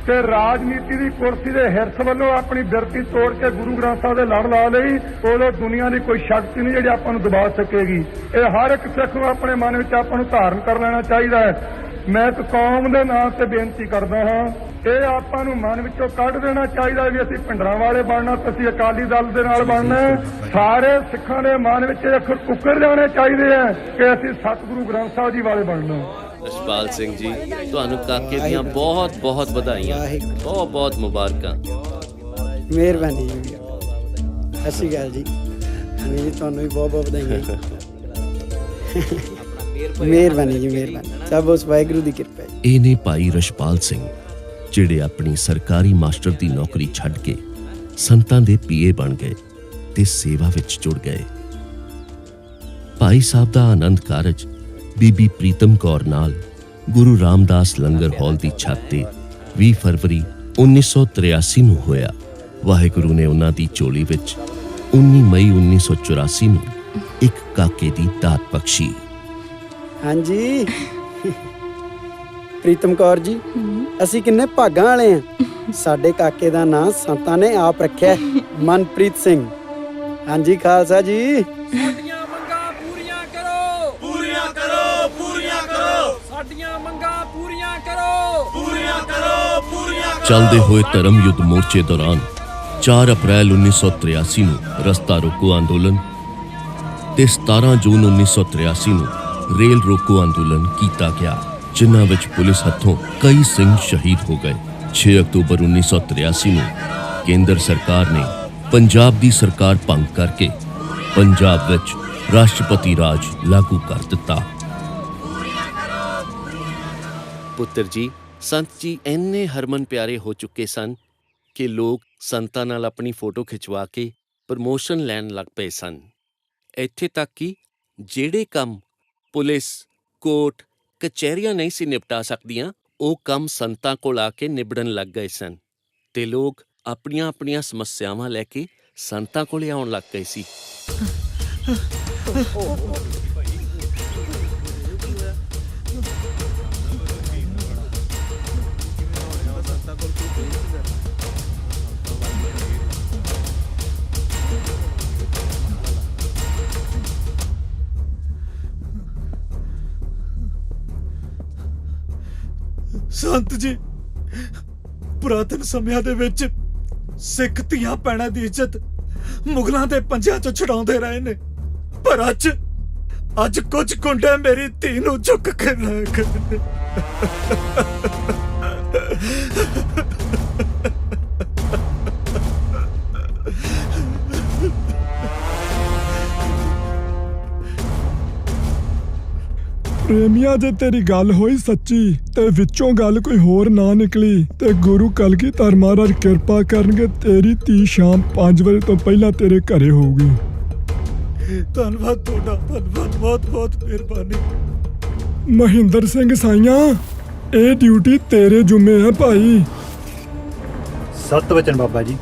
ਤੇ ਰਾਜਨੀਤੀ ਦੀ ਕੁਰਸੀ ਦੇ ਹਿਰਸ ਵੱਲੋਂ ਆਪਣੀ ਬਿਰਤੀ ਤੋੜ ਕੇ ਗੁਰੂ ਗ੍ਰੰਥ ਸਾਹਿਬ ਦੇ ਲੜ ਲਾ ਲਈ, ਉਦੋਂ ਦੁਨੀਆ ਦੀ ਕੋਈ ਸ਼ਕਤੀ ਨਹੀਂ ਜਿਹੜੀ ਆਪਾਂ ਨੂੰ ਦਬਾ ਸਕੇਗੀ। ਇਹ ਹਰ ਇੱਕ ਸਿੱਖ ਨੂੰ ਆਪਣੇ ਮਨ ਵਿੱਚ ਆਪਾਂ ਨੂੰ ਧਾਰਨ ਕਰ ਲੈਣਾ ਚਾਹੀਦਾ ਹੈ। ਮੈਂ ਇੱਕ ਕੌਮ ਦੇ ਨਾਂ ਤੇ ਬੇਨਤੀ ਕਰਦਾ ਹਾਂ, ਇਹ ਆਪਾਂ ਨੂੰ ਮਨ ਵਿੱਚੋਂ ਕੱਢ ਦੇਣਾ ਚਾਹੀਦਾ ਵੀ ਅਸੀਂ ਭਿੰਡਰਾਂ ਵਾਲੇ ਬਣਨਾ ਤੇ ਅਸੀਂ ਅਕਾਲੀ ਦਲ ਦੇ ਨਾਲ ਬਣਨਾ। ਸਾਰੇ ਸਿੱਖਾਂ ਦੇ ਮਨ ਵਿੱਚ ਇਹ ਉੱਕਰ ਜਾਣੇ ਚਾਹੀਦੇ ਆ ਕਿ ਅਸੀਂ ਸਤਿਗੁਰੂ ਗ੍ਰੰਥ ਸਾਹਿਬ ਜੀ ਵਾਲੇ ਬਣਨਾ। ਰਛਪਾਲ ਸਿੰਘ ਜੀ, ਤੁਹਾਨੂੰ ਕਾਕੇ ਦੀਆਂ ਬਹੁਤ ਬਹੁਤ ਵਧਾਈਆਂ, ਬਹੁਤ ਬਹੁਤ ਮੁਬਾਰਕਾਂ। ਮਿਹਰਬਾਨੀ ਜੀ, ਸਤਿ ਸ਼੍ਰੀ ਅਕਾਲ ਜੀ। ਜੀ ਤੁਹਾਨੂੰ ਵੀ ਬਹੁਤ ਬਹੁਤ ਵਧਾਈਆਂ। ਮਿਹਰਬਾਨੀ ਜੀ, ਮਿਹਰਬਾਨੀ। ਸਭ ਉਸ ਵਾਹਿਗੁਰੂ ਦੀ ਕਿਰਪਾ ਹੈ। ਇਹ ਨੇ ਭਾਈ ਰਛਪਾਲ ਸਿੰਘ, ਜਿਹੜੇ ਆਪਣੀ ਸਰਕਾਰੀ ਮਾਸਟਰ ਦੀ ਨੌਕਰੀ ਛੱਡ ਕੇ ਸੰਤਾਂ ਦੇ ਪੀਏ ਬਣ ਗਏ ਤੇ ਸੇਵਾ ਵਿੱਚ ਜੁੜ ਗਏ। ਭਾਈ ਸਾਹਿਬ ਦਾ ਆਨੰਦ ਕਾਰਜ ਬੀਬੀ ਪ੍ਰੀਤਮ ਕੌਰ ਨਾਲ ਗੁਰੂ ਰਾਮਦਾਸ ਲੰਗਰ ਹਾਲ ਦੀ ਛੱਤ ਤੇ 20 ਫਰਵਰੀ 1983 ਨੂੰ ਹੋਇਆ। ਵਾਹਿਗੁਰੂ ਨੇ ਉਹਨਾਂ ਦੀ ਝੋਲੀ ਵਿੱਚ 19 ਮਈ 1984 ਨੂੰ ਇੱਕ ਕਾਕੇ ਦੀ ਦਾਤ ਬਖਸ਼ੀ। ਹਾਂਜੀ ਪ੍ਰੀਤਮ ਕੌਰ ਜੀ, ਅਸੀਂ ਕਿੰਨੇ ਭਾਗਾਂ ਵਾਲੇ ਆ। ਸਾਡੇ ਕਾਕੇ ਦਾ ਨਾਂ ਸੰਤਾਂ ਨੇ ਆਪ ਰੱਖਿਆ, ਮਨਪ੍ਰੀਤ ਸਿੰਘ। ਹਾਂਜੀ ਖਾਲਸਾ ਜੀ। ਸਾਡੀਆਂ ਮੰਗਾਂ ਪੂਰੀਆਂ ਕਰੋ, ਪੂਰੀਆਂ ਕਰੋ, ਪੂਰੀਆਂ ਕਰੋ। ਸਾਡੀਆਂ ਮੰਗਾਂ ਪੂਰੀਆਂ ਕਰੋ, ਪੂਰੀਆਂ ਕਰੋ, ਪੂਰੀਆਂ ਕਰੋ। ਚੱਲਦੇ ਹੋਏ ਧਰਮ ਯੁੱਧ ਮੋਰਚੇ ਦੌਰਾਨ 4 ਅਪ੍ਰੈਲ 1983 ਨੂੰ ਰਸਤਾ ਰੋਕੋ ਅੰਦੋਲਨ ਤੇ 17 ਜੂਨ 1983 ਨੂੰ ਰੇਲ ਰੋਕੋ ਅੰਦੋਲਨ ਕੀਤਾ ਗਿਆ, ਜਿਨ੍ਹਾਂ ਵਿੱਚ ਪੁਲਿਸ ਹੱਥੋਂ ਕਈ ਸਿੰਘ ਸ਼ਹੀਦ ਹੋ ਗਏ। 6 ਅਕਤੂਬਰ 1983 ਨੂੰ ਕੇਂਦਰ ਸਰਕਾਰ ਨੇ ਪੰਜਾਬ ਦੀ ਸਰਕਾਰ ਭੰਗ ਕਰਕੇ ਪੰਜਾਬ ਵਿੱਚ ਰਾਸ਼ਟਰਪਤੀ ਰਾਜ ਲਾਗੂ ਕਰ ਦਿੱਤਾ। ਪੁੱਤਰ ਜੀ, ਸੰਤ ਜੀ ਇੰਨੇ ਹਰਮਨ ਪਿਆਰੇ ਹੋ ਚੁੱਕੇ ਸਨ ਕਿ ਲੋਕ ਸੰਤਾਂ ਨਾਲ ਆਪਣੀ ਫੋਟੋ ਖਿਚਵਾ ਕੇ ਪ੍ਰਮੋਸ਼ਨ ਲੈਣ ਲੱਗ ਪਏ ਸਨ। ਇੱਥੇ ਤੱਕ ਕਿ ਜਿਹੜੇ ਕੰਮ ਪੁਲਿਸ, ਕੋਰਟ, ਕਚਹਿਰੀਆਂ ਨਹੀਂ ਸੀ ਨਿਪਟਾ ਸਕਦੀਆਂ, ਉਹ ਕੰਮ ਸੰਤਾਂ ਕੋਲ ਆ ਕੇ ਨਿਬੜਨ ਲੱਗ ਗਏ ਸਨ ਤੇ ਲੋਕ ਆਪਣੀਆਂ ਆਪਣੀਆਂ ਸਮੱਸਿਆਵਾਂ ਲੈ ਕੇ ਸੰਤਾਂ ਕੋਲੇ ਆਉਣ ਲੱਗ ਗਏ ਸੀ। ਸੰਤ ਜੀ, ਪੁਰਾਤਨ ਸਮਿਆਂ ਦੇ ਵਿੱਚ ਸਿੱਖ ਧੀਆਂ ਭੈਣਾਂ ਦੀ ਇੱਜ਼ਤ ਮੁਗਲਾਂ ਦੇ ਪੰਜਿਆਂ ਚੋਂ ਛਡਾਉਂਦੇ ਰਹੇ ਨੇ, ਪਰ ਅੱਜ ਕੁਝ ਗੁੰਡੇ ਮੇਰੀ ਧੀ ਨੂੰ ਚੁੱਕ ਕੇ ਲੈ ਗਏ। ਪ੍ਰੇਮੀਆਂ, ਜੇ ਤੇਰੀ ਗੱਲ ਹੋਈ ਸੱਚੀ ਤੇ ਵਿੱਚੋਂ ਗੱਲ ਕੋਈ ਹੋਰ ਨਾ ਨਿਕਲੀ ਤੇ ਗੁਰੂ ਕਲਗੀਧਰ ਮਹਾਰਾਜ ਕਿਰਪਾ ਕਰਨਗੇ, ਤੇਰੀ ਧੀ ਸ਼ਾਮ 5 ਵਜੇ ਤੋਂ ਪਹਿਲਾਂ ਤੇਰੇ ਘਰੇ ਹੋਊਗੀ। ਧੰਨਵਾਦ ਤੁਹਾਡਾ, ਧੰਨਵਾਦ, ਬਹੁਤ ਬਹੁਤ ਮਿਹਰਬਾਨੀ। ਮਹਿੰਦਰ ਸਿੰਘ ਸਾਈਆਂ, ਇਹ ਡਿਊਟੀ ਤੇਰੇ ਜੁਮੇ ਹੈ ਭਾਈ। ਸਤ ਵਚਨ ਬਾਬਾ ਜੀ।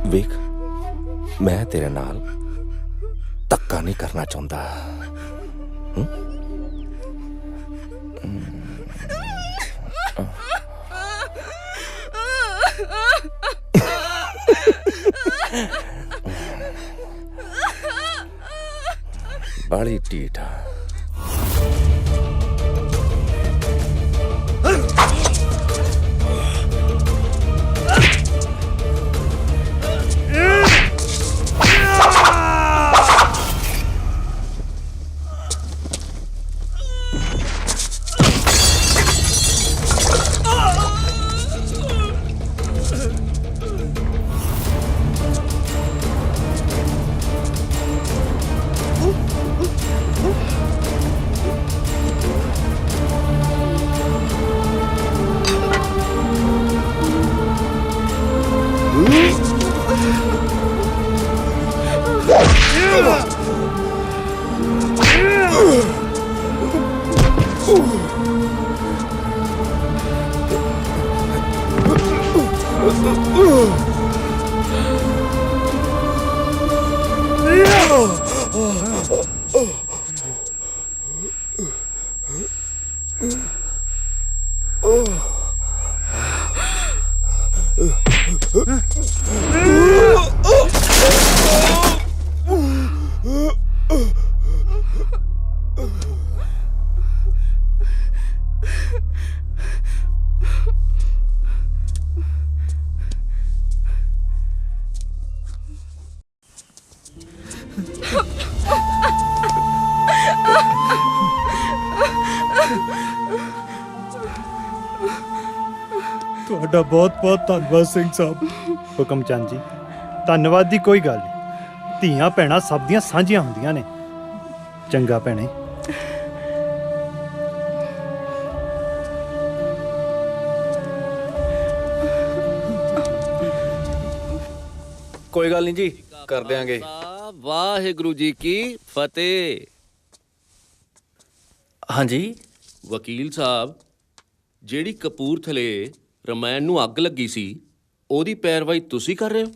ਵੇਖ ਮੈਂ ਤੇਰੇ ਨਾਲ ਧੱਕਾ ਨਹੀਂ ਕਰਨਾ ਚਾਹੁੰਦਾ। बड़ी टीठा। ਤੁਹਾਡਾ ਬਹੁਤ-ਬਹੁਤ ਧੰਨਵਾਦ ਸਿੰਘ ਸਾਹਿਬ। ਹੁਕਮ ਚੰਦ ਜੀ, ਧੰਨਵਾਦ ਦੀ ਕੋਈ ਗੱਲ ਨਹੀਂ। ਧੀਆਂ ਭੈਣਾਂ ਸਭ ਦੀਆਂ ਸਾਂਝੀਆਂ ਹੁੰਦੀਆਂ ਨੇ। ਚੰਗਾ ਭੈਣੇ। ਕੋਈ ਗੱਲ ਨਹੀਂ ਜੀ, ਕਰ ਦਿਆਂਗੇ। ਵਾਹਿਗੁਰੂ ਜੀ ਕੀ ਫਤਿਹ। ਹਾਂਜੀ ਵਕੀਲ ਸਾਹਿਬ, ਜਿਹੜੀ ਕਪੂਰਥਲੇ ਰਮਾਇਣ ਨੂੰ ਅੱਗ ਲੱਗੀ ਸੀ ਉਹਦੀ ਪੈਰਵਾਈ ਤੁਸੀਂ ਕਰ ਰਹੇ ਹੋ?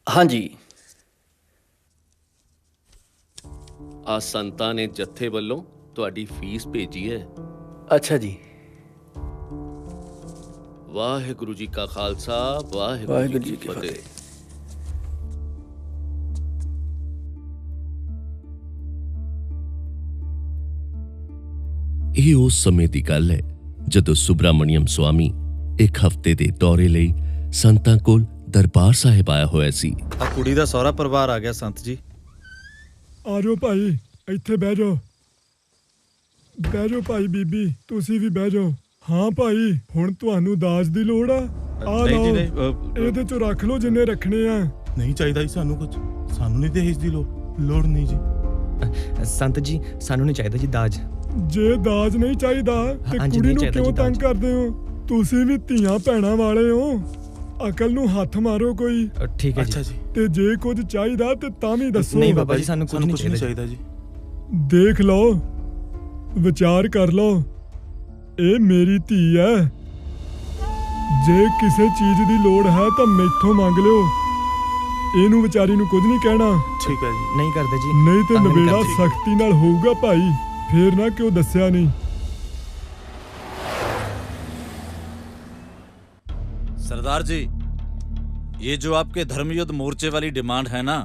ਹਾਂਜੀ। ਆ ਸੰਤਾਂ ਨੇ ਜੱਥੇ ਵੱਲੋਂ ਤੁਹਾਡੀ ਫੀਸ ਭੇਜੀ ਹੈ। ਅੱਛਾ ਜੀ। ਵਾਹਿਗੁਰੂ ਜੀ ਕਾ ਖਾਲਸਾ, ਵਾਹਿਗੁਰੂ ਜੀ ਕੀ ਫਤਿਹ। ਇਹ ਉਸ ਸਮੇਂ ਦੀ ਗੱਲ ਹੈ ਜਦੋਂ ਸੁਬਰਾਮਣੀਅਮ ਸਵਾਮੀ ਇੱਕ ਹਫ਼ਤੇ ਦੇ ਦੌਰੇ ਲਈ ਸੰਤਾਂ ਕੋਲ ਦਰਬਾਰ ਸਾਹਿਬ ਆਇਆ ਹੋਇਆ ਸੀ। ਆ ਕੁੜੀ ਦਾ ਸਹੁਰਾ ਪਰਿਵਾਰ ਆ ਗਿਆ ਸੰਤ ਜੀ। ਆ ਜਾਓ ਭਾਈ, ਇੱਥੇ ਬਹਿ ਜਾਓ। ਬਹਿ ਜਾਓ ਭਾਈ। ਬੀਬੀ ਤੁਸੀਂ ਵੀ ਬਹਿ ਜਾਓ। ਹਾਂ ਭਾਈ, ਹੁਣ ਤੁਹਾਨੂੰ ਦਾਜ ਦੀ ਲੋੜ ਆ? ਆ ਲਓ, ਇਹਦੇ ਚੋਂ ਰੱਖ ਲਓ ਜਿੰਨੇ ਰੱਖਣੇ ਆ। ਨਹੀਂ ਚਾਹੀਦਾ ਜੀ ਸਾਨੂੰ ਕੁਝ। ਸਾਨੂੰ ਨਹੀਂ ਦਹੇਜ ਦੀ ਲੋੜ ਨਹੀਂ ਜੀ। ਸੰਤ ਜੀ, ਸਾਨੂੰ ਨਹੀਂ ਚਾਹੀਦਾ ਜੀ ਦਾਜ। ਜੇ ਦਾਜ ਨਹੀਂ ਚਾਹੀਦਾ ਤੇ ਕੁੜੀ ਨੂੰ ਕਿਉਂ ਤੰਗ ਕਰਦੇ ਹੋ? ਤੁਸੀਂ ਵੀ ਧੀਆਂ ਭੈਣਾਂ ਵਾਲੇ ਹੋ, ਅਕਲ ਨੂੰ ਹੱਥ ਮਾਰੋ ਕੋਈ। ਠੀਕ ਹੈ ਜੀ। ਤੇ ਜੇ ਕੁਝ ਚਾਹੀਦਾ ਤੇ ਤਾਂ ਵੀ ਦੱਸੋ। ਨਹੀਂ ਬਾਬਾ ਜੀ, ਸਾਨੂੰ ਕੁਝ ਨਹੀਂ ਚਾਹੀਦਾ ਜੀ। ਦੇਖ ਲਓ, ਵਿਚਾਰ ਕਰ ਲਓ। ਇਹ ਮੇਰੀ ਧੀ ਹੈ। ਜੇ ਕਿਸੇ ਚੀਜ਼ ਦੀ ਲੋੜ ਹੈ ਤਾਂ ਮੈਥੋਂ ਮੰਗ ਲਿਓ। ਇਹਨੂੰ ਵਿਚਾਰੀ ਨੂੰ ਕੁਝ ਨਹੀਂ ਕਹਿਣਾ। ਠੀਕ ਹੈ ਜੀ। ਨਹੀਂ ਕਰਦੇ ਜੀ। ਨਹੀਂ ਤੇ ਨਵੇੜਾ ਸਖਤੀ ਨਾਲ ਹੋਊਗਾ ਭਾਈ। ਫੇਰ ਨਾ ਕਿਉਂ ਦੱਸਿਆ ਨਹੀਂ। सरदार जी, ये जो आपके धर्मयुद्ध मोर्चे वाली डिमांड है ना,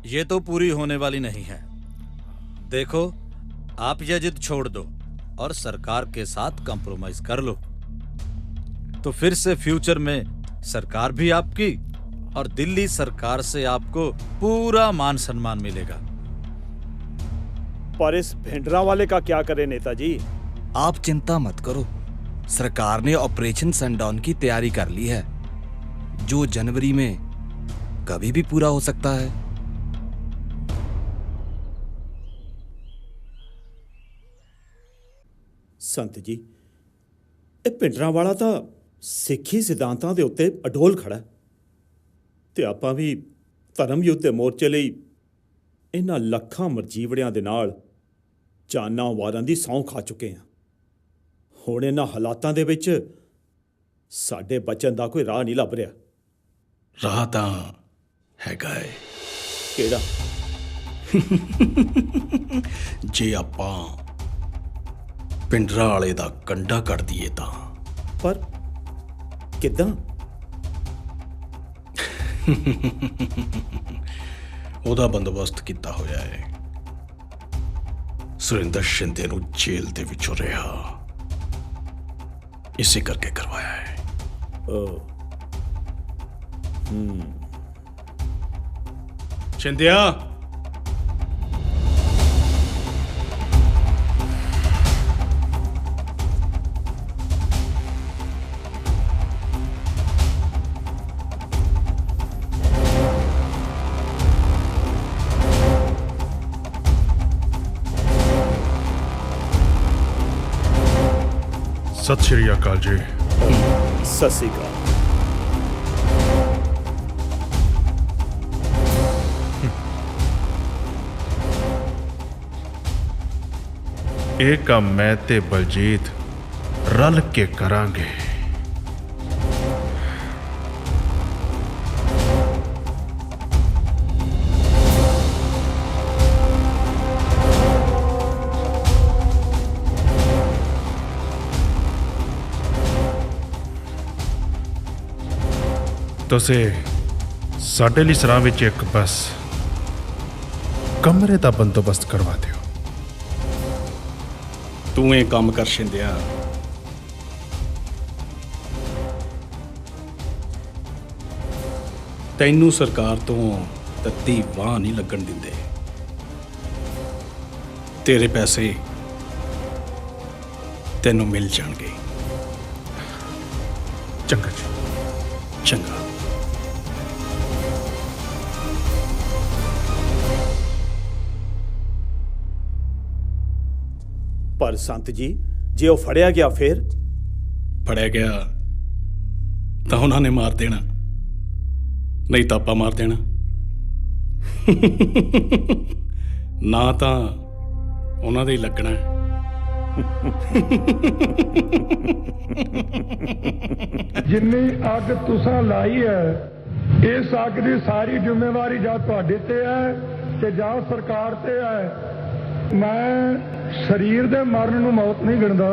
ये तो पूरी होने वाली नहीं है। देखो, आप यह जिद छोड़ दो और सरकार के साथ कॉम्प्रोमाइज कर लो, तो फिर से फ्यूचर में सरकार भी आपकी और दिल्ली सरकार से आपको पूरा मान सम्मान मिलेगा। पर इस भिंडरा वाले का क्या करें नेताजी? आप चिंता मत करो, सरकार ने ऑपरेशन सनडाउन की तैयारी कर ली है, जो जनवरी में कभी भी पूरा हो सकता है। ਸੰਤ ਜੀ, ਇਹ ਭਿੰਡਰਾਂ ਵਾਲਾ ਤਾਂ ਸਿੱਖੀ ਸਿਧਾਂਤਾਂ ਦੇ ਉੱਤੇ ਅਡੋਲ ਖੜਾ ਤੇ ਆਪਾਂ ਵੀ ਧਰਮ ਯੁੱਧ ਦੇ ਮੋਰਚੇ ਲਈ ਇਹਨਾਂ ਲੱਖਾਂ ਮਰਜੀਵੜਿਆਂ ਦੇ ਨਾਲ ਜਾਨਾਂ ਵਾਰਾਂ ਦੀ ਸਹੁੰ ਖਾ ਚੁੱਕੇ ਹਾਂ। ਹੁਣ ਇਹਨਾਂ ਹਾਲਾਤਾਂ ਦੇ ਵਿੱਚ ਸਾਡੇ ਬਚਣ ਦਾ ਕੋਈ ਰਾਹ ਨਹੀਂ ਲੱਭ ਰਿਹਾ। ਰਾਹ ਤਾਂ ਹੈਗਾ ਏ। ਕਿਹੜਾ? ਜੇ ਆਪਾਂ ਪਿੰਡਰਾ ਵਾਲੇ ਦਾ ਕੰਡਾ ਕੱਢ ਦਈਏ ਤਾਂ। ਪਰ ਕਿੱਦਾਂ? ਉਹਦਾ ਬੰਦੋਬਸਤ ਕੀਤਾ ਹੋਇਆ ਹੈ। ਸੁਰਿੰਦਰ ਸ਼ਿੰਦੇ ਨੂੰ ਜੇਲ੍ਹ ਦੇ ਵਿੱਚੋਂ ਰਿਹਾ ਇਸੇ ਕਰਕੇ ਕਰਵਾਇਆ ਹੈ। ਸ਼ਿੰਦਿਆ, ਸਤਿ ਸ਼੍ਰੀ ਅਕਾਲ ਜੀ। ਸਤਿ ਸ਼੍ਰੀ ਅਕਾਲ। ਇਹ ਕੰਮ ਮੈਂ ਤੇ ਬਲਜੀਤ ਰਲ ਕੇ ਕਰਾਂਗੇ। ਤੁਸੀਂ ਸਾਡੇ ਲਈ ਸਰਾਂ ਵਿੱਚ ਇੱਕ ਬਸ ਕਮਰੇ ਦਾ ਬੰਦੋਬਸਤ ਕਰਵਾ ਦਿਓ। ਤੂੰ ਇਹ ਕੰਮ ਕਰ ਸ਼ਿੰਦਿਆ। ਤੈਨੂੰ ਸਰਕਾਰ ਤੋਂ ਤੱਤੀ ਵਾਹ ਨਹੀਂ ਲੱਗਣ ਦਿੰਦੇ। ਤੇਰੇ ਪੈਸੇ ਤੈਨੂੰ ਮਿਲ ਜਾਣਗੇ। ਚੰਗਾ ਜੀ। ਚੰਗਾ। ਪਰ ਸੰਤ ਜੀ, ਜੇ ਉਹ ਫੜਿਆ ਗਿਆ ਫਿਰ? ਫੜਿਆ ਗਿਆ ਤਾਂ ਉਹਨਾਂ ਨੇ ਮਾਰ ਦੇਣਾ, ਨਹੀਂ ਤਾਂ ਆਪਾਂ ਮਾਰ ਦੇਣਾ। ਨਾ ਤਾਂ ਉਹਨਾਂ ਦੇ ਹੀ ਲੱਗਣਾ। ਜਿੰਨੀ ਅੱਗ ਤੁਸਾਂ ਲਾਈ ਹੈ, ਇਸ ਅੱਗ ਦੀ ਸਾਰੀ ਜ਼ਿੰਮੇਵਾਰੀ ਜਾਂ ਤੁਹਾਡੇ ਤੇ ਹੈ ਤੇ ਜਾਂ ਸਰਕਾਰ ਤੇ ਹੈ। ਮੈਂ ਸਰੀਰ ਦੇ ਮਰਨ ਨੂੰ ਮੌਤ ਨਹੀਂ ਗਿਣਦਾ,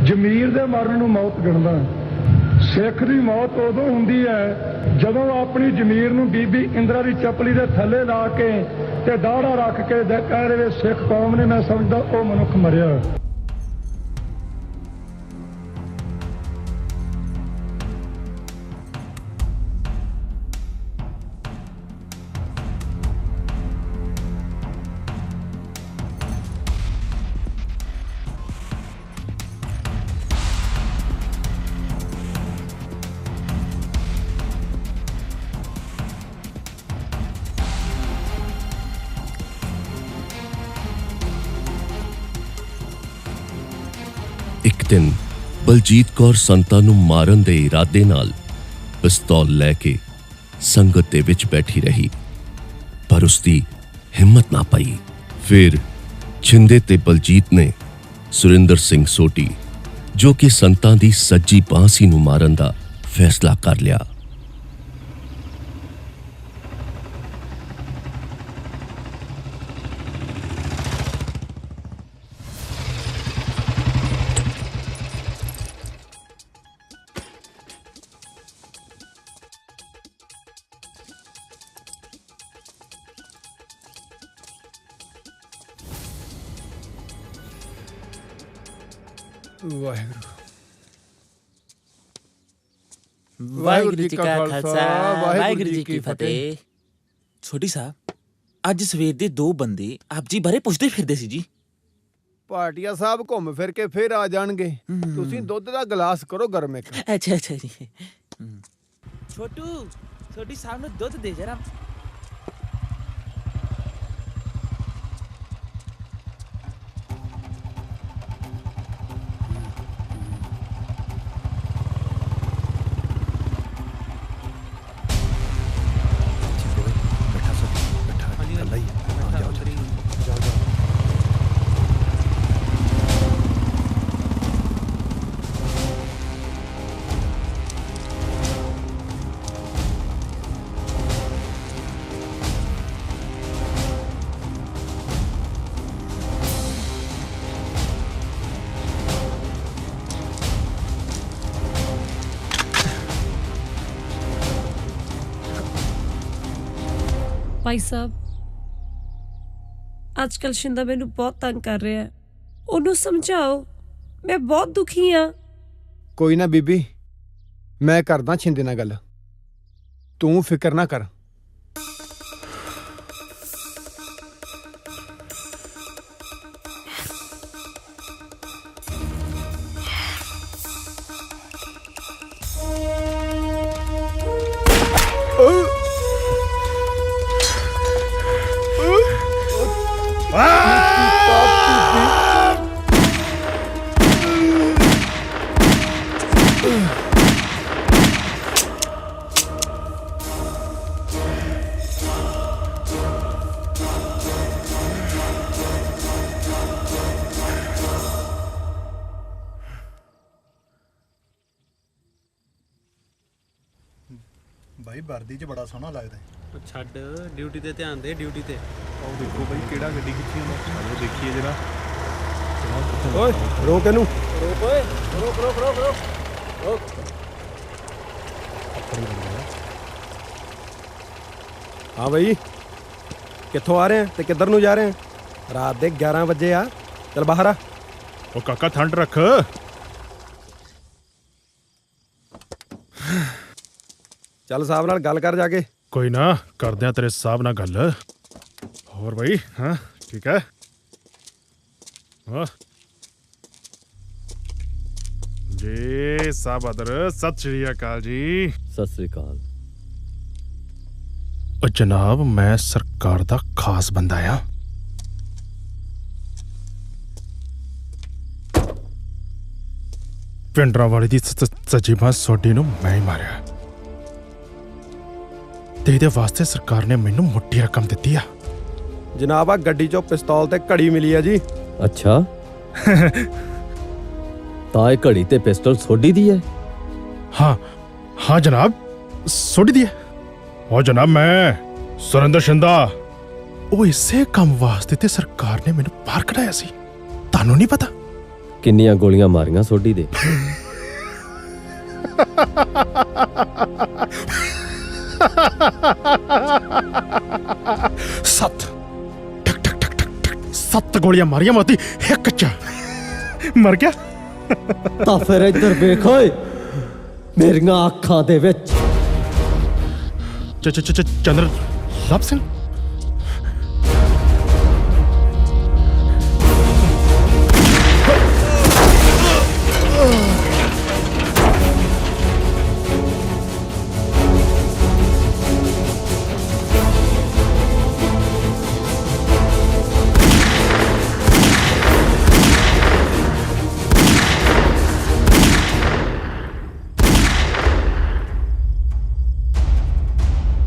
ਜ਼ਮੀਰ ਦੇ ਮਰਨ ਨੂੰ ਮੌਤ ਗਿਣਦਾ। ਸਿੱਖ ਦੀ ਮੌਤ ਉਦੋਂ ਹੁੰਦੀ ਹੈ ਜਦੋਂ ਆਪਣੀ ਜ਼ਮੀਰ ਨੂੰ ਬੀਬੀ ਇੰਦਰਾ ਦੀ ਚੱਪਲੀ ਦੇ ਥੱਲੇ ਲਾ ਕੇ ਤੇ ਦਾੜਾ ਰੱਖ ਕੇ ਕਹਿ ਰਹੇ ਸਿੱਖ ਕੌਮ ਨੇ, ਮੈਂ ਸਮਝਦਾ ਉਹ ਮਨੁੱਖ ਮਰਿਆ। ਇੱਕ ਦਿਨ ਬਲਜੀਤ ਕੌਰ ਸੰਤਾਂ ਨੂੰ ਮਾਰਨ ਦੇ ਇਰਾਦੇ ਨਾਲ ਪਿਸਤੌਲ ਲੈ ਕੇ ਸੰਗਤ ਦੇ ਵਿੱਚ ਬੈਠੀ ਰਹੀ, ਪਰ ਉਸਦੀ ਹਿੰਮਤ ਨਾ ਪਈ। ਫਿਰ ਛਿੰਦੇ ਤੇ ਬਲਜੀਤ ਨੇ ਸੁਰਿੰਦਰ ਸਿੰਘ ਸੋਢੀ, ਜੋ ਕਿ ਸੰਤਾਂ ਦੀ ਸੱਜੀ ਬਾਂਹ ਸੀ, ਨੂੰ ਮਾਰਨ ਦਾ ਫੈਸਲਾ ਕਰ ਲਿਆ। ਵਾਹਿਗੁਰੂ। ਵਾਹਿਗੁਰੂ ਜੀ ਕਾ ਖਾਲਸਾ, ਵਾਹਿਗੁਰੂ ਜੀ ਕੀ ਫਤਿਹ। ਛੋਟੀ ਸਾਹਿਬ, ਅੱਜ ਸਵੇਰ ਦੇ ਦੋ ਬੰਦੇ ਆਪ ਜੀ ਬਾਰੇ ਪੁੱਛਦੇ ਫਿਰਦੇ ਸੀ ਜੀ। ਭਾਟੀਆ ਸਾਹਿਬ ਘੁੰਮ ਫਿਰ ਕੇ ਫਿਰ ਆ ਜਾਣਗੇ। ਤੁਸੀਂ ਦੁੱਧ ਦਾ ਗਲਾਸ ਕਰੋ ਗਰਮ ਇੱਕ। ਅੱਛਾ ਜੀ। ਛੋਟੂ, ਛੋਟੀ ਸਾਹਿਬ ਨੂੰ ਦੁੱਧ ਦੇ ਜਰਾ। ਭਾਈ ਸਾਹਿਬ, ਅੱਜ ਕੱਲ੍ਹ ਸ਼ਿੰਦਾ ਮੈਨੂੰ ਬਹੁਤ ਤੰਗ ਕਰ ਰਿਹਾ ਹੈ। ਉਹਨੂੰ ਸਮਝਾਓ, ਮੈਂ ਬਹੁਤ ਦੁਖੀ ਹਾਂ। ਕੋਈ ਨਾ ਬੀਬੀ, ਮੈਂ ਕਰਦਾ ਛਿੰਦੇ ਨਾਲ ਗੱਲ, ਤੂੰ ਫਿਕਰ ਨਾ ਕਰ। ਭਾਈ ਵਰਦੀ 'ਚ ਬੜਾ ਸੋਹਣਾ ਲੱਗਦਾ ਹੈ। ਛੱਡ, ਡਿਊਟੀ ਤੇ ਧਿਆਨ ਦੇ, ਡਿਊਟੀ ਤੇ। ਉਹ ਦੇਖੋ ਭਾਈ ਕਿਹੜਾ ਗੱਡੀ ਖਿੱਚੀ ਹੁੰਦਾ, ਚਲੋ ਦੇਖੀਏ ਜਰਾ। ਓਏ ਰੋਕ ਇਹਨੂੰ, ਰੋਕ ਓਏ, ਰੋਕ ਰੋਕ ਰੋਕ ਰੋਕ ਰੋਕ। ਹਾਂ ਭਾਈ, ਕਿੱਥੋਂ ਆ ਰਹੇ ਆ ਤੇ ਕਿੱਧਰ ਨੂੰ ਜਾ ਰਹੇ ਆ? ਰਾਤ ਦੇ 11 ਵਜੇ ਆ, ਚਲ ਬਾਹਰ ਆ। ਉਹ ਕਾਕਾ ਠੰਡ ਰੱਖ। ਚੱਲ ਸਾਹਿਬ ਨਾਲ ਗੱਲ ਕਰ ਜਾ ਕੇ। ਕੋਈ ਨਾ, ਕਰਦੇ ਆ ਤੇਰੇ ਸਾਹਿਬ ਨਾਲ ਗੱਲ। ਹੋਰ ਭਾਈ, ਹਾਂ ਠੀਕ ਹੈ। ਜੀ ਸਾਹਿਬ ਅਦਰ, ਸਤਿ ਸ਼੍ਰੀ ਅਕਾਲ ਜੀ। ਸਤਿ ਸ਼੍ਰੀ ਅਕਾਲ। ਉਹ ਜਨਾਬ, ਮੈਂ ਸਰਕਾਰ ਦਾ ਖਾਸ ਬੰਦਾ ਆ। ਪਿੰਡਰਾਂ ਵਾਲੇ ਦੀ ਸੱਜੀ ਬਾਂਹ ਸੋਡੀ ਨੂੰ ਮੈਂ ਹੀ ਮਾਰਿਆ ਤੇ ਇਹਦੇ ਵਾਸਤੇ ਸਰਕਾਰ ਨੇ ਮੈਨੂੰ ਮੋਟੀ ਰਕਮ ਦਿੱਤੀ ਆ। ਜਨਾਬ, ਆ ਗੱਡੀ 'ਚੋਂ ਪਿਸਤੌਲ ਤੇ ਘੜੀ ਮਿਲੀ ਆ ਜੀ। ਅੱਛਾ ਤਾਂ ਇਹ ਘੜੀ ਤੇ ਪਿਸਟਲ ਸੋਡੀ ਦੀ ਹੈ? ਹਾਂ ਹਾਂ ਜਨਾਬ, ਸੋਡੀ ਦੀ ਹੈ। ਉਹ ਜਨਾਬ, ਮੈਂ ਸੁਰਿੰਦਰ ਸ਼ਿੰਦਾ, ਉਹ ਇਸੇ ਕੰਮ ਵਾਸਤੇ ਤੇ ਸਰਕਾਰ ਨੇ ਮੈਨੂੰ ਬਾਹਰ ਕਢਾਇਆ ਸੀ। ਤੁਹਾਨੂੰ ਨਹੀਂ ਪਤਾ? ਕਿੰਨੀਆਂ ਗੋਲੀਆਂ ਮਾਰੀਆਂ ਸੋਡੀ ਦੇ? ਸੱਤ ਟਕ ਟਕ ਟਕ ਟਕ ਟਕ, 7 ਗੋਲੀਆਂ ਮਾਰੀਆਂ ਮੋਤੀ ਇੱਕ ਚ ਮਰ ਗਿਆ। ਤਾਂ ਫਿਰ ਇੱਧਰ ਵੇਖ ਓਏ, ਮੇਰੀਆਂ ਅੱਖਾਂ ਦੇ ਵਿੱਚ। ਚੰਦਰ ਲਾਭ ਸਿੰਘ,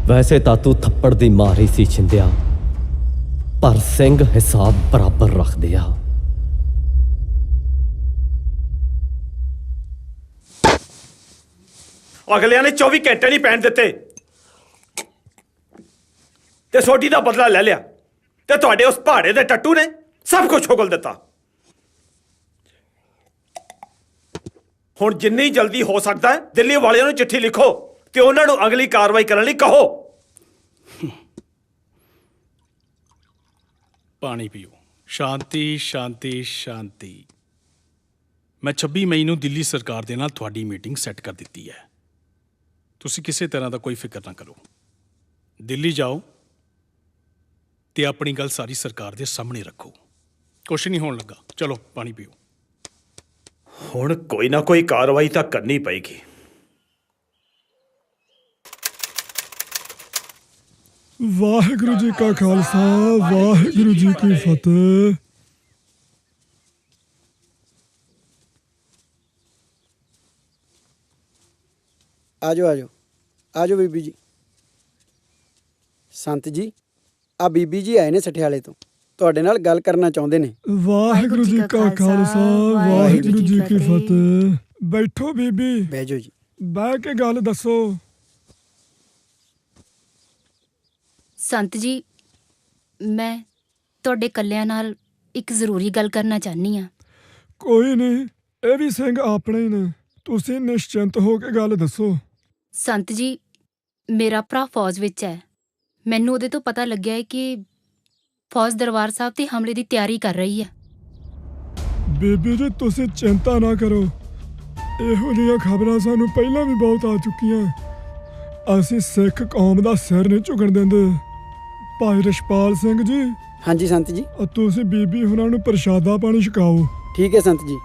ਵੈਸੇ ਤਾਂ ਤੂੰ ਥੱਪੜ ਦੀ ਮਾਰੀ ਸੀ ਛਿੰਦਿਆ, ਪਰ ਸਿੰਘ ਹਿਸਾਬ ਬਰਾਬਰ ਰੱਖਦੇ ਆ। ਅਗਲਿਆਂ ਨੇ 24 ਘੰਟੇ ਨਹੀਂ ਪੈਣ ਦਿੱਤੇ ਤੇ ਸੋਡੀ ਦਾ ਬਦਲਾ ਲੈ ਲਿਆ, ਤੇ ਤੁਹਾਡੇ ਉਸ ਪਹਾੜੇ ਦੇ ਟੱਟੂ ਨੇ ਸਭ ਕੁਝ ਉਗਲ ਦਿੱਤਾ। ਹੁਣ ਜਿੰਨੀ ਜਲਦੀ ਹੋ ਸਕਦਾ ਹੈ ਦਿੱਲੀ ਵਾਲਿਆਂ ਨੂੰ ਚਿੱਠੀ ਲਿਖੋ ਤੇ ਉਹਨਾਂ ਨੂੰ ਅਗਲੀ ਕਾਰਵਾਈ ਕਰਨ ਲਈ ਕਹੋ। ਪਾਣੀ ਪੀਓ। ਸ਼ਾਂਤੀ ਸ਼ਾਂਤੀ ਸ਼ਾਂਤੀ। ਮੈਂ 26 ਮਈ ਨੂੰ ਦਿੱਲੀ ਸਰਕਾਰ ਦੇ ਨਾਲ ਤੁਹਾਡੀ ਮੀਟਿੰਗ ਸੈੱਟ ਕਰ ਦਿੱਤੀ ਹੈ। ਤੁਸੀਂ ਕਿਸੇ ਤਰ੍ਹਾਂ ਦਾ ਕੋਈ ਫਿਕਰ ਨਾ ਕਰੋ। ਦਿੱਲੀ ਜਾਓ ਤੇ ਆਪਣੀ ਗੱਲ ਸਾਰੀ ਸਰਕਾਰ ਦੇ ਸਾਹਮਣੇ ਰੱਖੋ। ਕੁਛ ਨਹੀਂ ਹੋਣ ਲੱਗਾ। ਚਲੋ ਪਾਣੀ ਪੀਓ। ਹੁਣ ਕੋਈ ਨਾ ਕੋਈ ਕਾਰਵਾਈ ਤਾਂ ਕਰਨੀ ਪਏਗੀ। ਵਾਹਿਗੁਰੂ ਜੀ ਕਾ ਖਾਲਸਾ, ਵਾਹਿਗੁਰੂ ਜੀ ਕੀ ਫਤਿਹ। ਆਜੋ ਆਜੋ ਆਜੋ ਬੀਬੀ ਜੀ। ਸੰਤ ਜੀ, ਆ ਬੀਬੀ ਜੀ ਆਏ ਨੇ ਸਠਿਆਲੇ ਤੋਂ, ਤੁਹਾਡੇ ਨਾਲ ਗੱਲ ਕਰਨਾ ਚਾਹੁੰਦੇ ਨੇ। ਵਾਹਿਗੁਰੂ ਜੀ ਕਾ ਖਾਲਸਾ, ਵਾਹਿਗੁਰੂ ਜੀ ਕੀ ਫਤਿਹ। ਬੈਠੋ ਬੀਬੀ। ਬਹਿ ਜਾਓ ਜੀ। ਬਹਿ ਕੇ ਗੱਲ ਦੱਸੋ। ਸੰਤ ਜੀ, ਮੈਂ ਤੁਹਾਡੇ ਕੱਲਿਆਂ ਨਾਲ ਇੱਕ ਜ਼ਰੂਰੀ ਗੱਲ ਕਰਨਾ ਚਾਹਨੀ ਆ। ਕੋਈ ਨਹੀਂ, ਇਹ ਵੀ ਸਿੰਘ ਆਪਣੇ ਹੀ ਨੇ, ਤੁਸੀਂ ਨਿਸ਼ਚਿੰਤ ਹੋ ਕੇ ਗੱਲ ਦੱਸੋ। ਸੰਤ ਜੀ, ਮੇਰਾ ਭਰਾ ਫੌਜ ਵਿੱਚ ਹੈ ਮੈਨੂੰ ਉਹਦੇ ਤੋਂ ਪਤਾ ਲੱਗਿਆ ਹੈ ਕਿ ਫੌਜ ਦਰਬਾਰ ਸਾਹਿਬ ਤੇ ਹਮਲੇ ਦੀ ਤਿਆਰੀ ਕਰ ਰਹੀ ਹੈ। ਬੀਬੀ ਜੀ ਤੁਸੀਂ ਚਿੰਤਾ ਨਾ ਕਰੋ, ਇਹੋ ਜਿਹੀਆਂ ਖਬਰਾਂ ਸਾਨੂੰ ਪਹਿਲਾਂ ਵੀ ਬਹੁਤ ਆ ਚੁੱਕੀਆਂ। ਅਸੀਂ ਸਿੱਖ ਕੌਮ ਦਾ ਸਿਰ ਨਹੀਂ ਝੁਕਣ ਦਿੰਦੇ। ਭਾਈ ਰਛਪਾਲ ਸਿੰਘ ਜੀ। ਹਾਂਜੀ ਸੰਤ ਜੀ। ਤੁਸੀਂ ਬੀਬੀ ਹੁਣਾਂ ਨੂੰ ਪ੍ਰਸ਼ਾਦਾ ਪਾਣੀ ਛਕਾਓ। ਠੀਕ ਹੈ ਸੰਤ ਜੀ,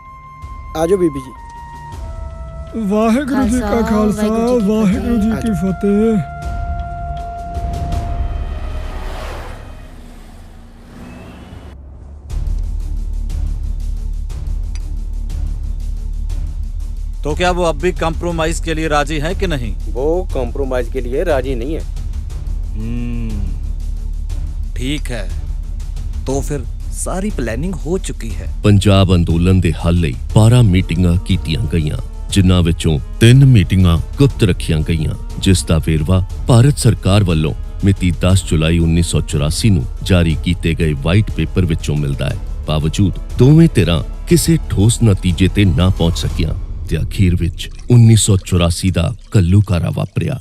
ਆਜੋ ਬੀਬੀ ਜੀ। ਵਾਹਿਗੁਰੂ ਜੀ ਕਾ ਖਾਲਸਾ, ਵਾਹਿਗੁਰੂ ਜੀ ਕੀ ਫਤਿਹ। तो क्या वो अब भी कॉम्प्रोमाइज के लिए राजी है कि नहीं? वो कॉम्प्रोमाइज के लिए राजी नहीं है। ठीक है, तो फिर ਸਾਰੀ ਪਲੈਨਿੰਗ ਹੋ ਚੁੱਕੀ ਹੈ। ਪੰਜਾਬ ਅੰਦੋਲਨ ਦੇ ਹੱਲ ਲਈ 12 ਮੀਟਿੰਗਾਂ ਕੀਤੀਆਂ ਗਈਆਂ, ਜਿਨ੍ਹਾਂ ਵਿੱਚੋਂ 3 ਮੀਟਿੰਗਾਂ ਗੁਪਤ ਰੱਖੀਆਂ ਗਈਆਂ, ਜਿਸ ਦਾ ਵੇਰਵਾ ਭਾਰਤ ਸਰਕਾਰ ਵੱਲੋਂ ਮਿਤੀ 10 ਜੁਲਾਈ 1984 ਨੂੰ ਜਾਰੀ ਕੀਤੇ ਗਏ ਵਾਈਟ ਪੇਪਰ ਵਿੱਚੋਂ ਮਿਲਦਾ ਹੈ। ਬਾਵਜੂਦ ਦੋਵੇਂ ਧਿਰਾਂ ਕਿਸੇ ਠੋਸ ਨਤੀਜੇ ਤੇ ਨਾ ਪਹੁੰਚ ਸਕੀਆਂ ਤੇ ਅਖੀਰ ਵਿੱਚ 1984 ਦਾ ਕੱਲੂਕਾਰਾ ਵਾਪਰਿਆ।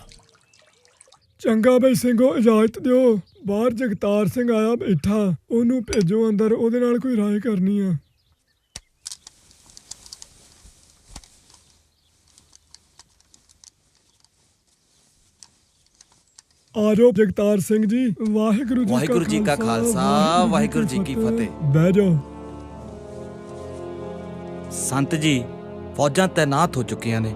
ਚੰਗਾ ਬਈ ਸਿੰਘੋ, ਇਜਾਜ਼ਤ ਦਿਓ। ਬਾਹਰ ਜਗਤਾਰ ਸਿੰਘ ਆਇਆ ਬੈਠਾ, ਉਹਨੂੰ ਭੇਜੋ ਅੰਦਰ, ਉਹਦੇ ਨਾਲ ਕੋਈ ਰਾਏ ਕਰਨੀ ਆ। ਆਜੋ ਜਗਤਾਰ ਸਿੰਘ ਜੀ। ਵਾਹਿਗੁਰੂ ਜੀ ਕਾ ਖਾਲਸਾ, ਵਾਹਿਗੁਰੂ ਜੀ ਕੀ ਫਤਿਹ। ਬਹਿ ਜਾਓ। ਸੰਤ ਜੀ, ਫੌਜਾਂ ਤੈਨਾਤ ਹੋ ਚੁੱਕੀਆਂ ਨੇ,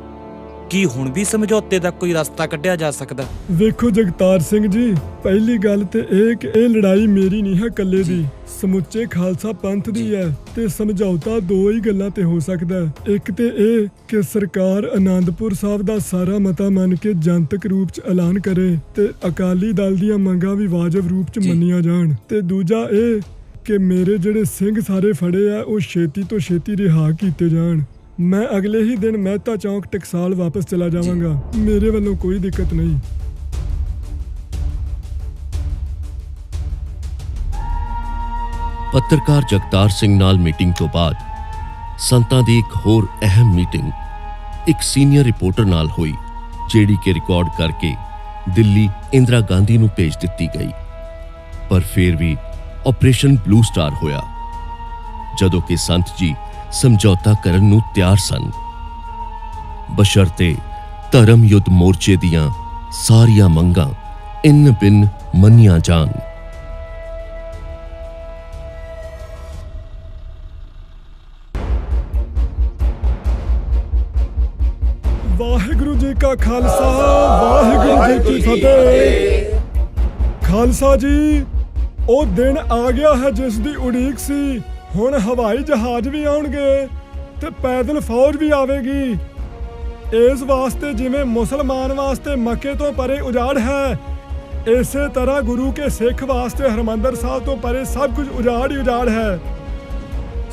ਕੀ ਹੁਣ ਵੀ ਸਮਝੌਤੇ ਦਾ ਕੋਈ ਰਸਤਾ ਕੱਢਿਆ ਜਾ ਸਕਦਾ? ਵੇਖੋ ਜਗਤਾਰ ਸਿੰਘ ਜੀ, ਪਹਿਲੀ ਗੱਲ ਤੇ ਇਹ ਕਿ ਇਹ ਲੜਾਈ ਮੇਰੀ ਨਹੀਂ ਹੈ ਇਕੱਲੇ ਦੀ, ਸਮੁੱਚੇ ਖਾਲਸਾ ਪੰਥ ਦੀ ਹੈ ਤੇ ਸਮਝੌਤਾ ਦੋ ਹੀ ਗੱਲਾਂ ਤੇ ਹੋ ਸਕਦਾ। ਇੱਕ ਤੇ ਇਹ ਕਿ ਸਰਕਾਰ ਆਨੰਦਪੁਰ ਸਾਹਿਬ ਦਾ ਸਾਰਾ ਮਤਾ ਮੰਨ ਕੇ ਜਨਤਕ ਰੂਪ 'ਚ ਐਲਾਨ ਕਰੇ ਤੇ ਅਕਾਲੀ ਦਲ ਦੀਆਂ ਮੰਗਾਂ ਵੀ ਵਾਜਬ ਰੂਪ 'ਚ ਮੰਨੀਆਂ ਜਾਣ, ਤੇ ਦੂਜਾ ਇਹ ਕਿ ਮੇਰੇ ਜਿਹੜੇ ਸਿੰਘ ਸਾਰੇ ਫੜੇ ਆ ਉਹ ਛੇਤੀ ਤੋਂ ਛੇਤੀ ਰਿਹਾ ਕੀਤੇ ਜਾਣ। ਮੈਂ ਅਗਲੇ ਹੀ ਦਿਨ ਮਹਿਤਾ ਚੌਂਕ ਟਕਸਾਲ ਵਾਪਸ ਚਲਾ ਜਾਵਾਂਗਾ, ਮੇਰੇ ਵੱਲੋਂ ਕੋਈ ਦਿੱਕਤ ਨਹੀਂ। ਪੱਤਰਕਾਰ ਜਗਤਾਰ ਸਿੰਘ ਨਾਲ ਮੀਟਿੰਗ ਤੋਂ ਬਾਅਦ ਸੰਤਾਂ ਦੀ ਇੱਕ ਹੋਰ ਅਹਿਮ ਮੀਟਿੰਗ ਇੱਕ ਸੀਨੀਅਰ ਰਿਪੋਰਟਰ ਨਾਲ ਹੋਈ, ਜਿਹੜੀ ਕਿ ਰਿਕਾਰਡ ਕਰਕੇ ਦਿੱਲੀ ਇੰਦਰਾ ਗਾਂਧੀ ਨੂੰ ਭੇਜ ਦਿੱਤੀ ਗਈ। ਪਰ ਫਿਰ ਵੀ ਆਪਰੇਸ਼ਨ ਬਲੂ ਸਟਾਰ ਹੋਇਆ, ਜਦੋਂ ਕਿ ਸੰਤ ਜੀ ਸਮਝੌਤਾ ਕਰਨ ਨੂੰ ਤਿਆਰ ਸਨ, ਬਸ਼ਰਤੇ ਧਰਮ ਯੁੱਧ ਮੋਰਚੇ ਦੀਆਂ ਸਾਰੀਆਂ ਮੰਗਾਂ ਇਨ ਬਿਨ ਮੰਨੀਆਂ ਜਾਣ। ਵਾਹਿਗੁਰੂ ਜੀ ਕਾ ਖਾਲਸਾ, ਵਾਹਿਗੁਰੂ ਜੀ ਕੀ ਫਤਿਹ। ਖਾਲਸਾ ਜੀ, ਉਹ ਦਿਨ ਆ ਗਿਆ ਹੈ ਜਿਸ ਦੀ ਉਡੀਕ ਸੀ। ਹੁਣ ਹਵਾਈ ਜਹਾਜ਼ ਵੀ ਆਉਣਗੇ ਤੇ ਪੈਦਲ ਫੌਜ ਵੀ ਆਵੇਗੀ। ਇਸ ਵਾਸਤੇ ਜਿਵੇਂ ਮੁਸਲਮਾਨ ਵਾਸਤੇ ਮੱਕੇ ਤੋਂ ਪਰੇ ਉਜਾੜ ਹੈ, ਇਸੇ ਤਰ੍ਹਾਂ ਗੁਰੂ ਕੇ ਸਿੱਖ ਵਾਸਤੇ ਹਰਮੰਦਰ ਸਾਹਿਬ ਤੋਂ ਪਰੇ ਸਭ ਕੁਝ ਉਜਾੜ ਹੀ ਉਜਾੜ ਹੈ।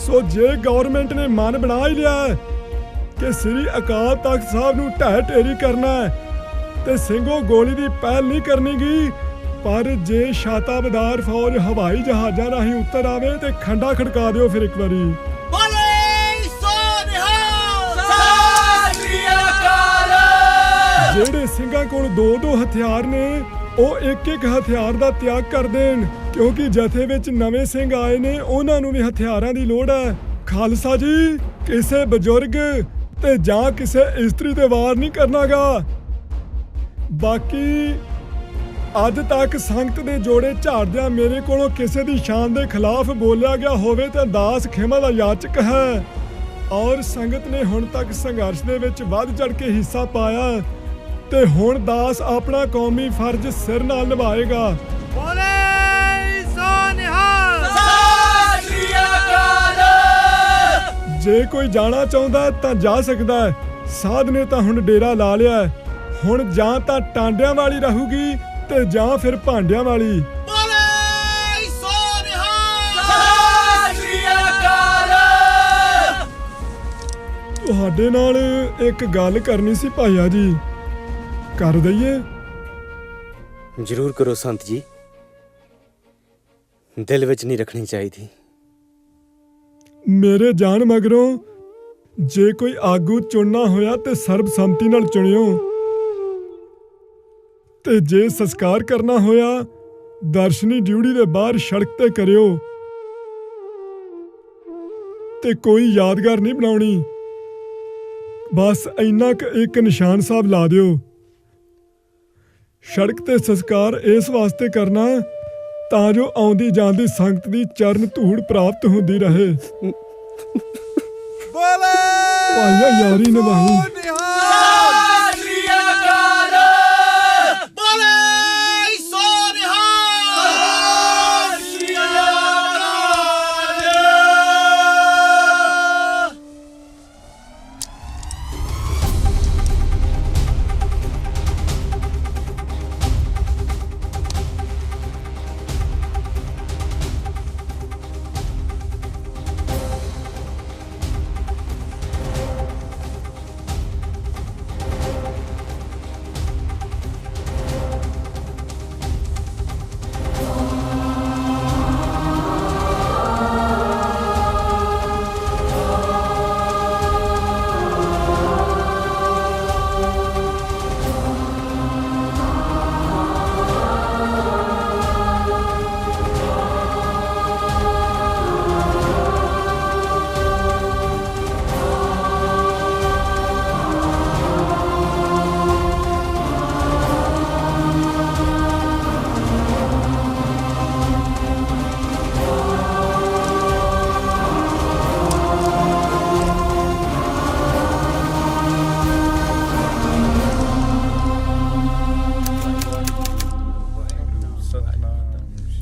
ਸੋ ਜੇ ਗਵਰਨਮੈਂਟ ਨੇ ਮਨ ਬਣਾ ਹੀ ਲਿਆ ਕਿ ਸ੍ਰੀ ਅਕਾਲ ਤਖਤ ਸਾਹਿਬ ਨੂੰ ਢਹਿ ਢੇਰੀ ਕਰਨਾ ਹੈ ਤੇ ਸਿੰਘੋ ਗੋਲੀ ਦੀ ਪਹਿਲ ਨਹੀਂ ਕਰਨੀ ਗੀ, ਪਰ ਜੇ ਸ਼ਤਾਬਦਾਰ ਫੌਜ ਹਵਾਈ ਜਹਾਜ਼ਾਂ ਰਾਹੀਂ ਉੱਤਰ ਆਵੇ ਤੇ ਖੰਡਾ ਖੜਕਾ ਦਿਓ ਫਿਰ ਇੱਕ ਵਾਰੀ। ਜਿਹੜੇ ਸਿੰਘਾਂ ਕੋਲ 2-2 ਹਥਿਆਰ ਨੇ ਉਹ ਇੱਕ-ਇੱਕ ਹਥਿਆਰ ਦਾ ਤਿਆਗ ਕਰ ਦੇਣ, ਕਿਉਂਕਿ ਜਥੇ ਵਿੱਚ ਨਵੇਂ ਸਿੰਘ ਆਏ ਨੇ, ਉਹਨਾਂ ਨੂੰ ਵੀ ਹਥਿਆਰਾਂ ਦੀ ਲੋੜ ਹੈ। ਖਾਲਸਾ ਜੀ, ਕਿਸੇ ਬਜ਼ੁਰਗ ਤੇ ਜਾਂ ਕਿਸੇ ਇਸਤਰੀ ਤੇ ਵਾਰ ਨਹੀਂ ਕਰਨਾਗਾ। ਬਾਕੀ ਅੱਜ ਤੱਕ ਸੰਗਤ ਦੇ ਜੋੜੇ ਝਾੜਦਿਆਂ ਮੇਰੇ ਕੋਲੋਂ ਕਿਸੇ ਦੀ ਸ਼ਾਨ ਦੇ ਖਿਲਾਫ ਬੋਲਿਆ ਗਿਆ ਹੋਵੇ ਤਾਂ ਦਾਸ ਖਿਮਾ ਦਾ ਯਾਚਕ ਹੈ, ਔਰ ਸੰਗਤ ਨੇ ਹੁਣ ਤੱਕ ਸੰਘਰਸ਼ ਦੇ ਵਿੱਚ ਵੱਧ ਚੜ ਕੇ ਹਿੱਸਾ ਪਾਇਆ ਤੇ ਹੁਣ ਦਾਸ ਆਪਣਾ ਕੌਮੀ ਫਰਜ਼ ਸਿਰ ਨਾਲ ਨਿਭਾਏਗਾ। ਜੇ ਕੋਈ ਜਾਣਾ ਚਾਹੁੰਦਾ ਤਾਂ ਜਾ ਸਕਦਾ ਹੈ। ਸਾਧ ਨੇ ਤਾਂ ਹੁਣ ਡੇਰਾ ਲਾ ਲਿਆ, ਹੁਣ ਜਾਂ ਤਾਂ ਟਾਂਡਿਆਂ ਵਾਲੀ ਰਹੂਗੀ ਤੇ ਜਾਂ ਫਿਰ ਭਾਂਡਿਆਂ ਵਾਲੀ। ਤੁਹਾਡੇ ਨਾਲ ਇੱਕ ਗੱਲ ਕਰਨੀ ਸੀ ਭਾਈਆ ਜੀ, ਕਰ ਦਈਏ? ਜ਼ਰੂਰ ਕਰੋ ਸੰਤ ਜੀ, ਦਿਲ ਵਿੱਚ ਨਹੀਂ ਰੱਖਣੀ ਚਾਹੀਦੀ। ਮੇਰੇ ਜਾਣ ਮਗਰੋਂ ਜੇ ਕੋਈ ਆਗੂ ਚੁਣਨਾ ਹੋਇਆ ਤੇ ਸਰਬਸੰਮਤੀ ਨਾਲ ਚੁਣਿਓ। ਤੇ ਜੇ ਸੰਸਕਾਰ ਕਰਨਾ ਹੋਇਆ ਦਰਸ਼ਨੀ ਡਿਊਟੀ ਦੇ ਬਾਹਰ ਸੜਕ ਤੇ ਕਰਿਓ ਤੇ ਕੋਈ ਯਾਦਗਾਰ ਨਹੀਂ ਬਣਾਉਣੀ। ਬਸ ਇੰਨਾ ਕੁ ਇੱਕ ਨਿਸ਼ਾਨ ਸਾਹਿਬ ਲਾ ਦਿਓ। ਸੜਕ ਤੇ ਸੰਸਕਾਰ ਇਸ ਵਾਸਤੇ ਕਰਨਾ ਤਾਂ ਜੋ ਆਉਂਦੀ ਜਾਂਦੀ ਸੰਗਤ ਦੀ ਚਰਨ ਧੂੜ ਪ੍ਰਾਪਤ ਹੁੰਦੀ ਰਹੇ। ਭਾਈਆ ਯਾਰੀ ਨਿਭਾਈ।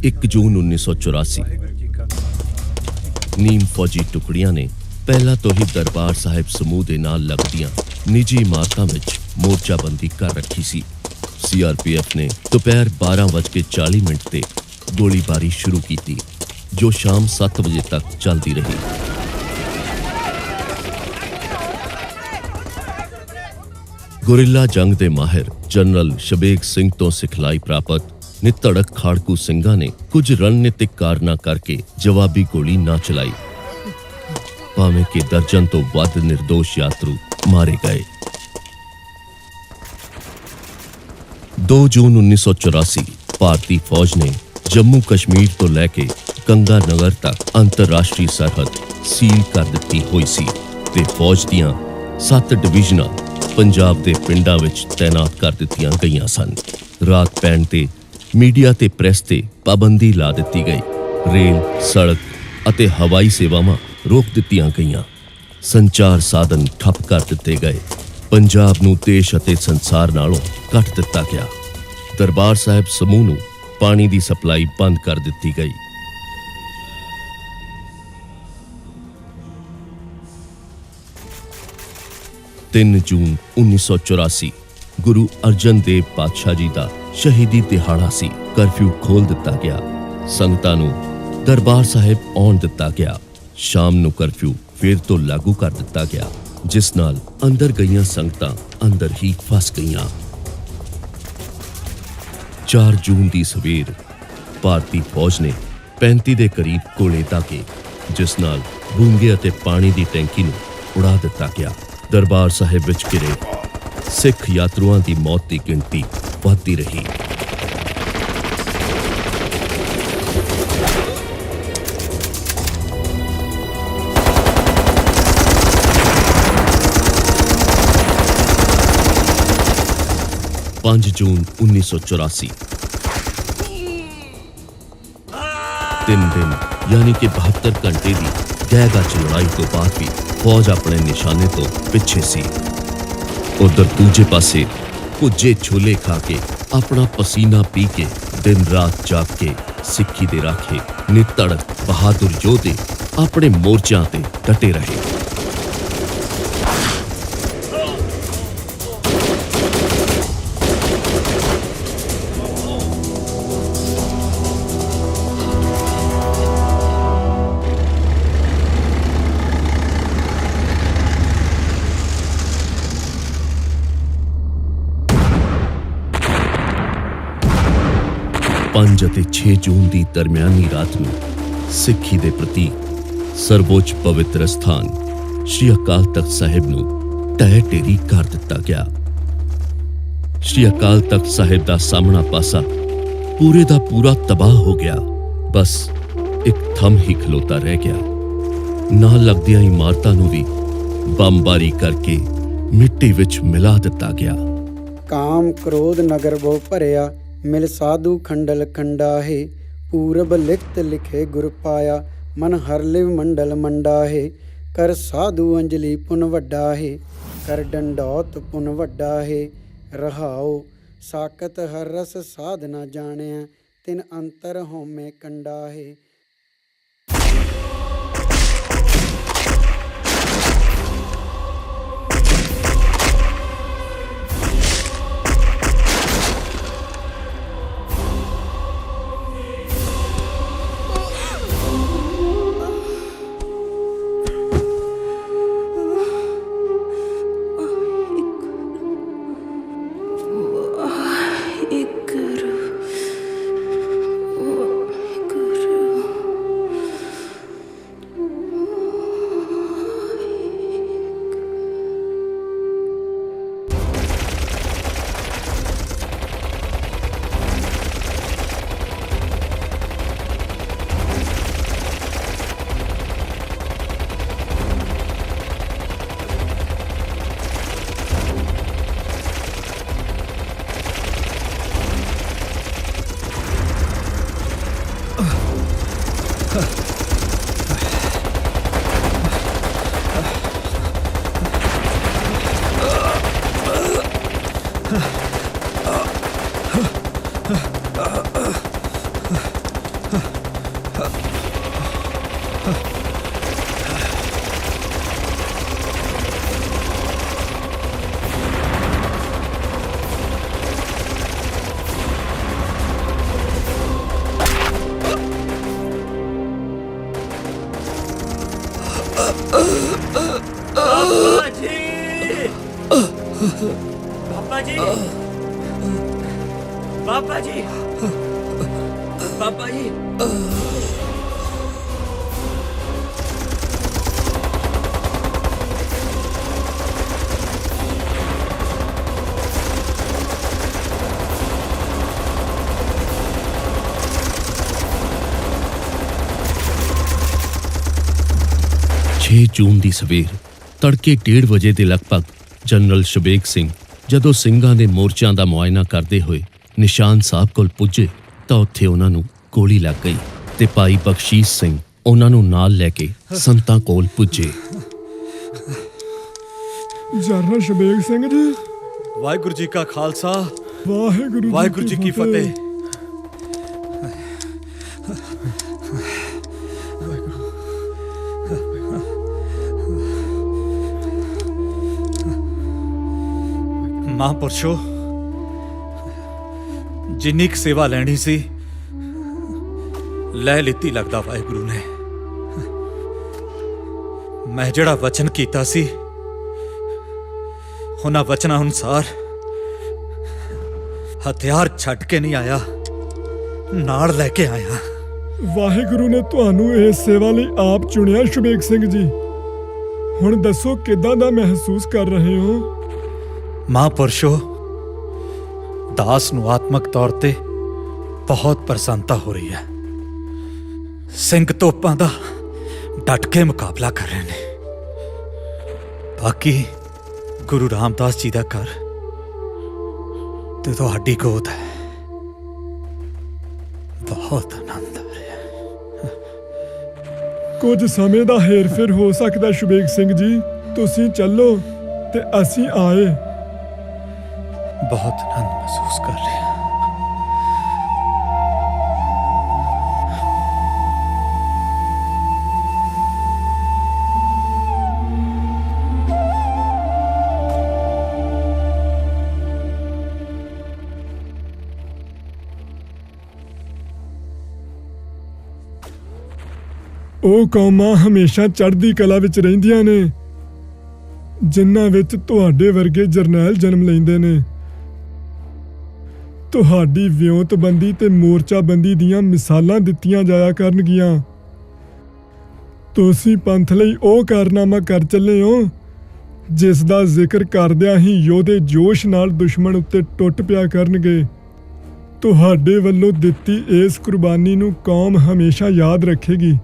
ਇੱਕ ਜੂਨ 1984 ਨੀਮ ਫੌਜੀ ਟੁਕੜੀਆਂ ਨੇ ਪਹਿਲਾਂ ਤੋਂ ਹੀ ਦਰਬਾਰ ਸਾਹਿਬ ਸਮੂਹ ਦੇ ਨਾਲ ਲੱਗਦੀਆਂ ਨਿੱਜੀ ਇਮਾਰਤਾਂ ਵਿੱਚ ਮੋਰਚਾਬੰਦੀ ਕਰ ਰੱਖੀ ਸੀ। ਸੀਆਰਪੀਐਫ ਨੇ ਦੁਪਹਿਰ 12:40 ਤੇ ਗੋਲੀਬਾਰੀ ਸ਼ੁਰੂ ਕੀਤੀ ਜੋ ਸ਼ਾਮ 7 ਵਜੇ ਤੱਕ ਚੱਲਦੀ ਰਹੀ। ਗੁਰਿੱਲਾ ਜੰਗ ਦੇ ਮਾਹਿਰ ਜਨਰਲ ਸ਼ਬੇਗ ਸਿੰਘ ਤੋਂ ਸਿਖਲਾਈ ਪ੍ਰਾਪਤ ਨਿਧੜਕ ਖਾੜਕੂ ਸਿੰਘਾਂ ਨੇ ਕੁਝ ਰਣਨੀਤਿਕ ਕਾਰਨਾਂ ਕਰਕੇ ਜਵਾਬੀ ਗੋਲੀ ਨਾ ਚਲਾਈ, ਭਾਵੇਂ ਕਿ ਦਰਜਨ ਤੋਂ ਵੱਧ ਨਿਰਦੋਸ਼ ਯਾਤਰੂ ਮਾਰੇ ਗਏ। 2 ਜੂਨ 1984 ਭਾਰਤੀ ਫੌਜ ਨੇ ਜੰਮੂ ਕਸ਼ਮੀਰ ਤੋਂ ਲੈ ਕੇ ਗੰਗਾ ਨਗਰ ਤੱਕ ਅੰਤਰਰਾਸ਼ਟਰੀ ਸਰਹੱਦ ਸੀਲ ਕਰ ਦਿੱਤੀ ਹੋਈ ਸੀ ਤੇ ਫੌਜ ਦੀਆਂ 7 ਡਿਵੀਜ਼ਨਾਂ ਪੰਜਾਬ ਦੇ ਪਿੰਡਾਂ ਵਿੱਚ ਤੈਨਾਤ ਕਰ ਦਿੱਤੀਆਂ ਗਈਆਂ ਸਨ। ਰਾਤ ਪੈਣ ਤੇ ਮੀਡੀਆ ਤੇ ਪ੍ਰੈਸ ਤੇ ਪਾਬੰਦੀ ਲਾ ਦਿੱਤੀ ਗਈ। ਰੇਲ, ਸੜਕ ਅਤੇ ਹਵਾਈ ਸੇਵਾਵਾਂ ਰੋਕ ਦਿੱਤੀਆਂ ਗਈਆਂ। ਸੰਚਾਰ ਸਾਧਨ ਠੱਪ ਕਰ ਦਿੱਤੇ ਗਏ। ਪੰਜਾਬ ਨੂੰ ਦੇਸ਼ ਅਤੇ ਸੰਸਾਰ ਨਾਲੋਂ ਕੱਟ ਦਿੱਤਾ ਗਿਆ। ਦਰਬਾਰ ਸਾਹਿਬ ਸਮੂਹ ਨੂੰ ਪਾਣੀ ਦੀ ਸਪਲਾਈ ਬੰਦ ਕਰ ਦਿੱਤੀ ਗਈ। ਤਿੰਨ ਜੂਨ 1984 ਗੁਰੂ ਅਰਜਨ ਦੇਵ ਪਾਤਸ਼ਾਹ ਜੀ ਦਾ ਸ਼ਹੀਦੀ ਦਿਹਾੜਾ ਸੀ। ਕਰਫਿਊ ਖੋਲ ਦਿੱਤਾ ਗਿਆ। ਸੰਗਤਾਂ ਨੂੰ ਦਰਬਾਰ ਸਾਹਿਬ ਆਉਣ ਦਿੱਤਾ ਗਿਆ। ਸ਼ਾਮ ਨੂੰ ਕਰਫਿਊ ਫਿਰ ਤੋਂ ਲਾਗੂ ਕਰ ਦਿੱਤਾ ਗਿਆ, ਜਿਸ ਨਾਲ ਅੰਦਰ ਗਈਆਂ ਸੰਗਤਾਂ ਅੰਦਰ ਹੀ ਫਸ ਗਈਆਂ। 4 ਜੂਨ ਦੀ ਸਵੇਰ ਭਾਰਤੀ ਫੌਜ ਨੇ 35 ਦੇ ਕਰੀਬ ਗੋਲੇ ਦਾਗੇ, ਜਿਸ ਨਾਲ ਬੂੰਗੇ ਅਤੇ ਪਾਣੀ ਦੀ ਟੈਂਕੀ ਨੂੰ ਉਡਾ ਦਿੱਤਾ ਗਿਆ। ਦਰਬਾਰ ਸਾਹਿਬ ਵਿੱਚ ਘਿਰੇ ਸਿੱਖ ਯਾਤਰੂਆਂ ਦੀ ਮੌਤ ਦੀ ਗਿਣਤੀ ਵਧਦੀ ਰਹੀ। ਜੂਨ 1984 3 ਦਿਨ यानी कि 72 घंटे की गहगच लड़ाई तो बाद भी फौज अपने निशाने तो पिछे सी। उधर दूजे पासे भुजे छोले खा के अपना पसीना पी के दिन रात जाग के सिक्खी दे राखे निधड़क बहादुर योधे अपने मोर्चों ते डटे रहे। ਅਤੇ 6 ਜੂਨ ਦੀ ਦਰਮਿਆਨੀ ਰਾਤ ਨੂੰ ਸਿੱਖੀ ਦੇ ਪ੍ਰਤੀ ਸਰਵੋੱਚ ਪਵਿੱਤਰ ਸਥਾਨ ਸ਼੍ਰੀ ਅਕਾਲ ਤਖਤ ਸਾਹਿਬ ਨੂੰ ਢਹਿ ਢੇਰੀ ਕਰ ਦਿੱਤਾ ਗਿਆ। श्री अकाल तख्त साहिब दा सामना पासा पूरे दा पूरा तबाह हो गया। बस एक थम ही खलोता रह गया। ना लगदियां इमारतां नूं भी बमबारी करके मिट्टी विच मिला दिता गया। काम क्रोध नगर बहु भरिया, मिल साधु खंडल खंडाहे। पूरब लिखत लिखे गुर पाया, मन हर लिव मंडल मंडाहे। कर साधु अंजलि पुन वड्डा है, कर डंडौत पुन वड्डा है। रहाओ साकत हर रस साध ना जानिया, तिन अंतर होमे कंडा है। बाबा जी, बाबा जी, बाबा जी। 6 ਜੂਨ ਦੀ ਸਵੇਰ ਤੜਕੇ 1:30 ਵਜੇ ਦੇ ਲਗਭਗ ਜਨਰਲ ਸ਼ਬੇਗ ਸਿੰਘ ਜਦੋਂ ਸਿੰਘਾਂ ਦੇ ਮੋਰਚਿਆਂ ਦਾ ਮੁਆਇਨਾ ਕਰਦੇ ਹੋਏ ਨਿਸ਼ਾਨ ਸਾਹਿਬ ਕੋਲ ਪੁੱਜੇ ਤਾਂ ਉੱਥੇ ਉਹਨਾਂ ਨੂੰ ਗੋਲੀ ਲੱਗ ਗਈ ਤੇ ਭਾਈ ਬਖਸ਼ੀਸ਼ ਸਿੰਘ ਉਹਨਾਂ ਨੂੰ ਨਾਲ ਲੈ ਕੇ ਸੰਤਾਂ ਕੋਲ ਪੁੱਜੇ। ਜਨਰਲ ਸ਼ਬੇਗ ਸਿੰਘ ਜੀ, ਵਾਹਿਗੁਰੂ ਜੀ ਕਾ ਖਾਲਸਾ, ਵਾਹਿਗੁਰੂ ਜੀ ਕੀ ਫਤਿਹ। ਮਹਾਂਪੁਰਸ਼ੋ, ਜਿੰਨੀ ਕੁ ਸੇਵਾ ਲੈਣੀ ਸੀ ਲੈ ਲਿੱਤੀ ਲੱਗਦਾ ਵਾਹਿਗੁਰੂ ਨੇ। ਮੈਂ ਜਿਹੜਾ ਵਚਨ ਕੀਤਾ ਸੀ ਉਹਨਾਂ ਵਚਨਾਂ ਅਨੁਸਾਰ ਹਥਿਆਰ ਛੱਡ ਕੇ ਨਹੀਂ ਆਇਆ, ਨਾਲ ਲੈ ਕੇ ਆਇਆ। ਵਾਹਿਗੁਰੂ ਨੇ ਤੁਹਾਨੂੰ ਇਸ ਸੇਵਾ ਲਈ ਆਪ ਚੁਣਿਆ ਸ਼ਬੇਗ ਸਿੰਘ ਜੀ। ਹੁਣ ਦੱਸੋ ਕਿੱਦਾਂ ਦਾ ਮਹਿਸੂਸ ਕਰ ਰਹੇ ਹੋ? ਮਹਾਂਪੁਰਸ਼ੋ, ਦਾਸ ਨੂੰ ਆਤਮਕ ਤੌਰ ਤੇ ਬਹੁਤ ਪ੍ਰਸੰਨਤਾ ਹੋ ਰਹੀ ਹੈ। ਸਿੰਘ ਤੋਪਾਂ ਦਾ ਡਟ ਕੇ ਮੁਕਾਬਲਾ ਕਰ ਰਹੇ ਨੇ। ਬਾਕੀ ਗੁਰੂ ਰਾਮਦਾਸ ਜੀ ਦਾ ਘਰ ਤੇ ਤੁਹਾਡੀ ਗੋਦ ਹੈ। ਬਹੁਤ ਆਨੰਦ ਆ ਰਿਹਾ। ਕੁਝ ਸਮੇਂ ਦਾ ਹੇਰ-ਫੇਰ ਹੋ ਸਕਦਾ ਸ਼ਬੇਗ ਸਿੰਘ ਜੀ, ਤੁਸੀਂ ਚੱਲੋ ਤੇ ਅਸੀਂ ਆਏ। ਬਹੁਤ ਆਨੰਦ ਮਹਿਸੂਸ ਕਰ ਰਿਹਾ। ਉਹ ਕੌਮਾਂ ਹਮੇਸ਼ਾ ਚੜ੍ਹਦੀ ਕਲਾ ਵਿੱਚ ਰਹਿੰਦੀਆਂ ਨੇ ਜਿਨ੍ਹਾਂ ਵਿੱਚ ਤੁਹਾਡੇ ਵਰਗੇ ਜਰਨੈਲ ਜਨਮ ਲੈਂਦੇ ਨੇ। ਤੁਹਾਡੀ ਵਿਉਂਤਬੰਦੀ ਤੇ ਮੋਰਚਾਬੰਦੀ ਦੀਆਂ ਮਿਸਾਲਾਂ ਦਿੱਤੀਆਂ ਜਾਇਆ ਕਰਨਗੀਆਂ। ਤੁਸੀਂ ਪੰਥ ਲਈ ਉਹ ਕਾਰਨਾਮਾ ਕਰ ਚੱਲੇ ਹੋ ਜਿਸ ਦਾ ਜ਼ਿਕਰ ਕਰਦਿਆਂ ਹੀ ਯੋਧੇ ਜੋਸ਼ ਨਾਲ ਦੁਸ਼ਮਣ ਉੱਤੇ ਟੁੱਟ ਪਿਆ ਕਰਨਗੇ। ਤੁਹਾਡੇ ਵੱਲੋਂ ਦਿੱਤੀ ਇਸ ਕੁਰਬਾਨੀ ਨੂੰ ਕੌਮ ਹਮੇਸ਼ਾ ਯਾਦ ਰੱਖੇਗੀ।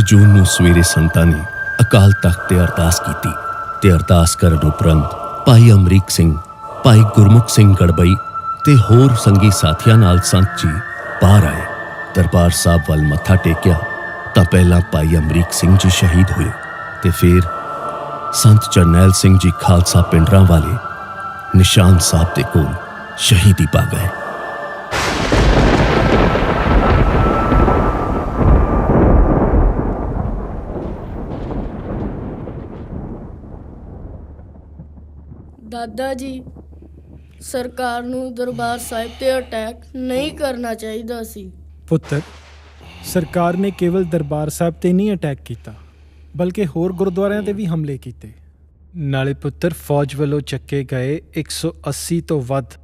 ਜੂਨ ਨੂੰ ਸਵੇਰੇ ਸੰਤਾਂ ਨੇ ਅਕਾਲ ਤਖਤ ਤੇ ਅਰਦਾਸ ਕੀਤੀ ਤੇ ਅਰਦਾਸ ਕਰਨ ਉਪਰੰਤ ਭਾਈ ਅਮਰੀਕ ਸਿੰਘ, ਭਾਈ ਗੁਰਮੁਖ ਸਿੰਘ ਗੜਬਈ ਤੇ ਹੋਰ ਸੰਗੀ ਸਾਥੀਆਂ ਨਾਲ ਸੰਤ ਜੀ ਬਾਹਰ ਆਏ। ਦਰਬਾਰ ਸਾਹਿਬ ਵੱਲ ਮੱਥਾ ਟੇਕਿਆ ਤਾਂ ਪਹਿਲਾਂ ਭਾਈ ਅਮਰੀਕ ਸਿੰਘ ਜੀ ਸ਼ਹੀਦ ਹੋਏ ਤੇ ਫਿਰ ਸੰਤ ਜਰਨੈਲ ਸਿੰਘ ਜੀ ਖਾਲਸਾ ਪਿੰਡਰਾਂ ਵਾਲੇ ਨਿਸ਼ਾਨ ਸਾਹਿਬ ਦੇ ਕੋਲ ਸ਼ਹੀਦੀ ਪਾ ਗਏ। ਦਾਦਾ ਜੀ, ਸਰਕਾਰ ਨੂੰ ਦਰਬਾਰ ਸਾਹਿਬ ਤੇ ਅਟੈਕ ਨਹੀਂ ਕਰਨਾ ਚਾਹੀਦਾ ਸੀ। ਪੁੱਤਰ, ਸਰਕਾਰ ਨੇ ਕੇਵਲ ਦਰਬਾਰ ਸਾਹਿਬ ਤੇ ਨਹੀਂ ਅਟੈਕ ਕੀਤਾ, ਬਲਕਿ ਹੋਰ ਗੁਰਦੁਆਰਿਆਂ ਤੇ ਵੀ ਹਮਲੇ ਕੀਤੇ। ਨਾਲੇ ਪੁੱਤਰ, ਫੌਜ ਵੱਲੋਂ ਚੱਕੇ ਗਏ 180 ਤੋਂ ਵੱਧ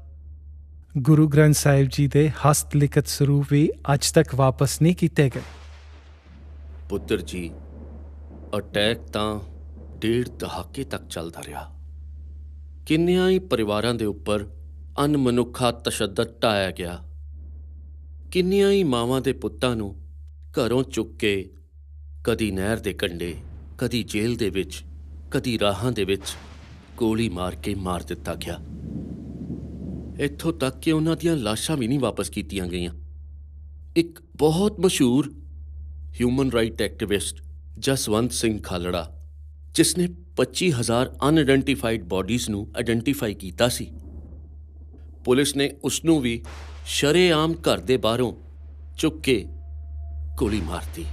ਗੁਰੂ ਗ੍ਰੰਥ ਸਾਹਿਬ ਜੀ ਦੇ ਹਸਤ ਲਿਖਤ ਸਰੂਪ ਵੀ ਅੱਜ ਤੱਕ ਵਾਪਸ ਨਹੀਂ ਕੀਤੇ ਗਏ। ਪੁੱਤਰ ਜੀ, ਅਟੈਕ ਤਾਂ 1.5 ਦਹਾਕੇ ਤੱਕ ਚੱਲਦਾ ਰਿਹਾ। ਕਿੰਨਿਆਂ ਹੀ ਪਰਿਵਾਰਾਂ ਦੇ ਉੱਪਰ ਅਨਮਨੁੱਖਾ ਤਸ਼ੱਦਦ ਢਾਇਆ ਗਿਆ। ਕਿੰਨੀਆਂ ਹੀ ਮਾਵਾਂ ਦੇ ਪੁੱਤਾਂ ਨੂੰ ਘਰੋਂ ਚੁੱਕ ਕੇ ਕਦੀ ਨਹਿਰ ਦੇ ਕੰਢੇ, ਕਦੀ ਜੇਲ੍ਹ ਦੇ ਵਿੱਚ, ਕਦੀ ਰਾਹਾਂ ਦੇ ਵਿੱਚ ਗੋਲੀ ਮਾਰ ਕੇ ਮਾਰ ਦਿੱਤਾ ਗਿਆ। ਇੱਥੋਂ ਤੱਕ ਕਿ ਉਹਨਾਂ ਦੀਆਂ ਲਾਸ਼ਾਂ ਵੀ ਨਹੀਂ ਵਾਪਸ ਕੀਤੀਆਂ ਗਈਆਂ। ਇੱਕ ਬਹੁਤ ਮਸ਼ਹੂਰ human right activist Jaswant Singh Khalra, ਜਿਸ ਨੇ 25,000 ਅਨਆਇਡੈਂਟੀਫਾਈਡ ਬਾਡੀਜ਼ ਨੂੰ ਆਇਡੈਂਟੀਫਾਈ ਕੀਤਾ ਸੀ, ਪੁਲਿਸ ਨੇ ਉਸ ਨੂੰ ਵੀ ਸ਼ਰੇਆਮ ਘਰ ਦੇ ਬਾਹਰੋਂ ਚੁੱਕ ਕੇ ਗੋਲੀ ਮਾਰਤੀ।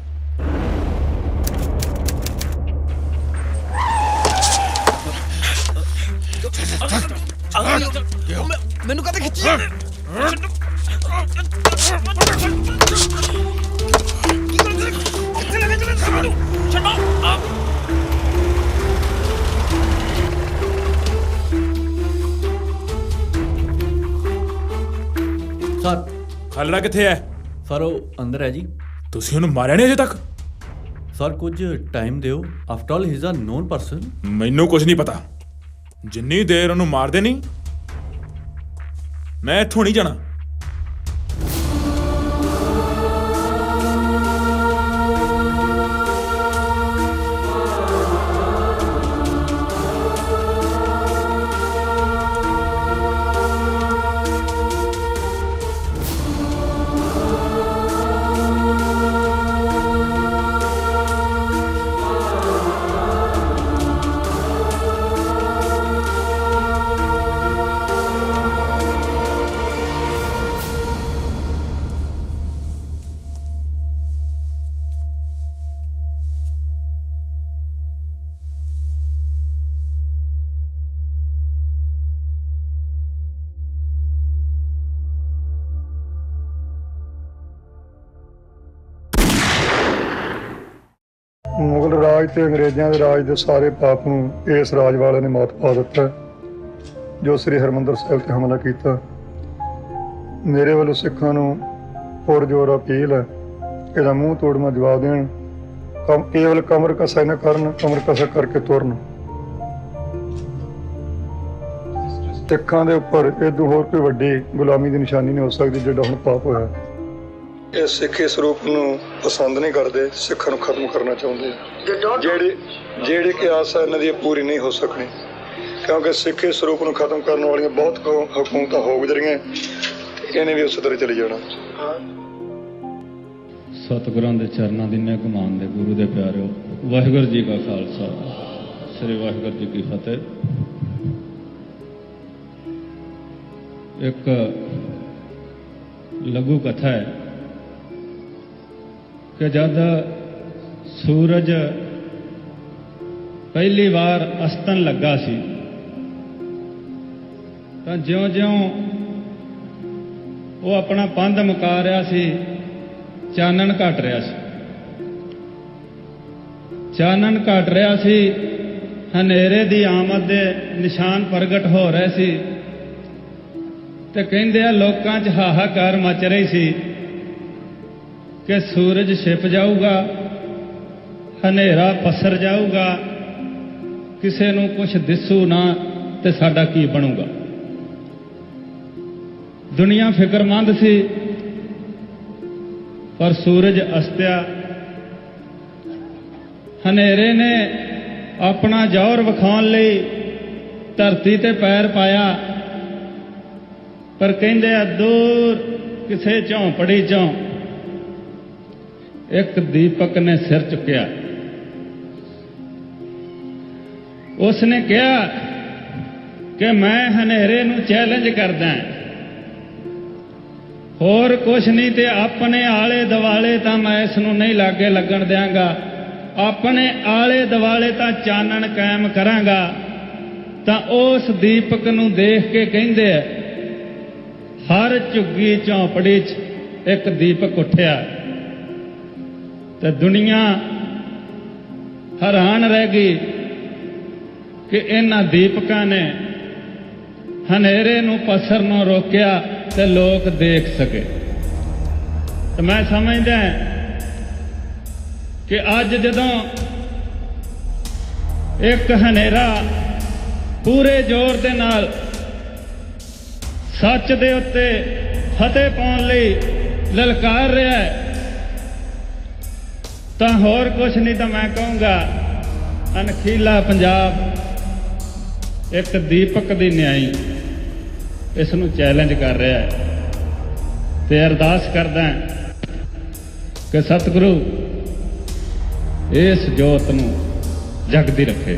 ਮੈਨੂੰ ਕਦੇ ਖਿੱਚੀ ਸਰ, ਖਾਲੜਾ ਕਿੱਥੇ ਹੈ? ਸਰ ਉਹ ਅੰਦਰ ਹੈ ਜੀ। ਤੁਸੀਂ ਉਹਨੂੰ ਮਾਰਿਆ ਨਹੀਂ ਅਜੇ ਤੱਕ? ਸਰ ਕੁਝ ਟਾਈਮ ਦਿਓ, after all he is a known person. ਮੈਨੂੰ ਕੁਝ ਨਹੀਂ ਪਤਾ। ਜਿੰਨੀ ਦੇਰ ਉਹਨੂੰ ਮਾਰਦੇ ਨਹੀਂ, ਮੈਂ ਇੱਥੋਂ ਨਹੀਂ ਜਾਣਾ। ਮੁਗਲ ਰਾਜ ਤੇ ਅੰਗਰੇਜ਼ਾਂ ਦੇ ਰਾਜ ਦੇ ਸਾਰੇ ਪਾਪ ਨੂੰ ਇਸ ਰਾਜ ਵਾਲੇ ਨੇ ਮੌਤ ਪਾ ਦਿੱਤਾ, ਜੋ ਸ੍ਰੀ ਹਰਿਮੰਦਰ ਸਾਹਿਬ ਤੇ ਹਮਲਾ ਕੀਤਾ। ਮੇਰੇ ਵੱਲੋਂ ਸਿੱਖਾਂ ਨੂੰ ਪੁਰਜੋਰ ਅਪੀਲ ਹੈ, ਇਹਦਾ ਮੂੰਹ ਤੋੜਵਾਂ ਜਵਾਬ ਦੇਣ। ਕੇਵਲ ਕਮਰ ਕਸਾ ਨਾ ਕਰਨ, ਕਮਰ ਕਸਾ ਕਰਕੇ ਤੁਰਨ। ਸਿੱਖਾਂ ਦੇ ਉੱਪਰ ਇਦੋਂ ਹੋਰ ਕੋਈ ਵੱਡੀ ਗੁਲਾਮੀ ਦੀ ਨਿਸ਼ਾਨੀ ਨਹੀਂ ਹੋ ਸਕਦੀ ਜਿਹੜਾ ਹੁਣ ਪਾਪ ਹੋਇਆ। ਇਹ ਸਿੱਖੀ ਸਰੂਪ ਨੂੰ ਪਸੰਦ ਨਹੀਂ ਕਰਦੇ, ਸਿੱਖਾਂ ਨੂੰ ਖਤਮ ਕਰਨਾ ਚਾਹੁੰਦੇ ਆ। ਜਿਹੜੀ ਕਿ ਆਸ ਹੈ ਇਹਨਾਂ ਦੀ ਪੂਰੀ ਨਹੀਂ ਹੋ ਸਕਣੀ, ਕਿਉਂਕਿ ਸਿੱਖੀ ਸਰੂਪ ਨੂੰ ਖਤਮ ਕਰਨ ਵਾਲੀਆਂ ਬਹੁਤ ਹਕੂਮਤਾਂ ਹੋ ਗੁਜ਼ਰੀਆਂ, ਇਹਨੇ ਵੀ ਉਸੇ ਤਰ੍ਹਾਂ ਚਲੀ ਜਾਣਾ। ਸਤਿਗੁਰਾਂ ਦੇ ਚਰਨਾਂ ਦੀ ਨਿਘ ਮਾਨਦੇ ਗੁਰੂ ਦੇ ਪਿਆਰਿਓ, ਵਾਹਿਗੁਰੂ ਜੀ ਕਾ ਖਾਲਸਾ, ਸ੍ਰੀ ਵਾਹਿਗੁਰੂ ਜੀ ਕੀ ਫਤਿਹ। ਇੱਕ ਲਘੂ ਕਥਾ ਹੈ ਕਿ ਜਦ ਸੂਰਜ ਪਹਿਲੀ ਵਾਰ ਅਸਤਨ ਲੱਗਾ ਸੀ ਤਾਂ ਜਿਉਂ-ਜਿਉਂ ਉਹ ਆਪਣਾ ਪੰਧ ਮੁਕਾ ਰਿਹਾ ਸੀ, ਚਾਨਣ ਘਟ ਰਿਹਾ ਸੀ। ਚਾਨਣ ਘਟ ਰਿਹਾ ਸੀ, ਹਨੇਰੇ ਦੀ ਆਮਦ ਦੇ ਨਿਸ਼ਾਨ ਪ੍ਰਗਟ ਹੋ ਰਹੇ ਸੀ ਤੇ ਕਹਿੰਦੇ ਆ ਲੋਕਾਂ 'ਚ ਹਾਹਾਕਾਰ ਮਚ ਰਹੀ ਸੀ ਕਿ ਸੂਰਜ ਛਿਪ ਜਾਊਗਾ, ਹਨੇਰਾ ਪਸਰ ਜਾਊਗਾ, ਕਿਸੇ ਨੂੰ ਕੁਝ ਦਿਸੂ ਨਾ ਤੇ ਸਾਡਾ ਕੀ ਬਣੂਗਾ। ਦੁਨੀਆ ਫਿਕਰਮੰਦ ਸੀ, ਪਰ ਸੂਰਜ ਅਸਤਿਆ। ਹਨੇਰੇ ਨੇ ਆਪਣਾ ਜ਼ੋਰ ਵਿਖਾਉਣ ਲਈ ਧਰਤੀ ਤੇ ਪੈਰ ਪਾਇਆ, ਪਰ ਕਹਿੰਦੇ ਆ ਦੂਰ ਕਿਸੇ ਝੌਂਪੜੀ 'ਚੋਂ ਇੱਕ ਦੀਪਕ ਨੇ ਸਿਰ ਚੁੱਕਿਆ। ਉਸ ਨੇ ਕਿਹਾ ਕਿ ਮੈਂ ਹਨੇਰੇ ਨੂੰ ਚੈਲੰਜ ਕਰਦਾ, ਹੋਰ ਕੁਛ ਨਹੀਂ ਤੇ ਆਪਣੇ ਆਲੇ ਦੁਆਲੇ ਤਾਂ ਮੈਂ ਇਸ ਨੂੰ ਨਹੀਂ ਲਾਗੇ ਲੱਗਣ ਦਿਆਂਗਾ, ਆਪਣੇ ਆਲੇ ਦੁਆਲੇ ਤਾਂ ਚਾਨਣ ਕਾਇਮ ਕਰਾਂਗਾ। ਤਾਂ ਉਸ ਦੀਪਕ ਨੂੰ ਦੇਖ ਕੇ ਕਹਿੰਦੇ ਆ ਹਰ ਝੁੱਗੀ ਝੌਂਪੜੀ 'ਚ ਇੱਕ ਦੀਪਕ ਉੱਠਿਆ ਤੇ ਦੁਨੀਆ ਹੈਰਾਨ ਰਹਿ ਗਈ ਕਿ ਇਹਨਾਂ ਦੀਪਕਾਂ ਨੇ ਹਨੇਰੇ ਨੂੰ ਪਸਰਨੋਂ ਰੋਕਿਆ ਤੇ ਲੋਕ ਦੇਖ ਸਕੇ। ਤੇ ਮੈਂ ਸਮਝਦਾ ਕਿ ਅੱਜ ਜਦੋਂ ਇੱਕ ਹਨੇਰਾ ਪੂਰੇ ਜ਼ੋਰ ਦੇ ਨਾਲ ਸੱਚ ਦੇ ਉੱਤੇ ਫਤਿਹ ਪਾਉਣ ਲਈ ਲਲਕਾਰ ਰਿਹਾ ਹੈ, ਤਾਂ ਹੋਰ ਕੁਛ ਨਹੀਂ ਤਾਂ ਮੈਂ ਕਹੂੰਗਾ ਅਣਖੀਲਾ ਪੰਜਾਬ ਇੱਕ ਦੀਪਕ ਦੀ ਨਿਆਈ ਇਸ ਨੂੰ ਚੈਲੰਜ ਕਰ ਰਿਹਾ ਹੈ। ਤੇ ਅਰਦਾਸ ਕਰਦਾ ਕਿ ਸਤਿਗੁਰੂ ਇਸ ਜੋਤ ਨੂੰ ਜਗਦੀ ਰੱਖੇ।